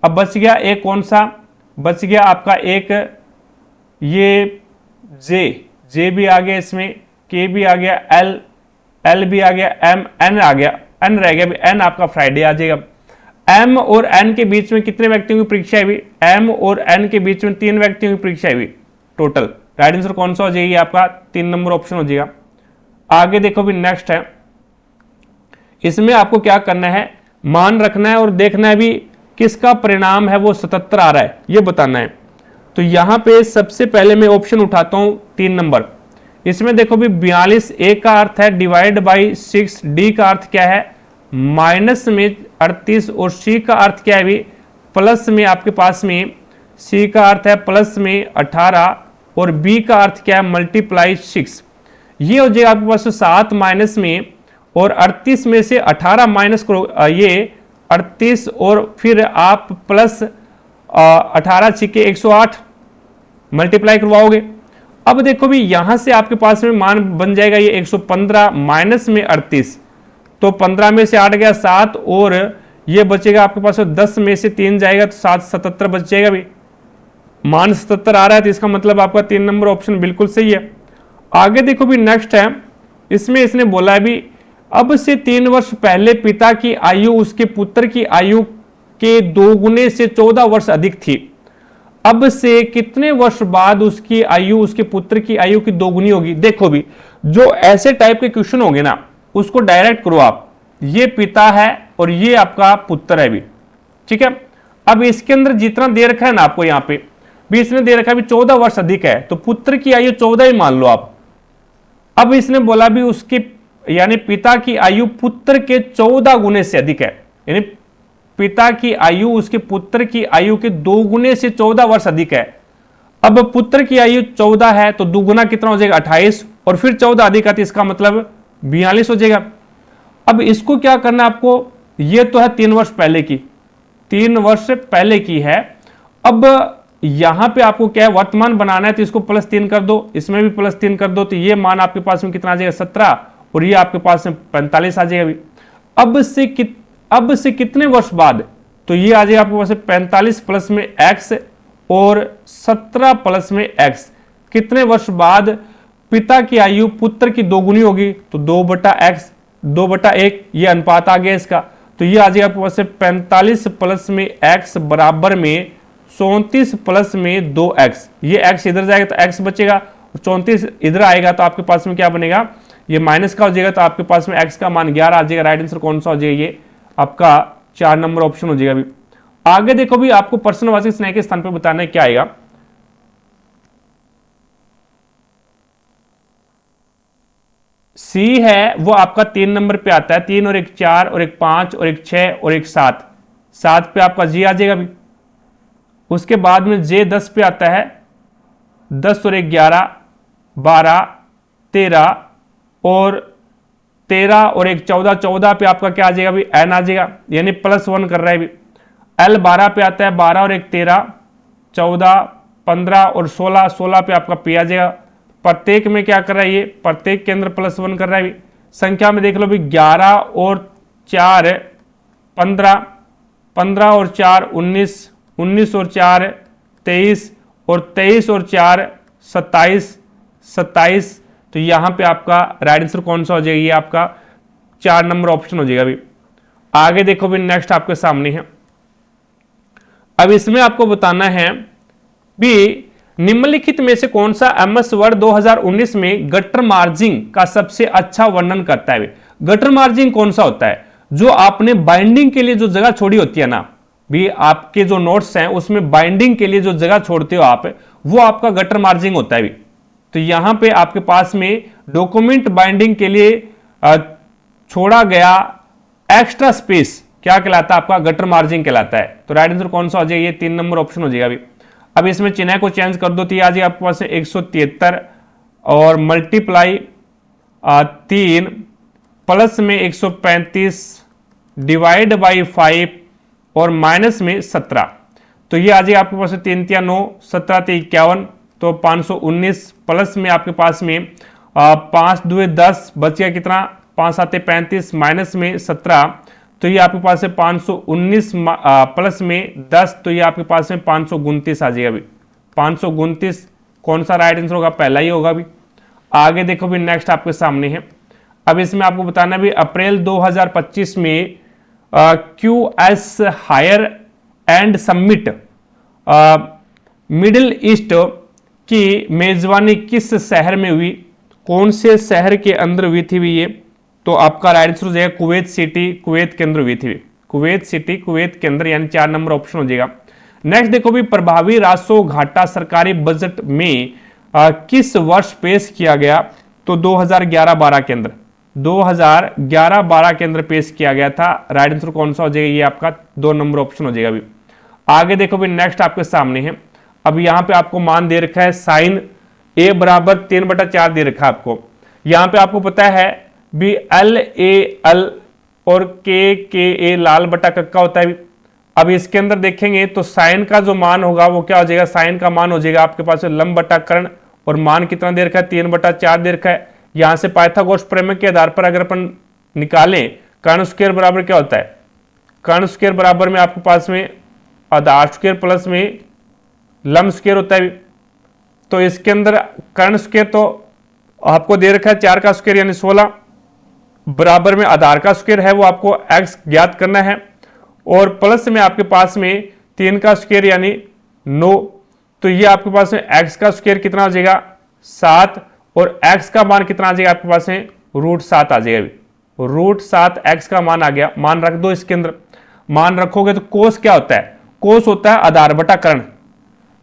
अब बच गया एक कौन सा, बच गया आपका एक ये जे भी आ गया, इसमें के भी आ गया, एल भी आ गया, एम एन आ गया, एन रह गया भी, एन आपका फ्राइडे आ जाएगा। एम और एन के बीच में कितने व्यक्तियों की परीक्षा है भी, एम और एन के बीच में 3 व्यक्तियों की परीक्षा है भी टोटल। राइट आंसर कौन सा हो जाएगी आपका, 3 नंबर ऑप्शन हो जाएगा। आगे देखो भी नेक्स्ट है, इसमें आपको क्या करना है, मान रखना है और देखना है भी किसका परिणाम है वो 77 आ रहा है, ये बताना है। तो यहां पे सबसे पहले मैं ऑप्शन उठाता हूं 3 नंबर। इसमें देखो भी 42 ए का अर्थ है डिवाइड बाई 6, डी का अर्थ क्या है माइनस में 38, और सी का अर्थ क्या है भी प्लस में, आपके पास में सी का अर्थ है प्लस में 18, और बी का अर्थ क्या है मल्टीप्लाई 6। ये हो जाएगा आपके पास 7 माइनस में, और 38 में से 18 माइनस करो, ये 38 और फिर आप प्लस 18 छिके 108 मल्टीप्लाई करवाओगे। अब देखो भी यहां से आपके पास में मान बन जाएगा ये 115 माइनस में 38, तो 15 में से 8 गया 7, और ये बचेगा आपके पास 10 में से 3 जाएगा तो 7 77 बच जाएगा भी। मान 77 आ रहा है, तो इसका मतलब आपका 3 नंबर ऑप्शन बिल्कुल सही है। आगे देखो भी नेक्स्ट है, इसमें इसने बोला है भी अब से 3 वर्ष पहले पिता की आयु उसके पुत्र की आयु के 2 गुने से 14 वर्ष अधिक थी। अब से कितने वर्ष बाद उसकी आयु उसके पुत्र की आयु की 2 गुनी होगी। देखो भी जो ऐसे टाइप के क्वेश्चन होंगे ना उसको डायरेक्ट करो आप, ये पिता है और ये आपका पुत्र है भी, ठीक है। अब इसके अंदर जितना दे रखा है ना आपको यहाँ पे भी इसने दे रखा है भी 14 वर्ष अधिक है, तो पुत्र की आयु 14 ही मान लो आप। अब इसने बोला भी उसके यानी पिता की आयु पुत्र के 14 गुने से अधिक है, यानी पिता की आयु उसके पुत्र की आयु के 2 गुने से 14 वर्ष अधिक है। अब पुत्र की आयु 14 है तो दुगुना कितना हो जाएगा 28, और फिर 14 अधिक है तो इसका मतलब 42 हो जाएगा। अब इसको क्या करना है आपको, ये तो है 3 वर्ष पहले की, 3 वर्ष पहले की है। अब यहां पे आपको क्या है वर्तमान बनाना है, तो इसको +3 कर दो, इसमें भी +3 कर दो, तो ये मान आपके पास में कितना आ जाएगा 17, और ये आपके पास में 45 आ जाएगा। अब से कितने वर्ष बाद, तो ये आ जाएगा आपके पास 45 प्लस में x और 17 प्लस में x। कितने वर्ष बाद पिता की आयु पुत्र की 2 गुनी होगी, तो 2/x 2/1, ये अनुपात आ गया इसका। तो ये आ जाएगा आपके पास 45 प्लस में x बराबर में 34 प्लस में 2x। ये x इधर जाएगा तो x बचेगा, और 34 इधर आएगा तो आपके पास में क्या बनेगा, ये माइनस का हो जाएगा, तो आपके पास में x का मान 11 आ जाएगा। राइट आंसर कौन सा हो जाएगा, ये आपका 4 नंबर ऑप्शन हो जाएगा। अभी आगे देखो भी आपको प्रश्नवाचक स्नेह के स्थान पर बताना है क्या आएगा। सी है वो आपका 3 नंबर पे आता है, 3 और 1 4 और 1 5 और 1 6 और 1 7, 7 पे आपका जी आ जाएगा भी। उसके बाद में जे 10 पे आता है, 10 और 1 11 12 13 और 13 और 1 14, 14 पे आपका क्या आ जाएगा भी एन आ जाएगा, यानी +1 कर रहा है भी। एल 12 पे आता है, 12 और 1 13 14 15 और 16, 16 पे आपका पी आ जाएगा। प्रत्येक में क्या कर रहा है, ये प्रत्येक के अंदर +1 कर रहा है भी। संख्या में देख लो भी 11 और 4 15, 15 और 4 19, 19 और 4 23 और 23 और 4 27, 27। तो यहां पे आपका राइट आंसर कौन सा हो जाएगा, ये आपका 4 नंबर ऑप्शन हो जाएगा। अभी आगे देखो भी नेक्स्ट आपके सामने है। अब इसमें आपको बताना है भी निम्नलिखित में से कौन सा एमएस वर्ड 2019 में गटर मार्जिंग का सबसे अच्छा वर्णन करता है? गटर मार्जिंग कौन सा होता है? जो आपने बाइंडिंग के लिए जो जगह छोड़ी होती है ना भी, आपके जो नोट्स हैं उसमें बाइंडिंग के लिए जो जगह छोड़ते हो आप, वो आपका गटर मार्जिंग होता है भी। तो यहां पे आपके पास में डॉक्यूमेंट बाइंडिंग के लिए छोड़ा गया एक्स्ट्रा स्पेस क्या कहलाता है? आपका गटर मार्जिंग कहलाता है। तो राइट आंसर कौन सा हो जाएगा? ये 3 नंबर ऑप्शन हो जाएगा अभी। अब इसमें चिन्ह को चेंज कर दो तो ये आ जाएगा आपके पास 173 और मल्टीप्लाई 3 प्लस में 135 डिवाइड बाई 5 और माइनस में 17। तो ये आ जाएगा आपके पास 3 3 9 17 3 51, तो 519 प्लस में आपके पास में 5 2 10 बच गया कितना? 5 7 35 माइनस में 17, तो ये आपके पास है 519 प्लस में 10, तो ये आपके पास में 529 आ जाएगा अभी। 529 कौन सा राइट आंसर होगा? पहला ही होगा अभी। आगे देखो भी नेक्स्ट आपके सामने है। अब इसमें आपको बताना भी अप्रैल 2025 में QS higher and summit Middle East की मेजबानी किस शहर में हुई? कौन से शहर के अंदर हुई थी भी ये? तो आपका राइट आंसर हो जाएगा कुवैत सिटी, कुवैत के अंदर हुई थी। कुवैत सिटी, कुवैत के अंदर, यानी 4 नंबर ऑप्शन हो जाएगा। नेक्स्ट देखो भी प्रभावी राजस्व घाटा सरकारी बजट में किस वर्ष पेश किया गया? तो 2011-12 के अंदर, 2011-12 के अंदर पेश किया गया था। राइट आंसर कौन सा हो जाएगा? ये आपका 2 नंबर ऑप्शन हो जाएगा अभी। आगे देखो भी नेक्स्ट आपके सामने है। अब यहां पे आपको मान दे रखा है साइन a बराबर 3/4 दे रखा है आपको। यहां पे आपको पता है भी LAL और KKA लाल बटा कक्का होता है। अब इसके अंदर देखेंगे तो साइन का जो मान होगा वो क्या हो जाएगा? साइन का मान हो जाएगा आपके पास लंब बटा कर्ण, और मान कितना दे रखा है? 3/4 दे रखा है। यहां से पाइथागोरस प्रमेय के आधार पर अगर अपन निकालें कर्ण स्क्वायर बराबर क्या होता है? कर्ण स्क्वायर बराबर में आपके पास में आधार स्क्वायर प्लस में लंब स्क्वायर होता है। तो इसके अंदर कर्ण स्क्वायर तो आपको दे रखा है 4 का स्क्वायर यानी 16, बराबर में आधार का स्क्वायर है वो आपको x ज्ञात करना है, और प्लस में आपके पास में 3 का स्क्वायर यानी 9। तो ये आपके पास में x का स्क्वायर कितना हो जाएगा? 7, और x का मान कितना आ जाएगा आपके पास में? √7 आ जाएगा। √7 x का मान आ गया। मान रख दो इसके अंदर। मान रखोगे तो कोस क्या होता है? कोस होता है आधार बटा कर्ण।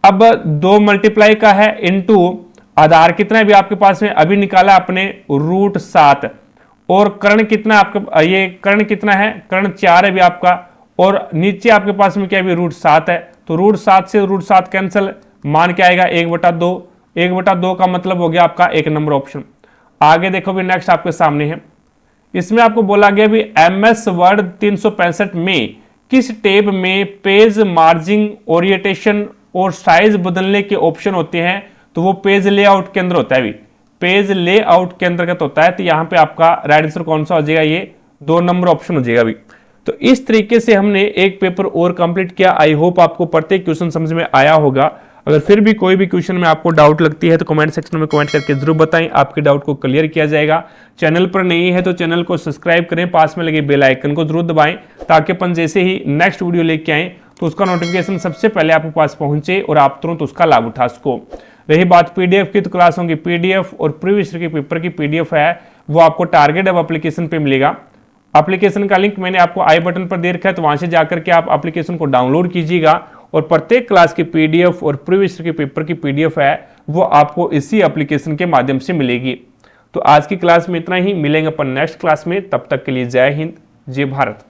अब 2 मल्टीप्लाई का है इनटू आधार कितना है भी आपके पास में अभी निकाला आपने √7, और कर्ण कितना आपका? ये कर्ण कितना है? कर्ण 4 है भी आपका, और नीचे आपके पास में क्या है? √7 है। तो √7 से √7 कैंसिल, मान क्या आएगा? 1/2। 1/2 का मतलब हो गया आपका 1 नंबर ऑप्शन। आगे देखो भी नेक्स्ट आपके सामने है। इसमें आपको बोला गया भी MS वर्ड 365 में किस टैब में पेज मार्जिंग, ओरिएंटेशन और साइज बदलने के ऑप्शन होते हैं? तो वो पेज लेआउट के अंदर होता है भी। पेज लेआउट के अंतर्गत होता है। तो यहां पे आपका राइट आंसर कौन सा हो जाएगा? ये 2 नंबर ऑप्शन हो जाएगा अभी। तो इस तरीके से हमने एक पेपर और कंप्लीट किया। आई होप आपको प्रत्येक क्वेश्चन समझ में आया होगा। अगर फिर भी कोई भी क्वेश्चन में आपको डाउट लगती है तो कमेंट सेक्शन में कमेंट करके जरूर बताएं, आपके डाउट को क्लियर किया जाएगा। चैनल पर नहीं है तो चैनल को सब्सक्राइब करें, पास में लगे बेल आइकन को जरूर दबाएं, ताकि अपन जैसे ही नेक्स्ट वीडियो लेके आएं तो उसका नोटिफिकेशन सबसे पहले आपके पास पहुंचे और आप तुरंत उसका लाभ उठा सको। रही बात पीडीएफ की, तो क्लासों की पीडीएफ और प्रीवियस ईयर के पेपर की पीडीएफ है वो आपको टारगेट अब एप्लीकेशन पे मिलेगा। एप्लीकेशन का लिंक मैंने आपको आई बटन पर दे रखा है, तो वहां से जाकर के आप एप्लीकेशन को डाउनलोड कीजिएगा, और प्रत्येक क्लास की पीडीएफ और प्रीवियस ईयर के पेपर की पीडीएफ है वो आपको इसी एप्लीकेशन के माध्यम से मिलेगी। तो आज की क्लास में इतना ही, मिलेंगे अपन नेक्स्ट क्लास में। तब तक के लिए जय हिंद, जय भारत।